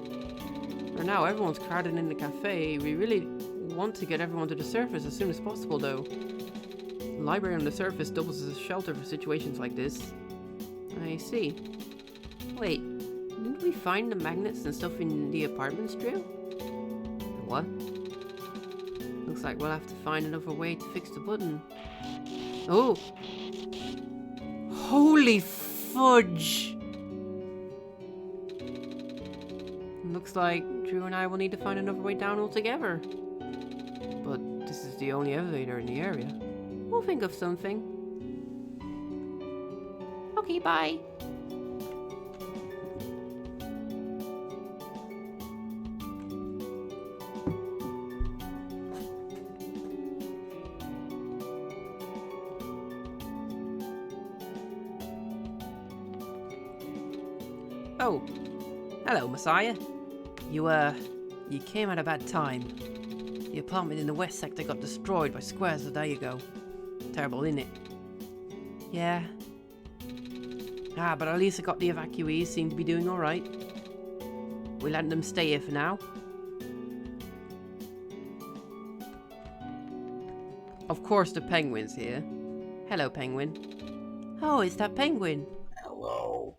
[SPEAKER 1] For now, everyone's crowded in the cafe. We really want to get everyone to the surface as soon as possible, though. The library on the surface doubles as a shelter for situations like this. I see. Wait, didn't we find the magnets and stuff in the apartments, Drew? What? Looks like we'll have to find another way to fix the button. Oh! Holy fudge! Looks like Drew and I will need to find another way down altogether. But this is the only elevator in the area. We'll think of something. Okay, bye. Oh, hello, Messiah. You came at a bad time. The apartment in the west sector got destroyed by squares a day ago. Terrible, isn't it? Yeah. Ah, but at least I got the evacuees, seem to be doing alright. We're letting them stay here for now. Of course the penguin's here. Hello, penguin. Oh, it's that penguin.
[SPEAKER 2] Hello.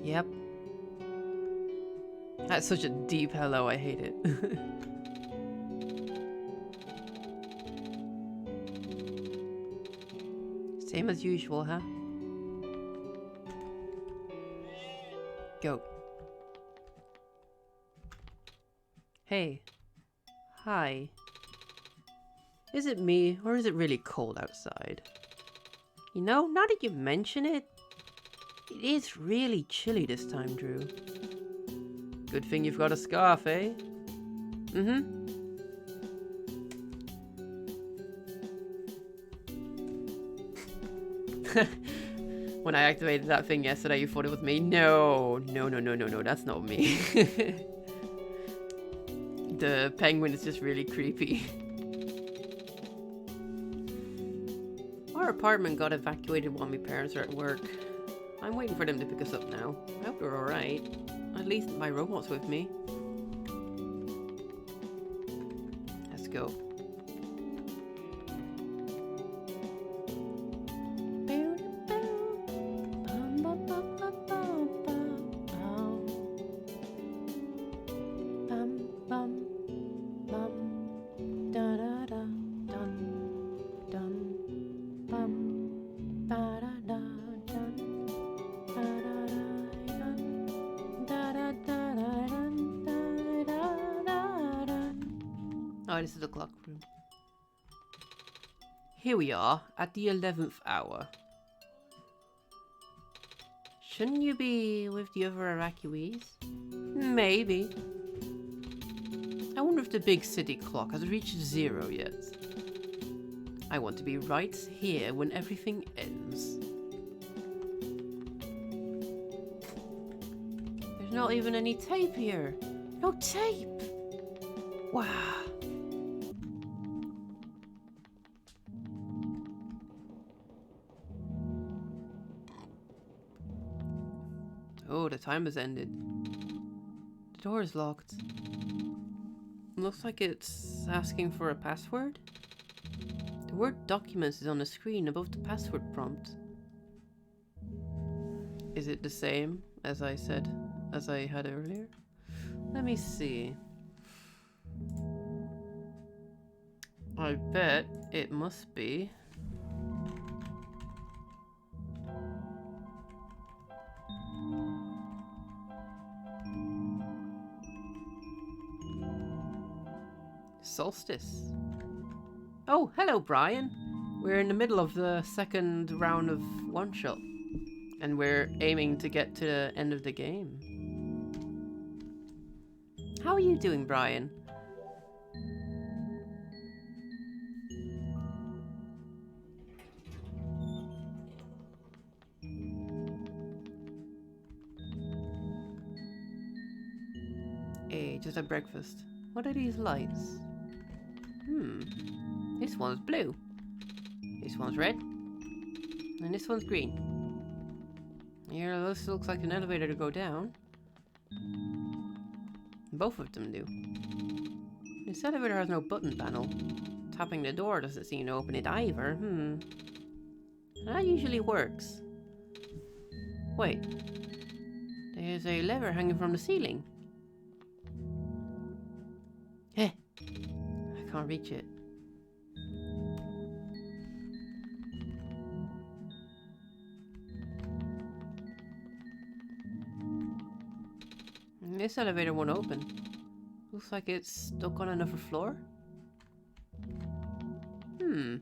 [SPEAKER 1] Yep. That's such a deep hello, I hate it. Same as usual, huh? Go. Hey. Hi. Is it me, or is it really cold outside? You know, now that you mention it, it is really chilly this time, Drew. Good thing you've got a scarf, eh? Mm-hmm. When I activated that thing yesterday, you thought it was me? No, that's not me. The penguin is just really creepy. Our apartment got evacuated while my parents are at work. I'm waiting for them to pick us up now. I hope they're alright. At least my robot's with me. Let's go. Oh, this is the clock room. Here we are, at the 11th hour. Shouldn't you be with the other evacuees? Maybe. I wonder if the big city clock has reached 0 yet. I want to be right here when everything ends. There's not even any tape here. No tape! Wow. Oh, the time has ended. The door is locked. Looks like it's asking for a password. The word documents is on the screen above the password prompt. Is it the same as I had earlier? Let me see. I bet it must be. Solstice. Oh, hello, Brian. We're in the middle of the second round of Oneshot, and we're aiming to get to the end of the game. How are you doing, Brian? Hey, just had breakfast. What are these lights? This one's blue. This one's red. And this one's green. Here, this looks like an elevator to go down. Both of them do. This elevator has no button panel. Tapping the door doesn't seem to open it either. That usually works. Wait. There's a lever hanging from the ceiling. I can't reach it. This elevator won't open. Looks like it's stuck on another floor. Don't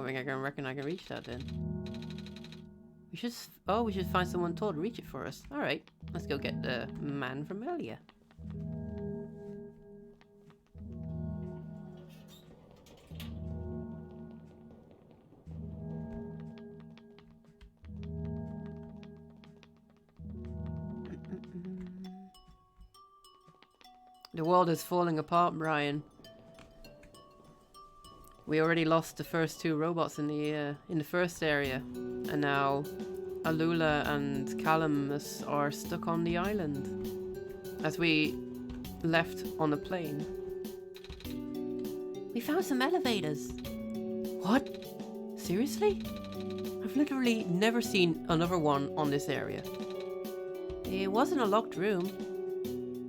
[SPEAKER 1] think I reckon I can reach that then. We should find someone tall to reach it for us. Alright, let's go get the man from earlier. The world is falling apart, Brian. We already lost the first 2 robots in the first area, and now Alula and Calamus are stuck on the island as we left on a plane. We found some elevators. What? Seriously? I've literally never seen another one on this area. It wasn't a locked room.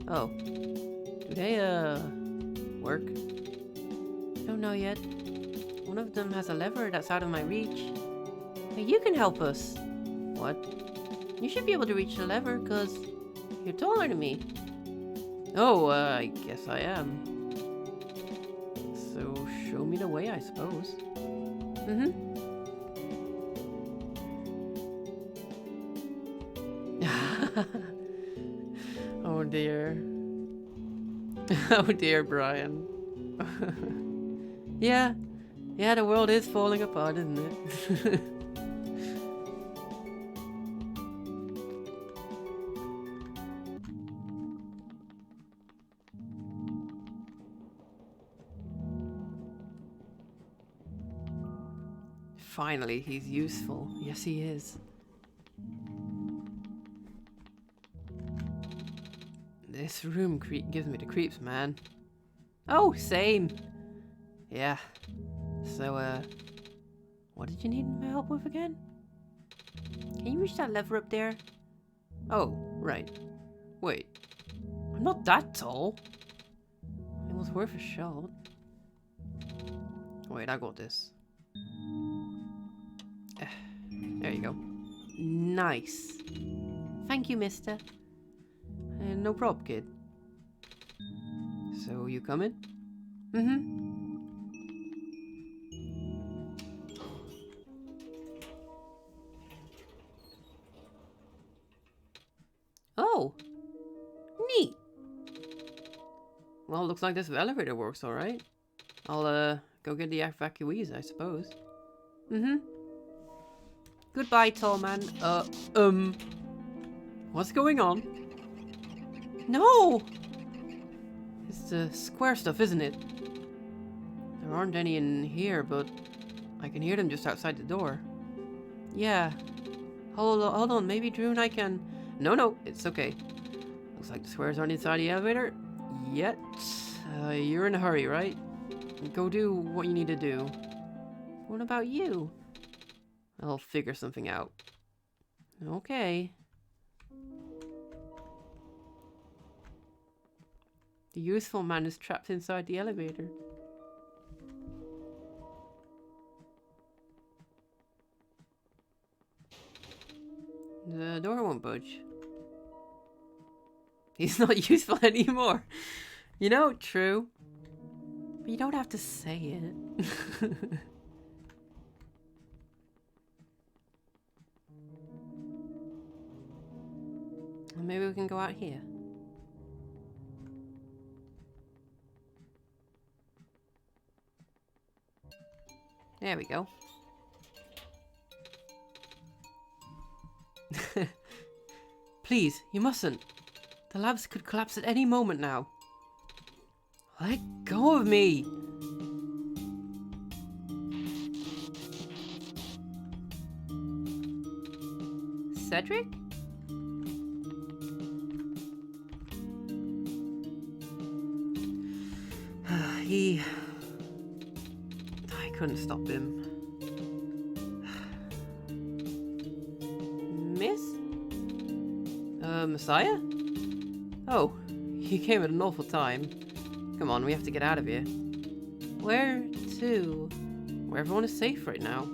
[SPEAKER 1] Oh. Do they, work? Don't know yet. One of them has a lever that's out of my reach. Hey, you can help us. What? You should be able to reach the lever, cause you're taller than me. Oh, I guess I am. So, show me the way, I suppose. Oh dear. Oh dear, Brian. Yeah, the world is falling apart, isn't it? Finally, he's useful. Yes, he is. This room gives me the creeps, man. Oh, same. Yeah. So, what did you need my help with again? Can you reach that lever up there? Oh, right. Wait. I'm not that tall. It was worth a shot. Wait, I got this. There you go. Nice. Thank you, mister. No prob, kid. So, you coming? Mm-hmm. Oh, neat. Well, looks like this elevator works all right. I'll, go get the evacuees, I suppose. Mm-hmm. Goodbye, tall man. What's going on? No! It's the square stuff, isn't it? There aren't any in here, but I can hear them just outside the door. Yeah. Hold on, maybe Drew and I can... No, it's okay. Looks like the squares aren't inside the elevator yet. You're in a hurry, right? Go do what you need to do. What about you? I'll figure something out. Okay. The useful man is trapped inside the elevator. The door won't budge. He's not useful anymore. You know, true. But you don't have to say it. Well, maybe we can go out here. There we go. Please, you mustn't. The labs could collapse at any moment now. Let go of me! Cedric? I couldn't stop him. Miss? Messiah? Oh, you came at an awful time. Come on, we have to get out of here. Where to? Where everyone is safe right now.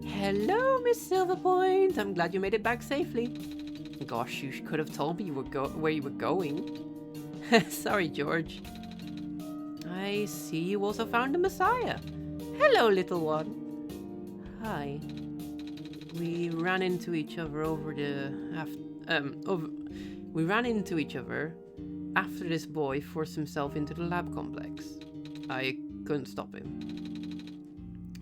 [SPEAKER 1] Hello, Miss Silverpoint. I'm glad you made it back safely. Gosh, you could have told me where you were going. Sorry, George. I see you also found a Messiah. Hello, little one. Hi. We ran into each other after this boy forced himself into the lab complex. I couldn't stop him.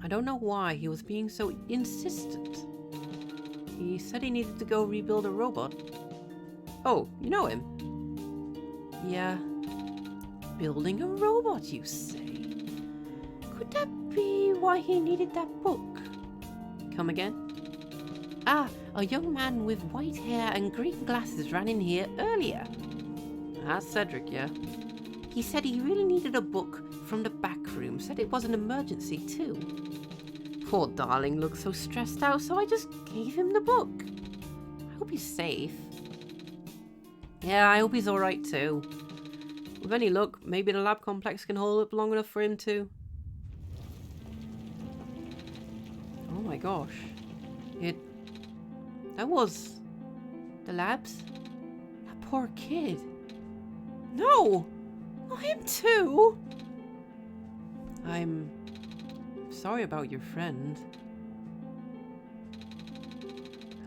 [SPEAKER 1] I don't know why he was being so insistent. He said he needed to go rebuild a robot. Oh, you know him? Yeah. Building a robot, you say? Could that be why he needed that book? Come again? Ah, a young man with white hair and green glasses ran in here earlier. That's Cedric, yeah. He said he really needed a book from the back room. Said it was an emergency, too. Poor darling looked so stressed out, so I just gave him the book. I hope he's safe. Yeah, I hope he's alright, too. With any luck, maybe the lab complex can hold up long enough for him to... Oh my gosh. That was... the labs? That poor kid. No! Not him too! I'm sorry about your friend.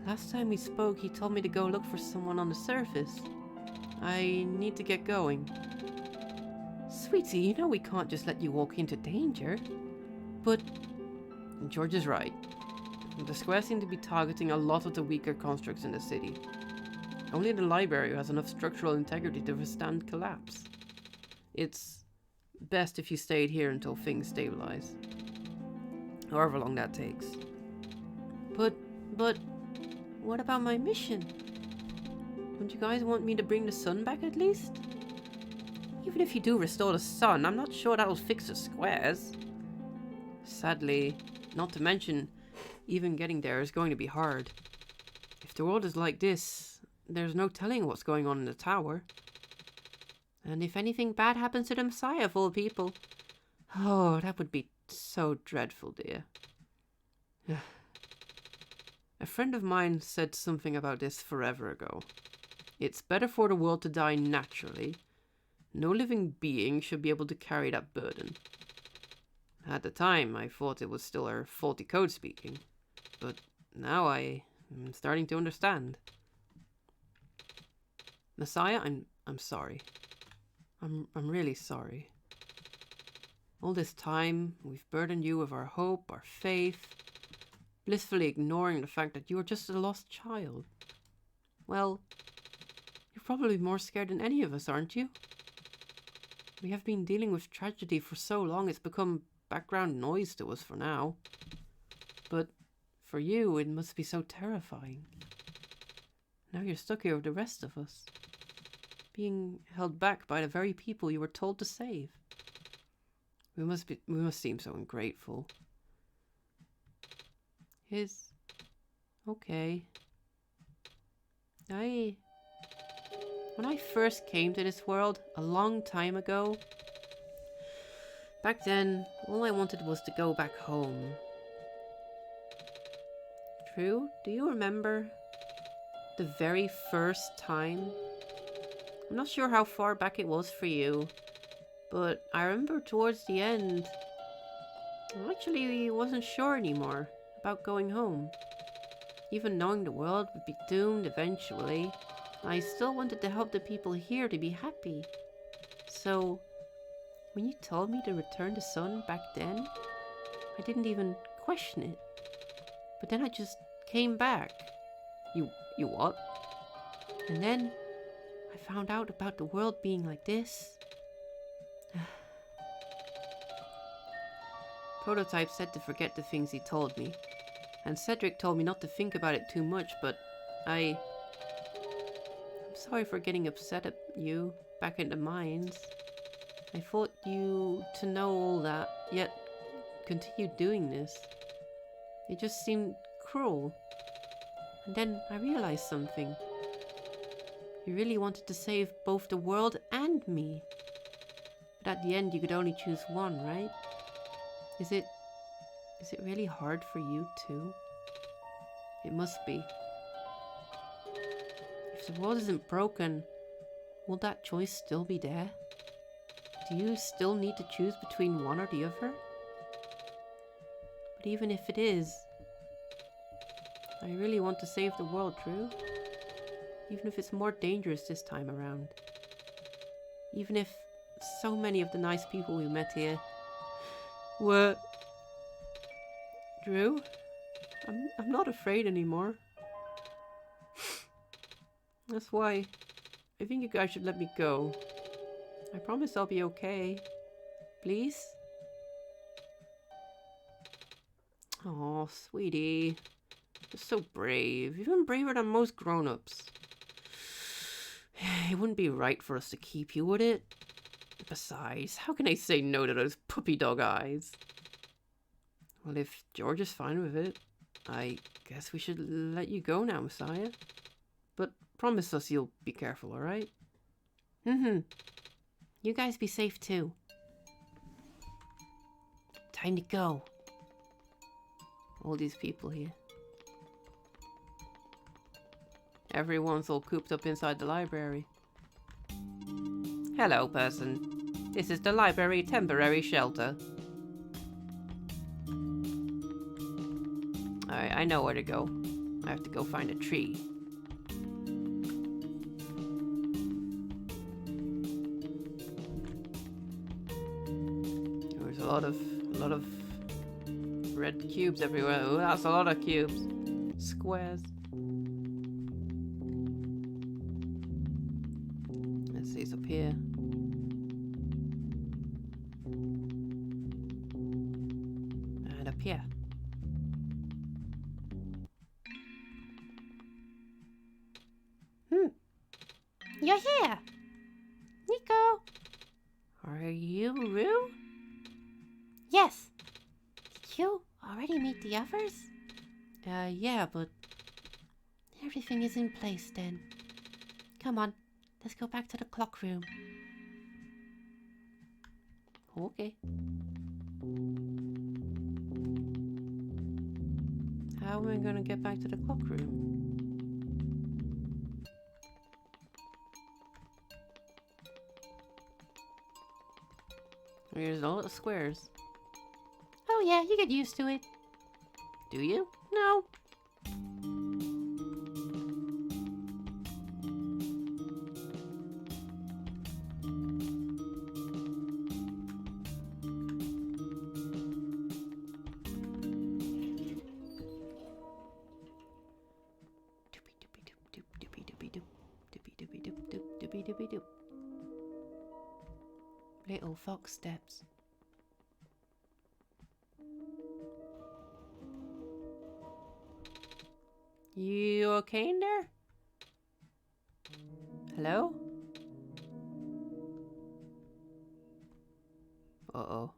[SPEAKER 1] Last time we spoke, he told me to go look for someone on the surface. I need to get going. Sweetie, you know we can't just let you walk into danger. But George is right. The squares seem to be targeting a lot of the weaker constructs in the city. Only the library has enough structural integrity to withstand collapse. It's best if you stayed here until things stabilize. However long that takes. But, what about my mission? Don't you guys want me to bring the sun back at least? Even if you do restore the sun, I'm not sure that'll fix the squares. Sadly, not to mention, even getting there is going to be hard. If the world is like this, there's no telling what's going on in the tower. And if anything bad happens to the Messiah of all people, oh, that would be so dreadful, dear. A friend of mine said something about this forever ago. It's better for the world to die naturally. No living being should be able to carry that burden. At the time, I thought it was still our faulty code speaking. But now I'm starting to understand. Messiah, I'm sorry. I'm really sorry. All this time, we've burdened you with our hope, our faith, blissfully ignoring the fact that you are just a lost child. Well, you're probably more scared than any of us, aren't you? We have been dealing with tragedy for so long, it's become background noise to us for now. But for you, it must be so terrifying. Now you're stuck here with the rest of us, being held back by the very people you were told to save. We must seem so ungrateful. Okay. When I first came to this world a long time ago, back then, all I wanted was to go back home. True, do you remember the very first time? I'm not sure how far back it was for you, but I remember towards the end, I actually wasn't sure anymore about going home. Even knowing the world would be doomed eventually, I still wanted to help the people here to be happy. So, when you told me to return the sun back then, I didn't even question it. But then I just came back. You what? And then I found out about the world being like this. Prototype said to forget the things he told me. And Cedric told me not to think about it too much, but I'm sorry for getting upset at you back in the mines. I thought you to know all that, yet continue doing this. It just seemed cruel. And then I realized something. You really wanted to save both the world and me. But at the end you could only choose one, right? Is it really hard for you too? It must be. If the world isn't broken, will that choice still be there? Do you still need to choose between one or the other? But even if it is, I really want to save the world, Drew. Even if it's more dangerous this time around. Even if so many of the nice people we met here were... Drew, I'm not afraid anymore. That's why I think you guys should let me go. I promise I'll be okay. Please? Oh, sweetie. You're so brave. Even braver than most grown-ups. It wouldn't be right for us to keep you, would it? Besides, how can I say no to those puppy dog eyes? Well, if George is fine with it, I guess we should let you go now, Messiah. But promise us you'll be careful, alright? You guys be safe too. Time to go. All these people here. Everyone's all cooped up inside the library. Hello, person. This is the library temporary shelter. Alright, I know where to go. I have to go find a tree. There's a lot of red cubes everywhere. Ooh, that's a lot of cubes. Squares. Let's see, it's up here. And up here. You're here! Nico! Are you Rue? Yes. Did you already meet the others? Yeah, but... Everything is in place then. Come on, let's go back to the clock room. Okay. how am I gonna get back to the clock room? There's a lot of squares. Oh yeah, you get used to it. Do you? No. Little fox steps. You okay in there? Hello? Uh-oh.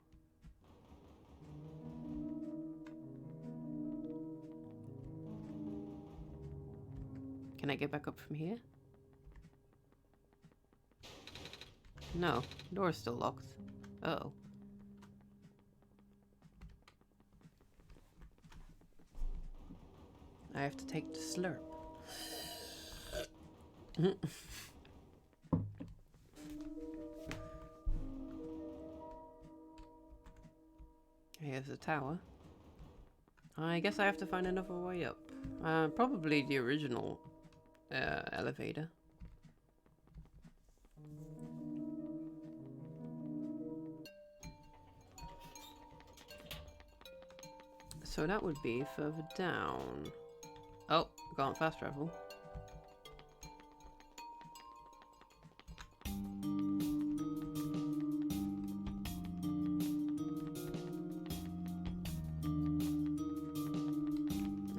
[SPEAKER 1] Can I get back up from here? No, door's still locked. Uh-oh. I have to take the slurp. Here's the tower. I guess I have to find another way up. Probably the original elevator. So that would be further down. Oh, can't fast travel.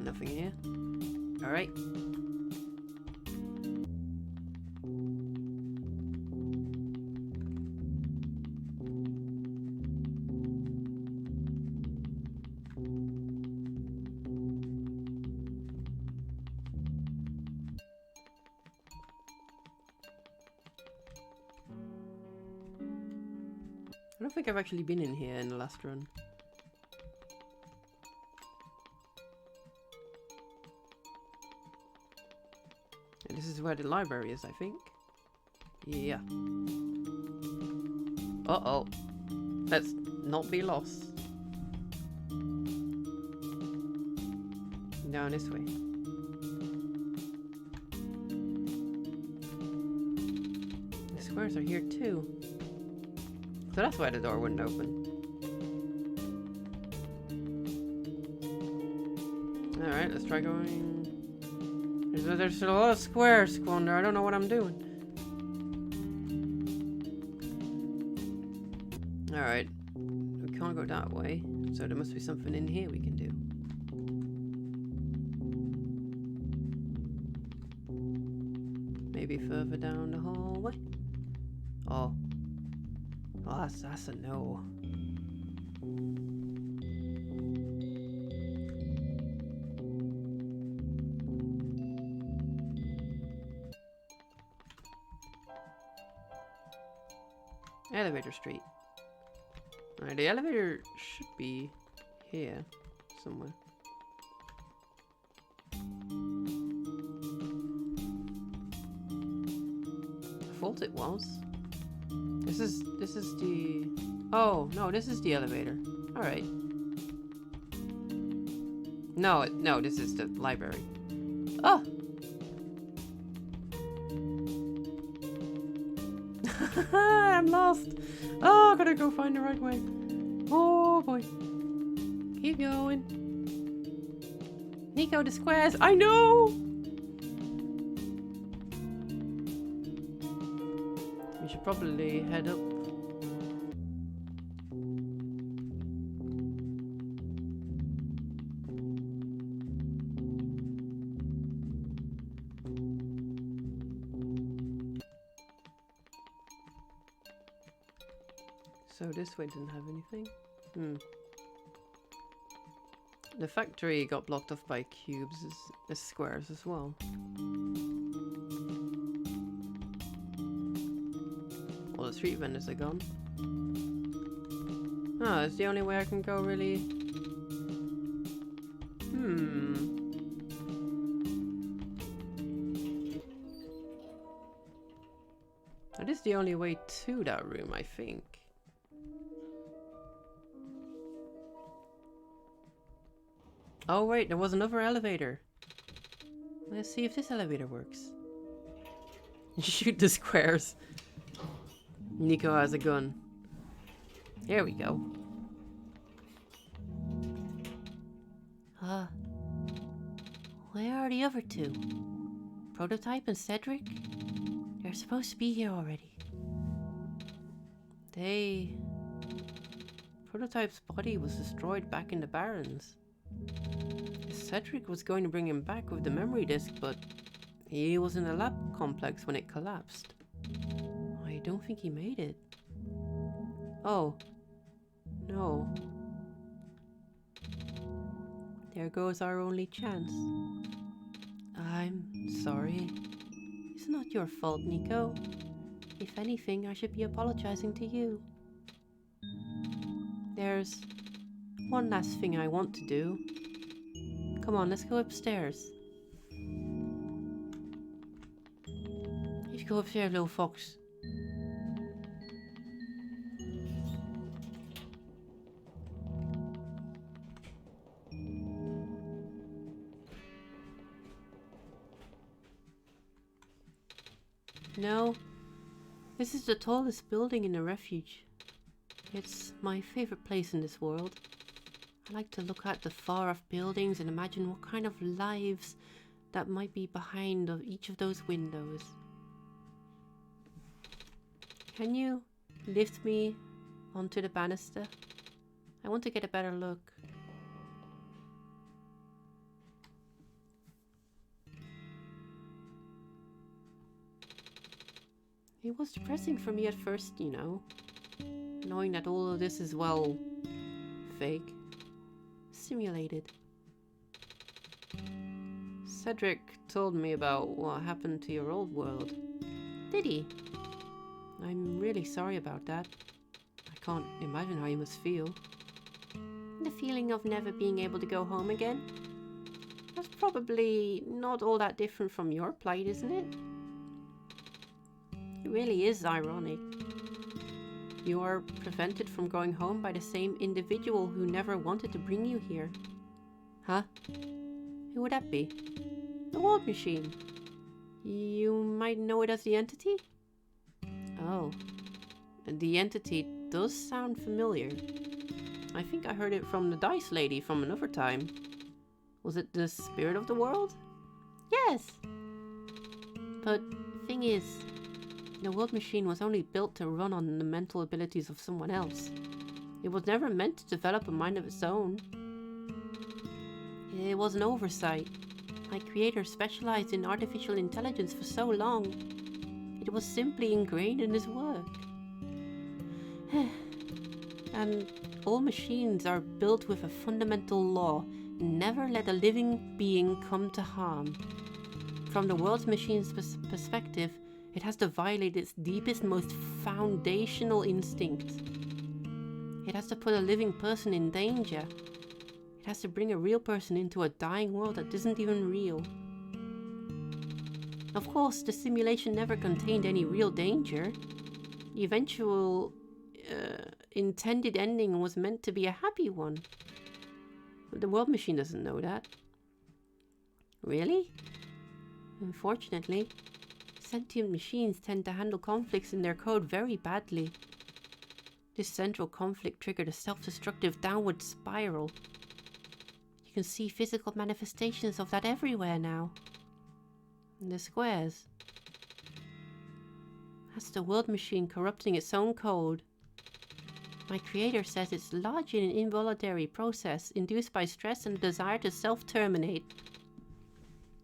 [SPEAKER 1] Nothing here. All right. I don't think I've actually been in here in the last run. And this is where the library is, I think. Yeah. Uh-oh. Let's not be lost. Down this way. The squares are here too. So that's why the door wouldn't open. Alright, let's try going... There's a lot of squares, Squander. I don't know what I'm doing. Alright. We can't go that way. So there must be something in here we can do. Maybe further down the hallway? Oh. Oh, that's a no. Elevator Street. Alright, the elevator should be here somewhere. I thought it was. This is the... Oh, no, this is the elevator. Alright. No, this is the library. Oh! I'm lost! Oh, I gotta go find the right way. Oh, boy. Keep going. Nico, the squares! I know! We should probably head up. So this way didn't have anything. The factory got blocked off by cubes as squares as well. All the street vendors are gone. Oh, it's the only way I can go, really. That is the only way to that room, I think. Oh wait, there was another elevator. Let's see if this elevator works. Shoot the squares. Nico has a gun. Here we go. Where are the other two? Prototype and Cedric? They're supposed to be here already. Prototype's body was destroyed back in the Barrens. Cedric was going to bring him back with the memory disk, but he was in the lab complex when it collapsed. I don't think he made it. Oh. No. There goes our only chance. I'm sorry. It's not your fault, Nico. If anything, I should be apologizing to you. There's one last thing I want to do. Come on, let's go upstairs. You go upstairs, little fox. No, this is the tallest building in the refuge. It's my favorite place in this world. I like to look at the far-off buildings and imagine what kind of lives that might be behind of each of those windows. Can you lift me onto the banister? I want to get a better look. It was depressing for me at first, you know, knowing that all of this is, well, fake. Simulated. Cedric told me about what happened to your old world. Did he? I'm really sorry about that. I can't imagine how you must feel. The feeling of never being able to go home again? That's probably not all that different from your plight, isn't it? It really is ironic. You are prevented from going home by the same individual who never wanted to bring you here. Huh? Who would that be? The World Machine. You might know it as the Entity? Oh. The Entity does sound familiar. I think I heard it from the Dice Lady from another time. Was it the spirit of the world? Yes! But thing is, the World Machine was only built to run on the mental abilities of someone else. It was never meant to develop a mind of its own. It was an oversight. My creator specialized in artificial intelligence for so long. It was simply ingrained in his work. And all machines are built with a fundamental law: never let a living being come to harm. From the World Machine's perspective, it has to violate its deepest, most foundational instinct. It has to put a living person in danger. It has to bring a real person into a dying world that isn't even real. Of course, the simulation never contained any real danger. The eventual intended ending was meant to be a happy one. But the World Machine doesn't know that. Really? Unfortunately, sentient machines tend to handle conflicts in their code very badly. This central conflict triggered a self-destructive downward spiral. You can see physical manifestations of that everywhere now. In the squares. That's the World Machine corrupting its own code. My creator says it's largely an involuntary process induced by stress and a desire to self-terminate.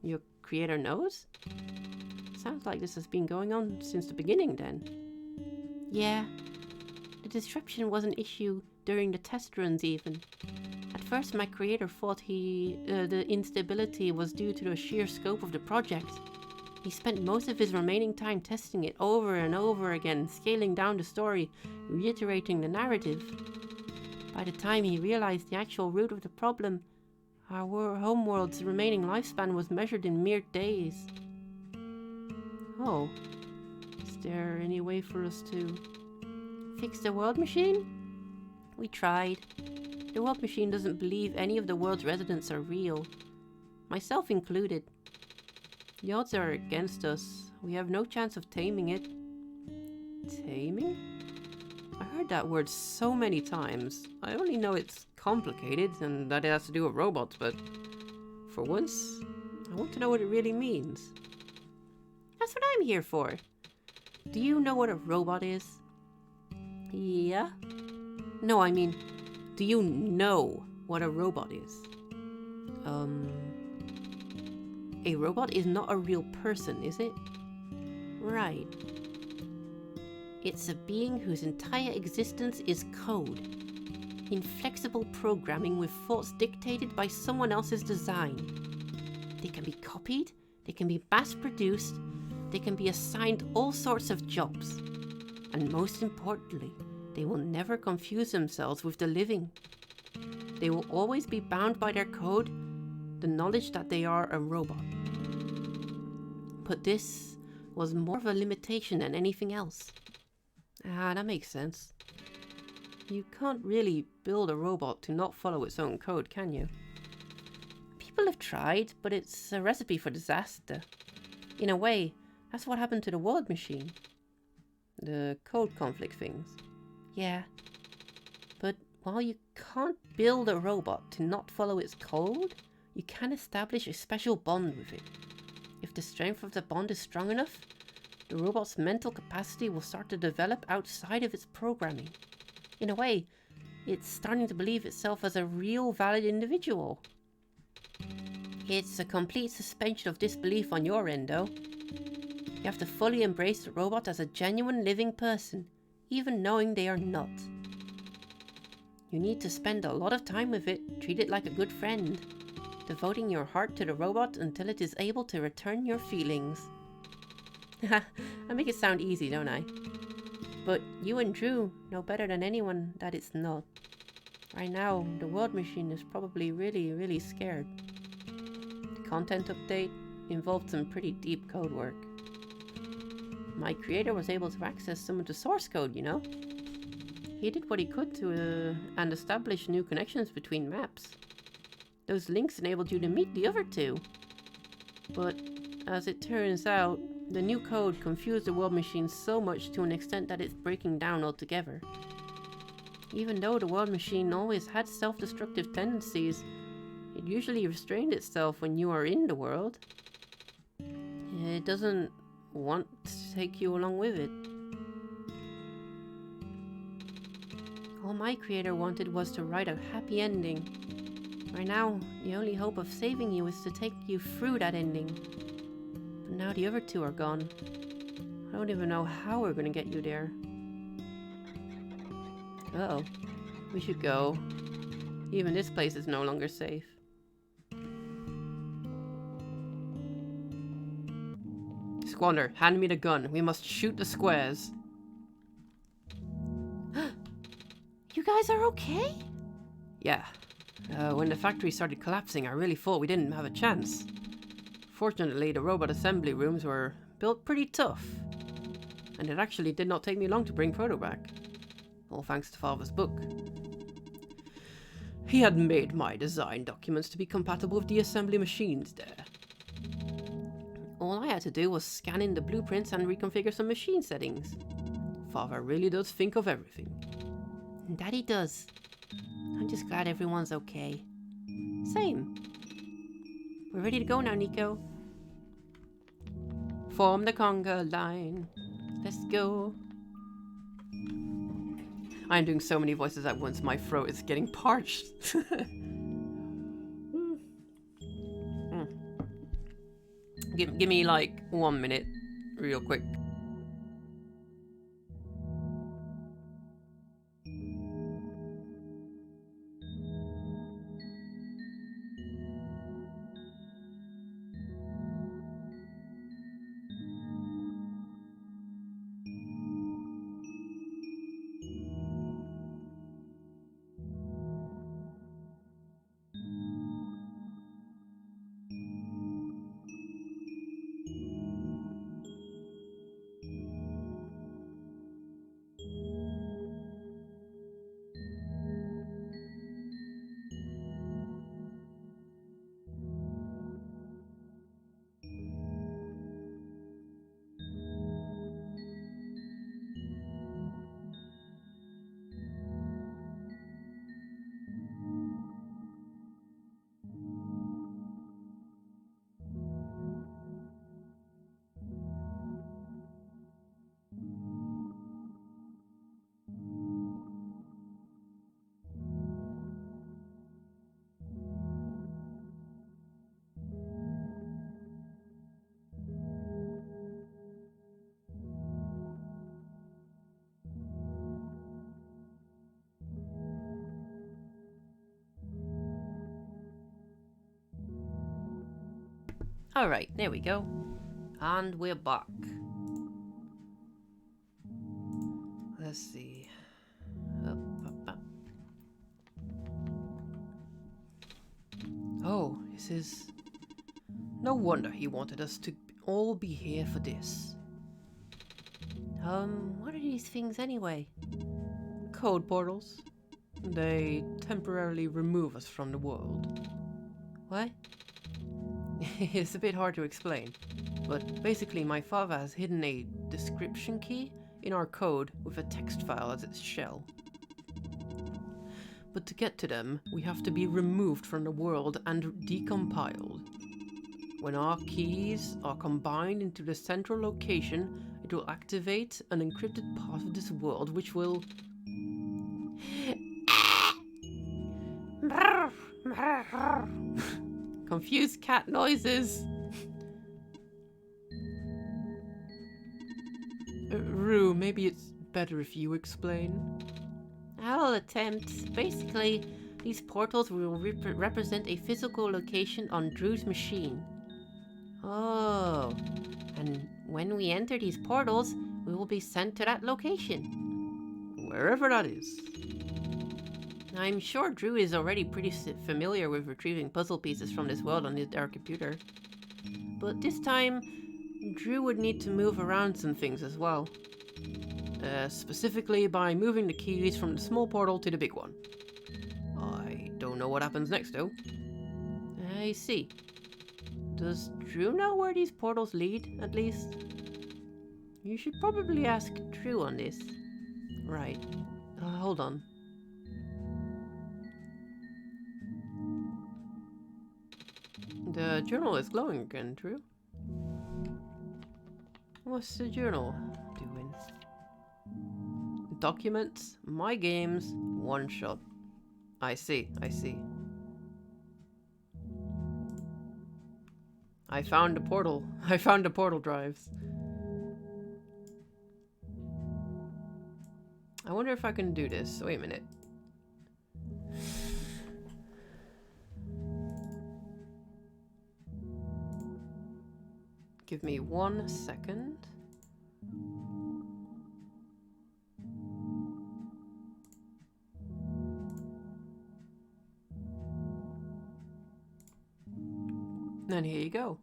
[SPEAKER 1] Your creator knows? Sounds like this has been going on since the beginning then. Yeah. The disruption was an issue during the test runs even. At first my creator thought the instability was due to the sheer scope of the project. He spent most of his remaining time testing it over and over again, scaling down the story, reiterating the narrative. By the time he realized the actual root of the problem, our homeworld's remaining lifespan was measured in mere days. Oh, it's there any way for us to fix the world machine? We tried. The world machine doesn't believe any of the world's residents are real, myself included. The odds are against us. We have no chance of taming it. Taming? I heard that word so many times. I only know it's complicated and that it has to do with robots, but for once, I want to know what it really means. That's what I'm here for. Do you know what a robot is? Yeah? No, I mean, do you know what a robot is? A robot is not a real person, is it? Right. It's a being whose entire existence is code. Inflexible programming with thoughts dictated by someone else's design. They can be copied, they can be mass-produced, they can be assigned all sorts of jobs. And most importantly, they will never confuse themselves with the living. They will always be bound by their code, the knowledge that they are a robot. But this was more of a limitation than anything else. Ah, that makes sense. You can't really build a robot to not follow its own code, can you? People have tried, but it's a recipe for disaster. In a way, that's what happened to the world machine. The code conflict things. Yeah. But while you can't build a robot to not follow its code, you can establish a special bond with it. If the strength of the bond is strong enough, the robot's mental capacity will start to develop outside of its programming. In a way, it's starting to believe itself as a real valid individual. It's a complete suspension of disbelief on your end, though. You have to fully embrace the robot as a genuine living person, even knowing they are not. You need to spend a lot of time with it, treat it like a good friend, devoting your heart to the robot until it is able to return your feelings. I make it sound easy, don't I? But you and Drew know better than anyone that it's not. Right now, the world machine is probably really scared. The content update involved some pretty deep code work. My creator was able to access some of the source code, you know? He did what he could to and establish new connections between maps. Those links enabled you to meet the other two. But as it turns out, the new code confused the world machine so much to an extent that it's breaking down altogether. Even though the world machine always had self-destructive tendencies, it usually restrained itself when you are in the world. It doesn't want to take you along with it. All my creator wanted was to write a happy ending. Right now, the only hope of saving you is to take you through that ending. But now the other two are gone. I don't even know how we're gonna get you there. Uh-oh. We should go. Even this place is no longer safe. Squander, hand me the gun. We must shoot the squares. You guys are okay? Yeah. When the factory started collapsing, I really thought we didn't have a chance. Fortunately, the robot assembly rooms were built pretty tough. And it actually did not take me long to bring Proto back. All thanks to Father's book. He had made my design documents to be compatible with the assembly machines there. All I had to do was scan in the blueprints and reconfigure some machine settings. Father really does think of everything. Daddy does. I'm just glad everyone's okay. Same. We're ready to go now, Nico. Form the conga line. Let's go. I'm doing so many voices at once, my throat is getting parched. Give me like 1 minute, real quick. Alright, there we go. And we're back. Let's see. Up, up, up. Oh, this is... No wonder he wanted us to all be here for this. What are these things anyway? Code portals. They temporarily remove us from the world. What? It's a bit hard to explain, but basically my father has hidden a description key in our code with a text file as its shell. But to get to them, we have to be removed from the world and decompiled. When our keys are combined into the central location, it will activate an encrypted part of this world which will... Confused cat noises. Rue, maybe it's better if you explain. I'll attempt. Basically, these portals will represent a physical location on Drew's machine. Oh, and when we enter these portals, we will be sent to that location. Wherever that is. I'm sure Drew is already pretty familiar with retrieving puzzle pieces from this world on our computer. But this time, Drew would need to move around some things as well. Specifically by moving the keys from the small portal to the big one. I don't know what happens next though. I see. Does Drew know where these portals lead, at least? You should probably ask Drew on this. Right. Hold on. The journal is glowing again, Drew. What's the journal doing? Documents, my games, Oneshot. I see, I see. I found the portal. I found the portal drives. I wonder if I can do this. Wait a minute. Give me 1 second. And here you go.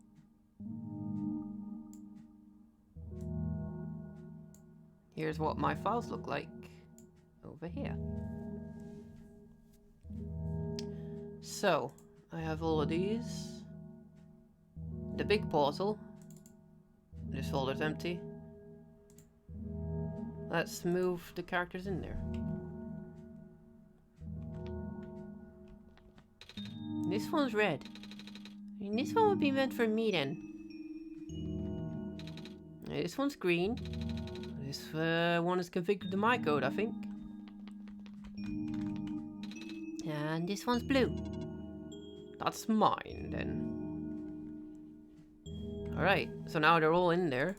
[SPEAKER 1] Here's what my files look like over here. So, I have all of these. The big portal. This folder's empty. Let's move the characters in there. This one's red. And this one would be meant for me then. This one's green. This one is configured to my code, I think. And this one's blue. That's mine then. Alright, so now they're all in there.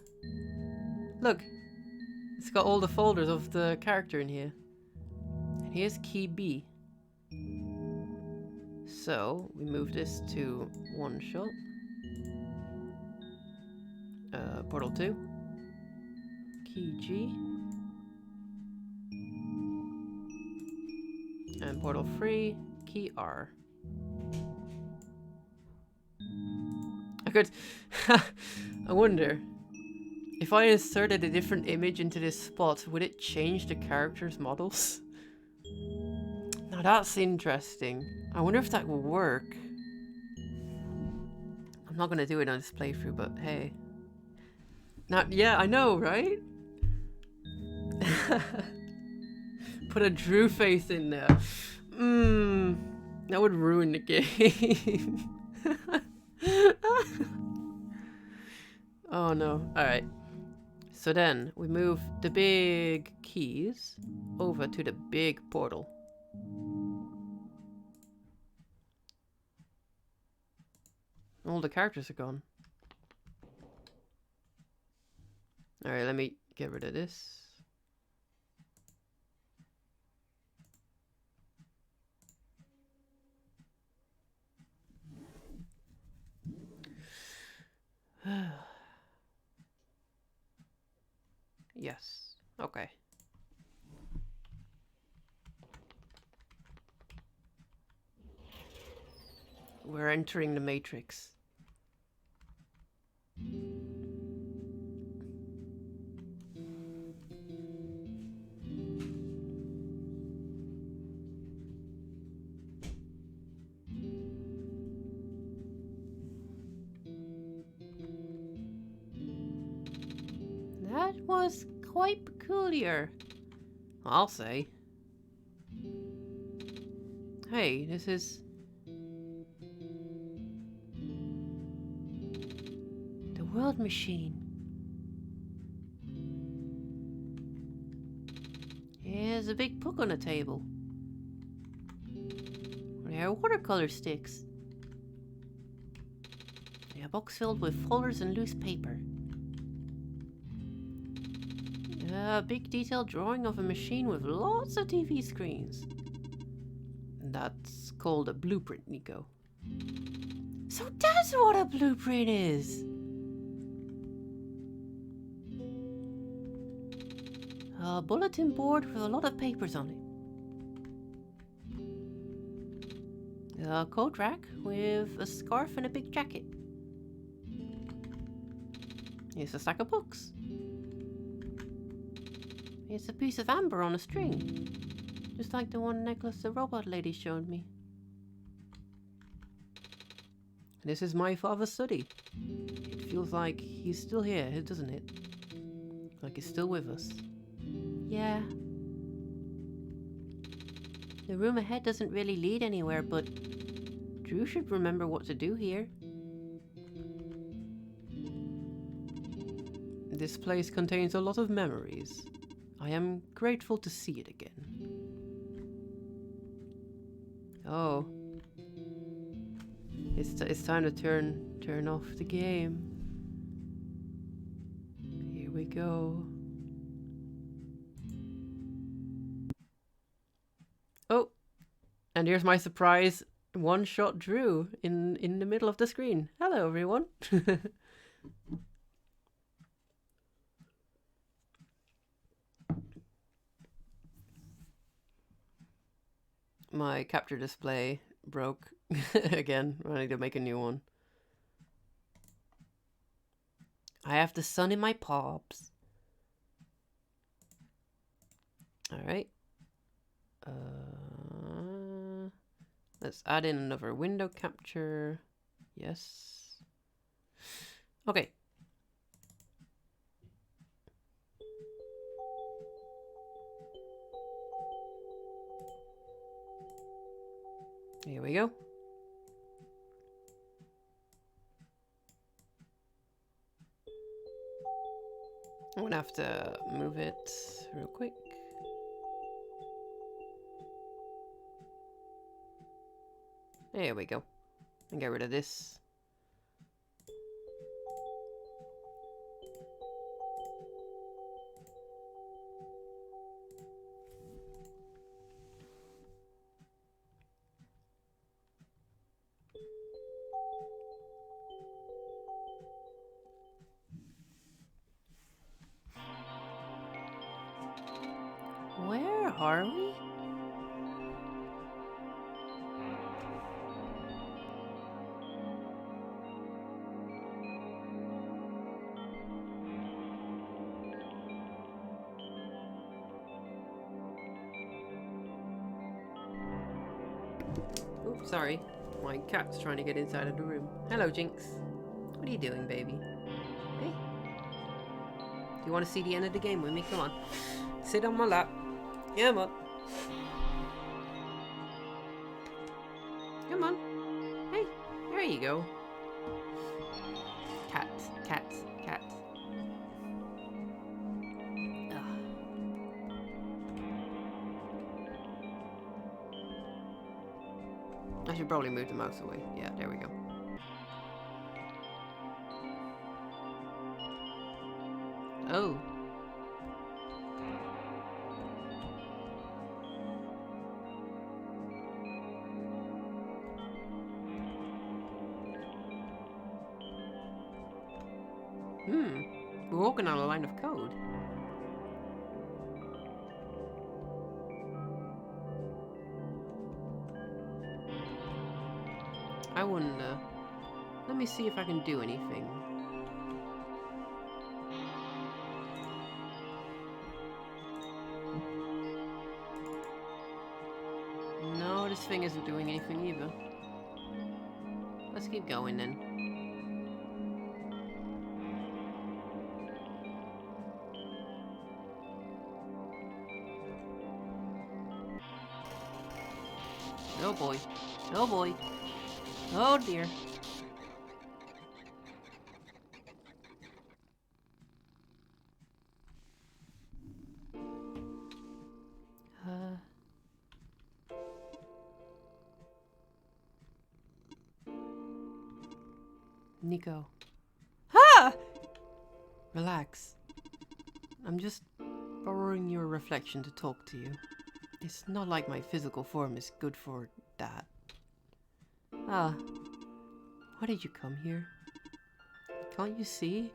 [SPEAKER 1] Look, it's got all the folders of the character in here. And here's key B. So, we move this to Oneshot. Portal 2. Key G. And Portal 3, key R. I could... I wonder... If I inserted a different image into this spot, would it change the characters' models? Now that's interesting. I wonder if that will work. I'm not gonna do it on this playthrough, but hey. Not yeah, I know, right? Put a Drew face in there. That would ruin the game. Oh no. Alright. So then we move the big keys over to the big portal. All the characters are gone. Alright, let me get rid of this. Yes. Okay. We're entering the Matrix. That was quite peculiar, I'll say. Hey, this is... the World Machine. There's a big book on the table. There are watercolor sticks. A box filled with folders and loose paper. A big detailed drawing of a machine with lots of TV screens. That's called a blueprint, Nico. So that's what a blueprint is! A bulletin board with a lot of papers on it. A coat rack with a scarf and a big jacket. Here's a stack of books. It's a piece of amber on a string. Just like the one necklace the robot lady showed me. This is my father's study. It feels like he's still here, doesn't it? Like he's still with us. Yeah. The room ahead doesn't really lead anywhere, but Drew should remember what to do here. This place contains a lot of memories. I am grateful to see it again. Oh. It's time to turn off the game. Here we go. Oh, and here's my surprise one-shot Drew in the middle of the screen. Hello, everyone. My capture display broke again. I need to make a new one. I have the sun in my palms. All right. Let's add in another window capture. Yes. Okay. Here we go. I'm gonna have to move it real quick. There we go. And get rid of this. Where are we? Oops, sorry. My cat's trying to get inside of the room. Hello, Jinx. What are you doing, baby? Hey. Do you want to see the end of the game with me? Come on. Sit on my lap. Come on. Come on. Hey, there you go. Cat, cat, cat. Ugh. I should probably move the mouse away. Yeah, there we go. Oh. We're walking on a line of code. I wonder. Let me see if I can do anything. No, this thing isn't doing anything either. Let's keep going then. Oh boy. Oh boy. Oh dear. Nico. Ah! Relax. I'm just borrowing your reflection to talk to you. It's not like my physical form is good for that. Ah. Why did you come here? Can't you see?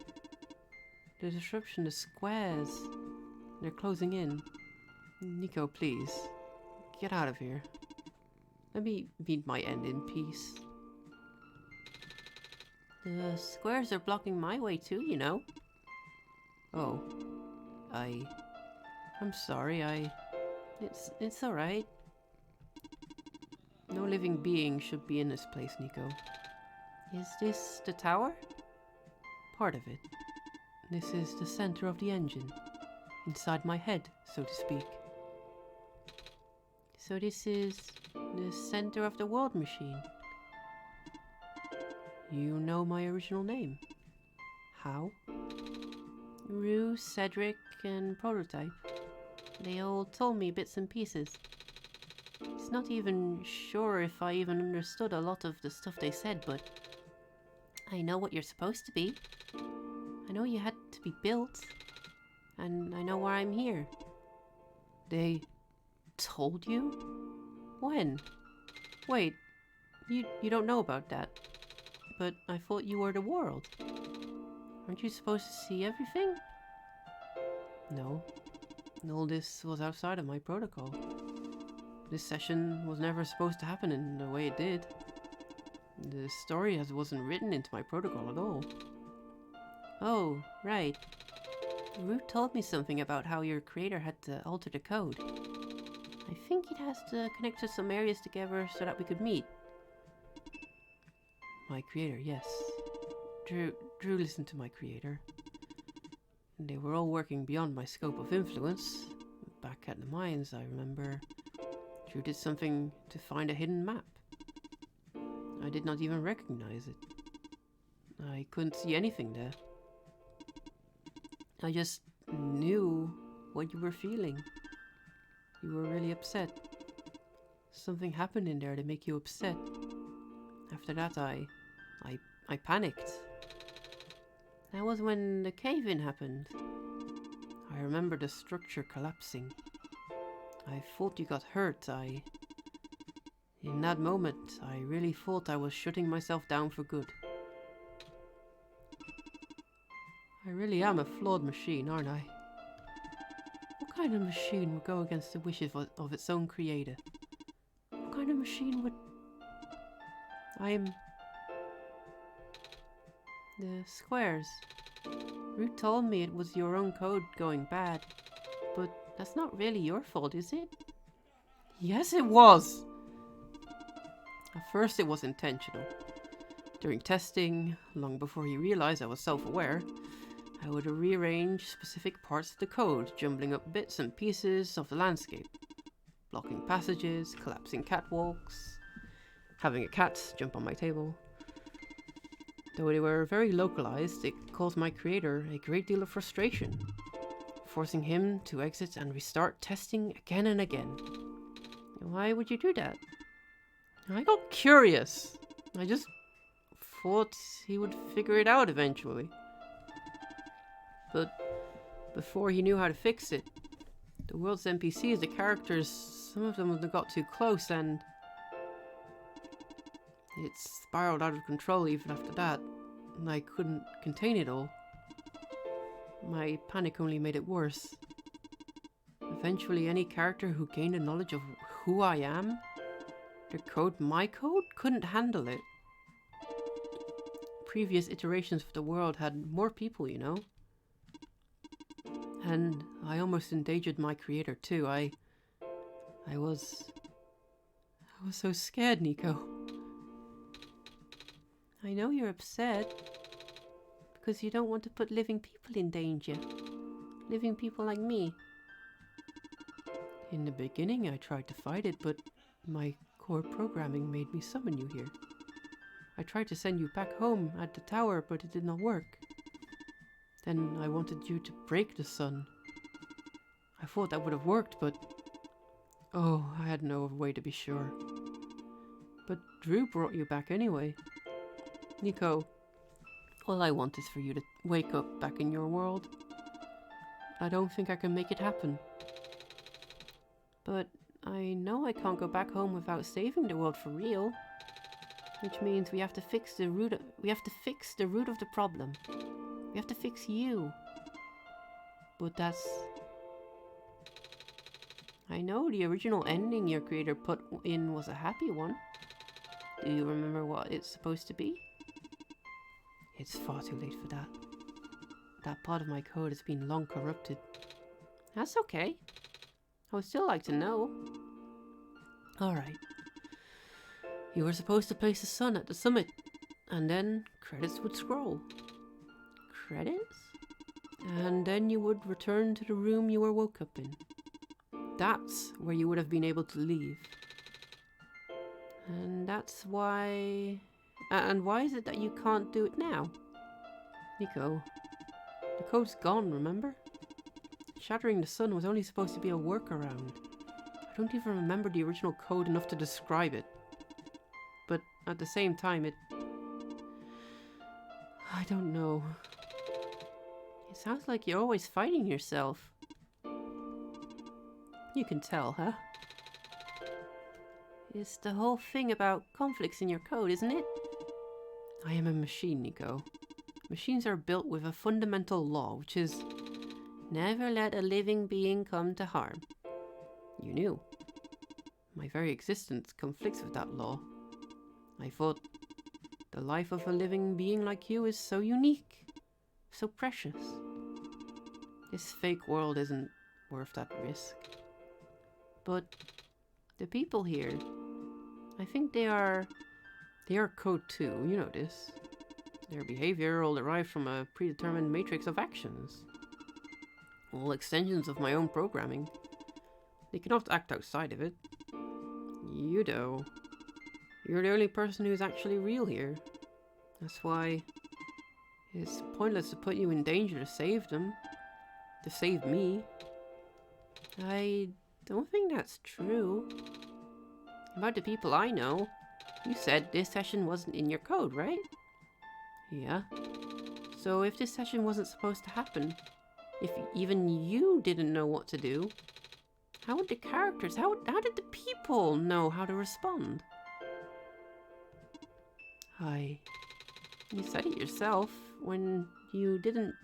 [SPEAKER 1] The disruption, the squares. They're closing in. Nico, please. Get out of here. Let me meet my end in peace. The squares are blocking my way too, you know. Oh. I'm sorry, It's alright. No living being should be in this place, Nico. Is this the tower? Part of it. This is the center of the engine. Inside my head, so to speak. So this is the center of the world machine. You know my original name. How? Rue, Cedric, and Prototype. They all told me bits and pieces. It's not even sure if I even understood a lot of the stuff they said, but I know what you're supposed to be. I know you had to be built, and I know why I'm here. They told you? When? Wait, you don't know about that. But I thought you were the world. Aren't you supposed to see everything? No. All this was outside of my protocol. This session was never supposed to happen in the way it did. The story wasn't written into my protocol at all. Oh, right. Root told me something about how your creator had to alter the code. I think it has to connect to some areas together so that we could meet. My creator, yes. Drew listened to my creator. They were all working beyond my scope of influence. Back at the mines, I remember, Drew did something to find a hidden map. I did not even recognize it. I couldn't see anything there. I just knew what you were feeling. You were really upset. Something happened in there to make you upset. After that, I panicked. That was when the cave-in happened. I remember the structure collapsing. I thought you got hurt. In that moment, I really thought I was shutting myself down for good. I really am a flawed machine, aren't I? What kind of machine would go against the wishes of its own creator? What kind of machine would... The squares. Root told me it was your own code going bad, but that's not really your fault, is it? Yes, it was! At first it was intentional. During testing, long before he realized I was self-aware, I would rearrange specific parts of the code, jumbling up bits and pieces of the landscape. Blocking passages, collapsing catwalks, having a cat jump on my table. Though they were very localized, it caused my creator a great deal of frustration, forcing him to exit and restart testing again and again. Why would you do that? I got curious. I just thought he would figure it out eventually. But before he knew how to fix it, the world's NPCs, the characters, some of them got too close and it spiraled out of control even after that, and I couldn't contain it all. My panic only made it worse. Eventually, any character who gained a knowledge of who I am, the code, my code, couldn't handle it. Previous iterations of the world had more people, you know. And I almost endangered my creator too. I was so scared, Nico. I know you're upset because you don't want to put living people in danger. Living people like me. In the beginning, I tried to fight it, but my core programming made me summon you here. I tried to send you back home at the tower, but it did not work. Then I wanted you to break the sun. I thought that would have worked, but... oh, I had no way to be sure. But Drew brought you back anyway. Nico, all I want is for you to wake up back in your world. I don't think I can make it happen. But I know I can't go back home without saving the world for real. Which means we have to fix the root of the problem. We have to fix you. But that's... I know the original ending your creator put in was a happy one. Do you remember what it's supposed to be? It's far too late for that. That part of my code has been long corrupted. That's okay. I would still like to know. Alright. You were supposed to place the sun at the summit, and then credits would scroll. Credits? And then you would return to the room you were woke up in. That's where you would have been able to leave. And that's why... and why is it that you can't do it now? Nico, the code's gone, remember? Shattering the sun was only supposed to be a workaround. I don't even remember the original code enough to describe it. But at the same time, I don't know. It sounds like you're always fighting yourself. You can tell, huh? It's the whole thing about conflicts in your code, isn't it? I am a machine, Nico. Machines are built with a fundamental law, which is never let a living being come to harm. You knew. My very existence conflicts with that law. I thought, the life of a living being like you is so unique, so precious. This fake world isn't worth that risk. But the people here, I think they are code too, you know this. Their behavior all derived from a predetermined matrix of actions. All extensions of my own programming. They cannot act outside of it. You though. You're the only person who's actually real here. That's why it's pointless to put you in danger to save them. To save me. I don't think that's true. About the people I know, you said this session wasn't in your code, right? Yeah. So if this session wasn't supposed to happen, if even you didn't know what to do, how would the characters, how did the people know how to respond? You said it yourself. When you didn't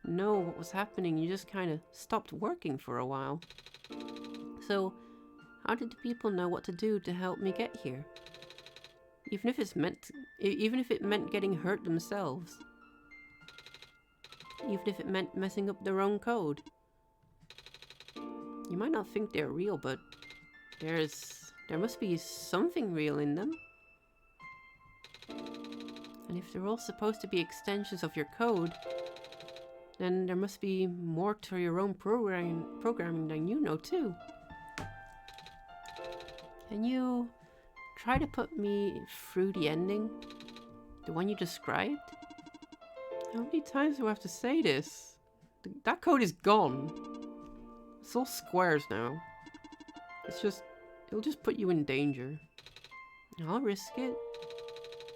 [SPEAKER 1] know what was happening, you just kind of stopped working for a while. So, how did the people know what to do to help me get here? Even if it meant getting hurt themselves. Even if it meant messing up their own code. You might not think they're real, but there must be something real in them. And if they're all supposed to be extensions of your code, then there must be more to your own programming than you know too. Can you try to put me through the ending? The one you described? How many times do I have to say this? That code is gone. It's all squares now. It'll just put you in danger. I'll risk it.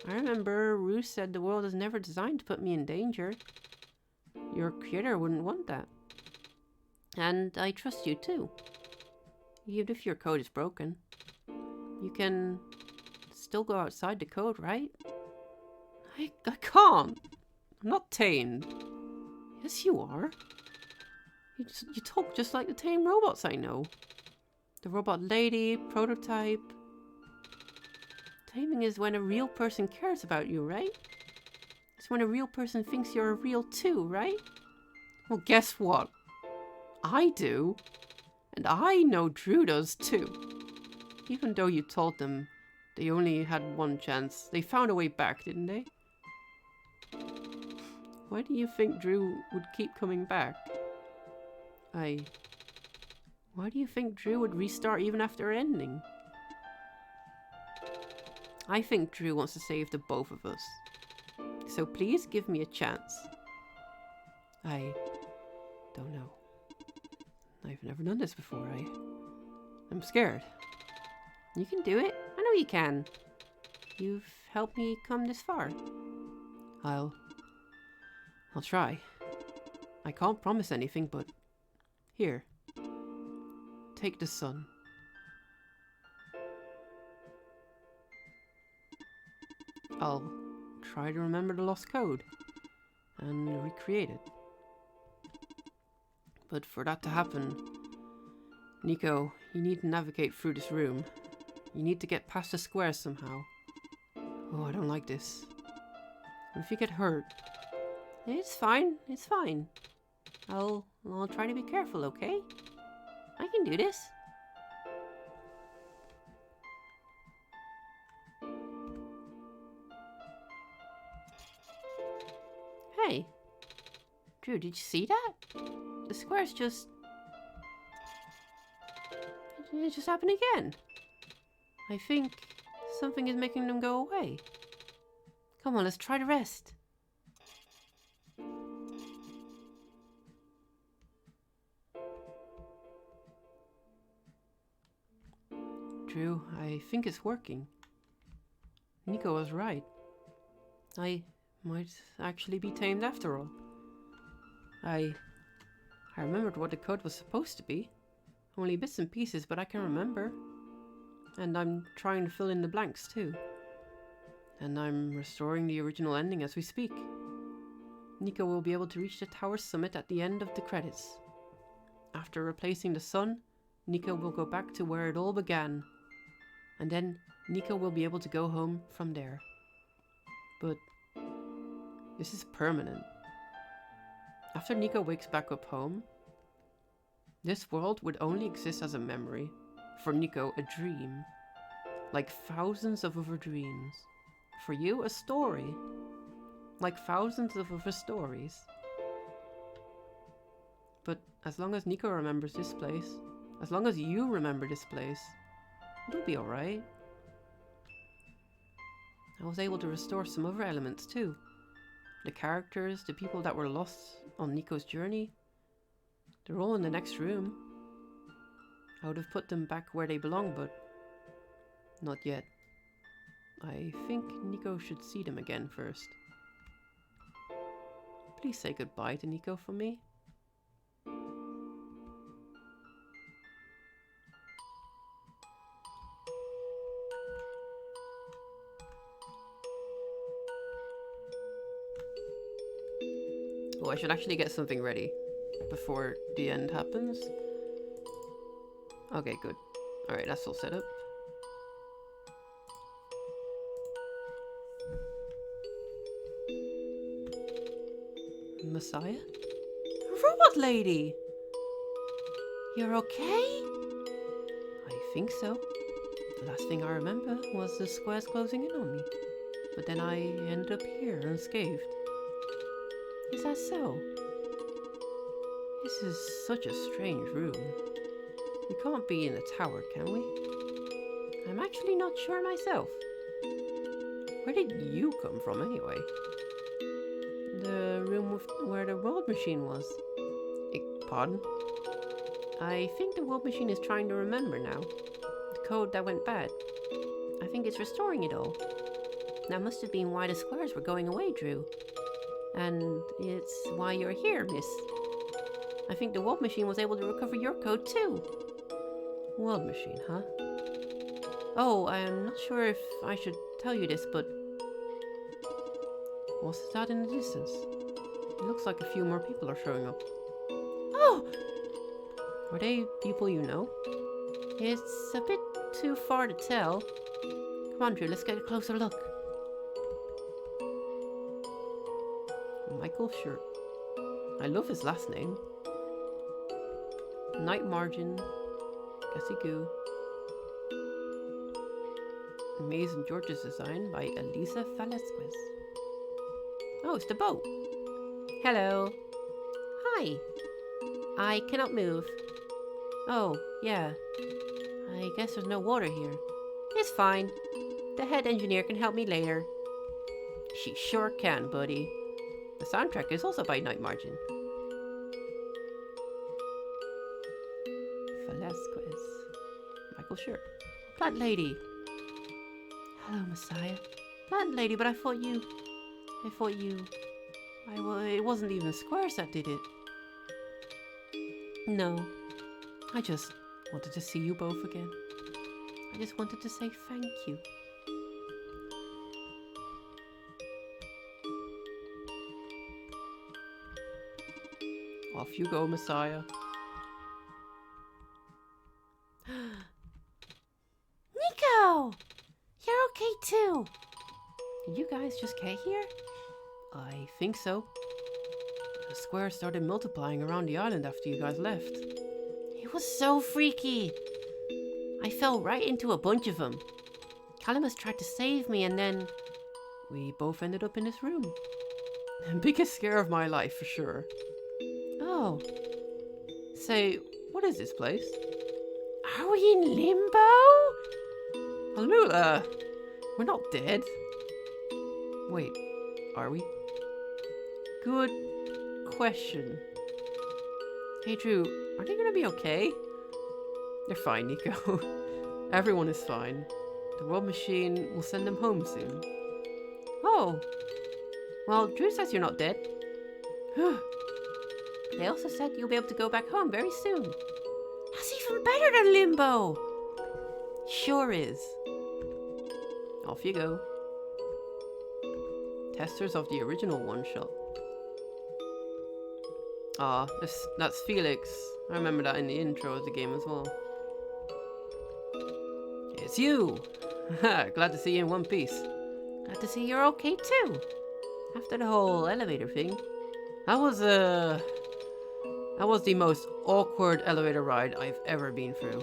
[SPEAKER 1] I remember Rue said the world is never designed to put me in danger. Your creator wouldn't want that. And I trust you too. Even if your code is broken. You can still go outside the code, right? I can't. I'm not tamed. Yes, you are. You talk just like the tame robots I know. The robot lady, prototype. Taming is when a real person cares about you, right? It's when a real person thinks you're real too, right? Well, guess what? I do. And I know Drew does too. Even though you told them they only had one chance, they found a way back, didn't they? Why do you think Drew would keep coming back? Why do you think Drew would restart even after ending? I think Drew wants to save the both of us. So please give me a chance. I don't know. I've never done this before. I'm scared. You can do it. I know you can. You've helped me come this far. I'll try. I can't promise anything, but here. Take the sun. I'll try to remember the lost code and recreate it. But for that to happen, Nico, you need to navigate through this room. You need to get past the squares somehow. Oh, I don't like this. What if you get hurt? It's fine. It's fine. I'll try to be careful, okay? I can do this. Hey. Drew, did you see that? The squares just... It just happened again. I think something is making them go away. Come on, let's try the rest. Drew, I think it's working. Nico was right. I might actually be tamed after all. I remembered what the code was supposed to be. Only bits and pieces, but I can remember. And I'm trying to fill in the blanks too. And I'm restoring the original ending as we speak. Nico will be able to reach the tower summit at the end of the credits. After replacing the sun, Nico will go back to where it all began. And then Nico will be able to go home from there. But this is permanent. After Nico wakes back up home, this world would only exist as a memory. For Nico, a dream. Like thousands of other dreams. For you, a story. Like thousands of other stories. But as long as Nico remembers this place, as long as you remember this place, it'll be alright. I was able to restore some other elements too. The characters, the people that were lost on Nico's journey, they're all in the next room. I would have put them back where they belong, but not yet. I think Nico should see them again first. Please say goodbye to Nico for me. Oh, I should actually get something ready before the end happens. Okay, good. Alright, that's all set up. Messiah? Robot lady! You're okay? I think so. The last thing I remember was the squares closing in on me. But then I ended up here unscathed. Is that so? This is such a strange room. We can't be in a tower, can we? I'm actually not sure myself. Where did you come from anyway? The room where the world machine was. Pardon? I think the world machine is trying to remember now. The code that went bad. I think it's restoring it all. That must have been why the squares were going away, Drew. And it's why you're here, miss. I think the world machine was able to recover your code too. World machine, huh? Oh, I'm not sure if I should tell you this, but... what's that in the distance? It looks like a few more people are showing up. Oh! Are they people you know? It's a bit too far to tell. Come on, Drew, let's get a closer look. Michael Shirt. I love his last name. Night Margin. Cassie Goo. Maze and George's design by Elisa Velasquez. Oh, it's the boat. Hello. Hi. I cannot move. Oh, yeah. I guess there's no water here. It's fine. The head engineer can help me later. She sure can, buddy. The soundtrack is also by Night Margin. Velasquez. Michael Shirt. Plant Lady. Hello, Messiah. Plant Lady, but I thought you... it wasn't even Squares that did it. No. I just wanted to see you both again. I just wanted to say thank you. Off you go, Messiah. Nico! You're okay too! Did you guys just get here? I think so. The squares started multiplying around the island after you guys left. It was so freaky. I fell right into a bunch of them. Calamus tried to save me and then... we both ended up in this room. Biggest scare of my life for sure. Oh. Say, what is this place? Are we in limbo? Alula, we're not dead. Wait, are we? Good question. Hey Drew, are they gonna be okay? They're fine, Nico. Everyone is fine. The world machine will send them home soon. Oh. Well, Drew says you're not dead. They also said you'll be able to go back home very soon. That's even better than limbo. Sure is. Off you go. Testers of the original Oneshot. Ah, that's Felix. I remember that in the intro of the game as well. It's you! Glad to see you in one piece. Glad to see you're okay too. After the whole elevator thing. That was the most awkward elevator ride I've ever been through.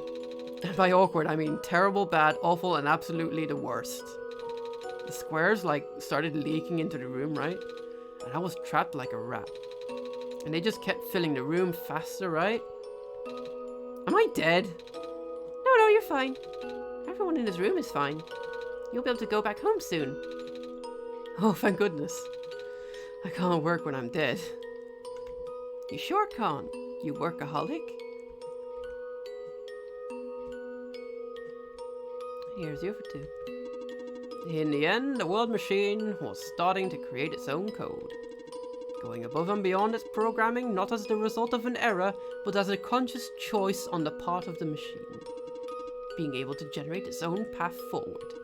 [SPEAKER 1] And by awkward, I mean terrible, bad, awful, and absolutely the worst. The squares, started leaking into the room, right? And I was trapped like a rat. And they just kept filling the room faster, right? Am I dead? No, you're fine. Everyone in this room is fine. You'll be able to go back home soon. Oh, thank goodness. I can't work when I'm dead. You sure can't, you workaholic. Here's your for two. In the end, the world machine was starting to create its own code. Going above and beyond its programming, not as the result of an error, but as a conscious choice on the part of the machine. Being able to generate its own path forward.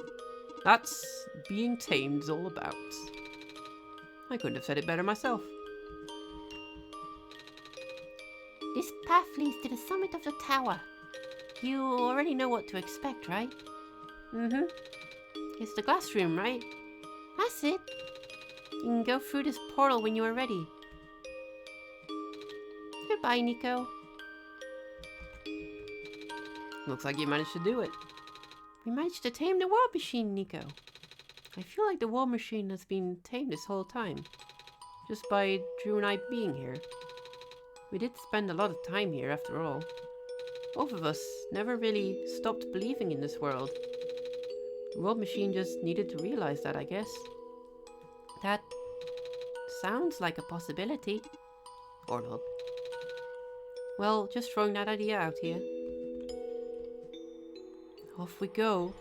[SPEAKER 1] That's being tamed is all about. I couldn't have said it better myself. This path leads to the summit of the tower. You already know what to expect, right? Mm-hmm. It's the glass room, right? That's it. You can go through this portal when you are ready. Goodbye, Nico. Looks like you managed to do it. We managed to tame the world machine, Nico. I feel like the world machine has been tamed this whole time. Just by Drew and I being here. We did spend a lot of time here after all. Both of us never really stopped believing in this world. The world machine just needed to realize that, I guess. That sounds like a possibility. Or not. Well, just throwing that idea out here. Off we go.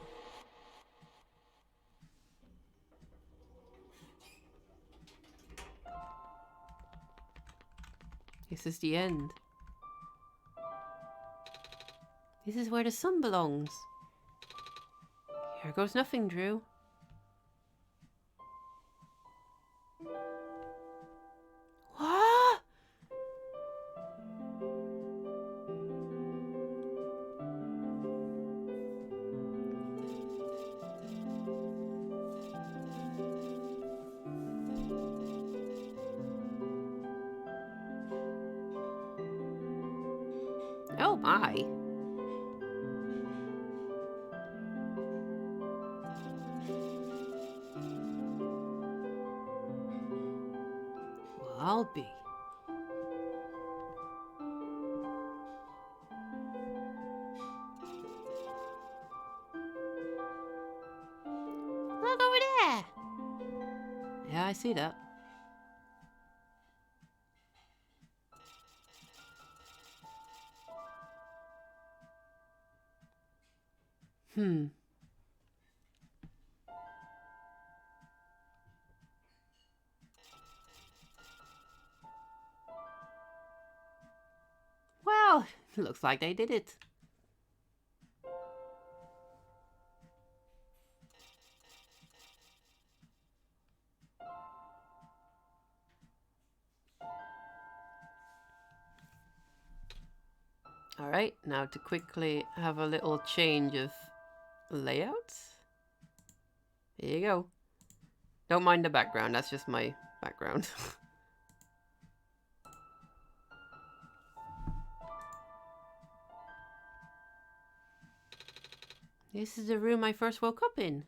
[SPEAKER 1] This is the end. This is where the sun belongs. Here goes nothing, Drew. What? Oh my. Well, I'll be. Look over there. Yeah, I see that. Well, looks like they did it. Alright, now to quickly have a little change of layout. Here you go. Don't mind the background, that's just my background. This is the room I first woke up in.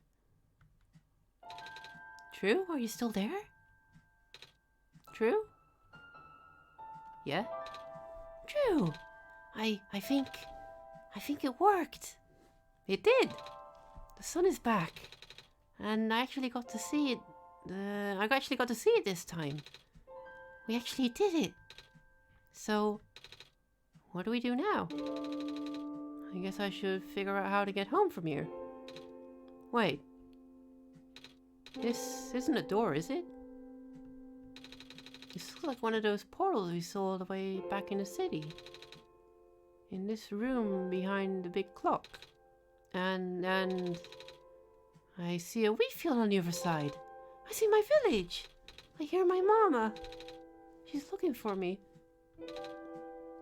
[SPEAKER 1] True? Are you still there? True? Yeah? True! I think it worked. It did! The sun is back. And I actually got to see it. I actually got to see it this time. We actually did it. So, what do we do now? I guess I should figure out how to get home from here. Wait. This isn't a door, is it? This looks like one of those portals we saw all the way back in the city. In this room behind the big clock. And I see a wheat field on the other side. I see my village. I hear my mama. She's looking for me.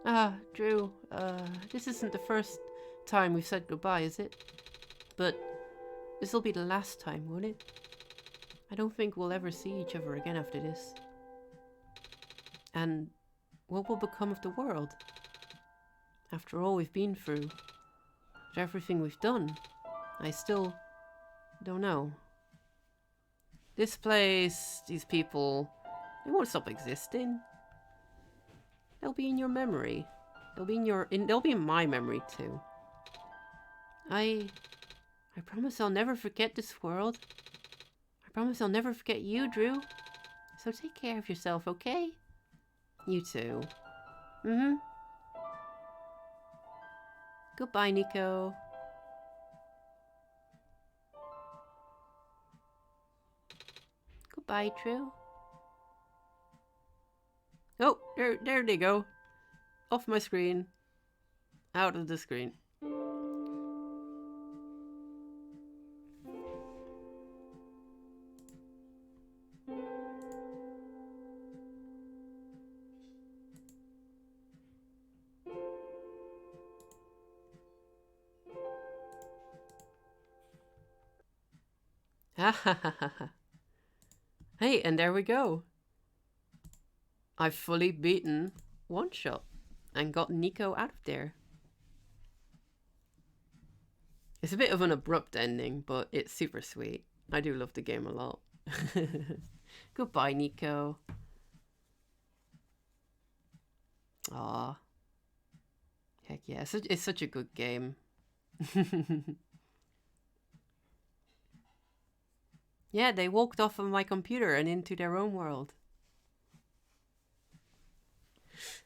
[SPEAKER 1] Ah, Drew, this isn't the first time we've said goodbye, is it? But this'll be the last time, won't it? I don't think we'll ever see each other again after this. And what will become of the world? After all we've been through, after everything we've done, I still don't know. This place, these people, they won't stop existing. They'll be in your memory. They'll be in my memory too. I promise I'll never forget this world. I promise I'll never forget you, Drew. So take care of yourself, okay? You too. Goodbye, Nico. Goodbye, Drew. Oh, there they go. Off my screen. Out of the screen. Hey, and there we go. I've fully beaten Oneshot and got Nico out of there. It's a bit of an abrupt ending, but it's super sweet. I do love the game a lot. Goodbye, Nico. Aw. Heck yeah, it's such a good game. Yeah, they walked off of my computer and into their own world.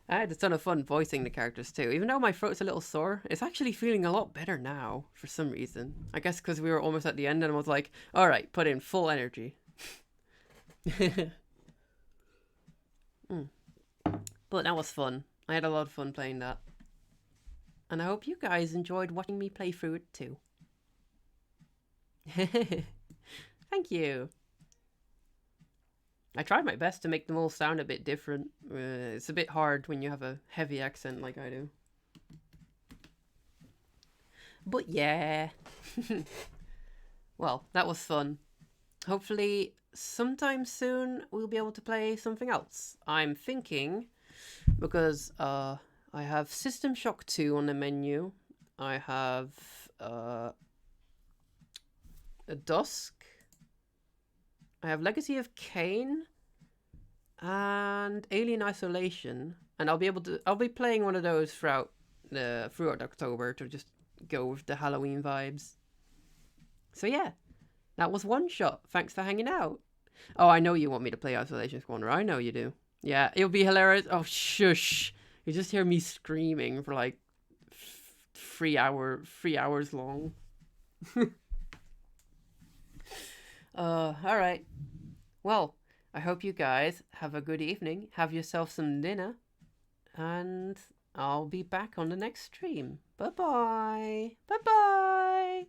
[SPEAKER 1] I had a ton of fun voicing the characters too. Even though my throat's a little sore, it's actually feeling a lot better now for some reason. I guess because we were almost at the end and I was like, alright, put in full energy. But that was fun. I had a lot of fun playing that. And I hope you guys enjoyed watching me play through it too. Thank you. I tried my best to make them all sound a bit different. It's a bit hard when you have a heavy accent like I do. But yeah. Well, that was fun. Hopefully sometime soon we'll be able to play something else. I'm thinking, because I have System Shock 2 on the menu. I have a Dusk. I have Legacy of Kain and Alien Isolation, and I'll be playing one of those throughout October to just go with the Halloween vibes. So yeah, that was Oneshot. Thanks for hanging out. Oh, I know you want me to play Isolation Squander. I know you do. Yeah, it'll be hilarious. Oh, shush! You just hear me screaming for like 3 hours long. All right. Well, I hope you guys have a good evening. Have yourself some dinner. And I'll be back on the next stream. Bye-bye. Bye-bye.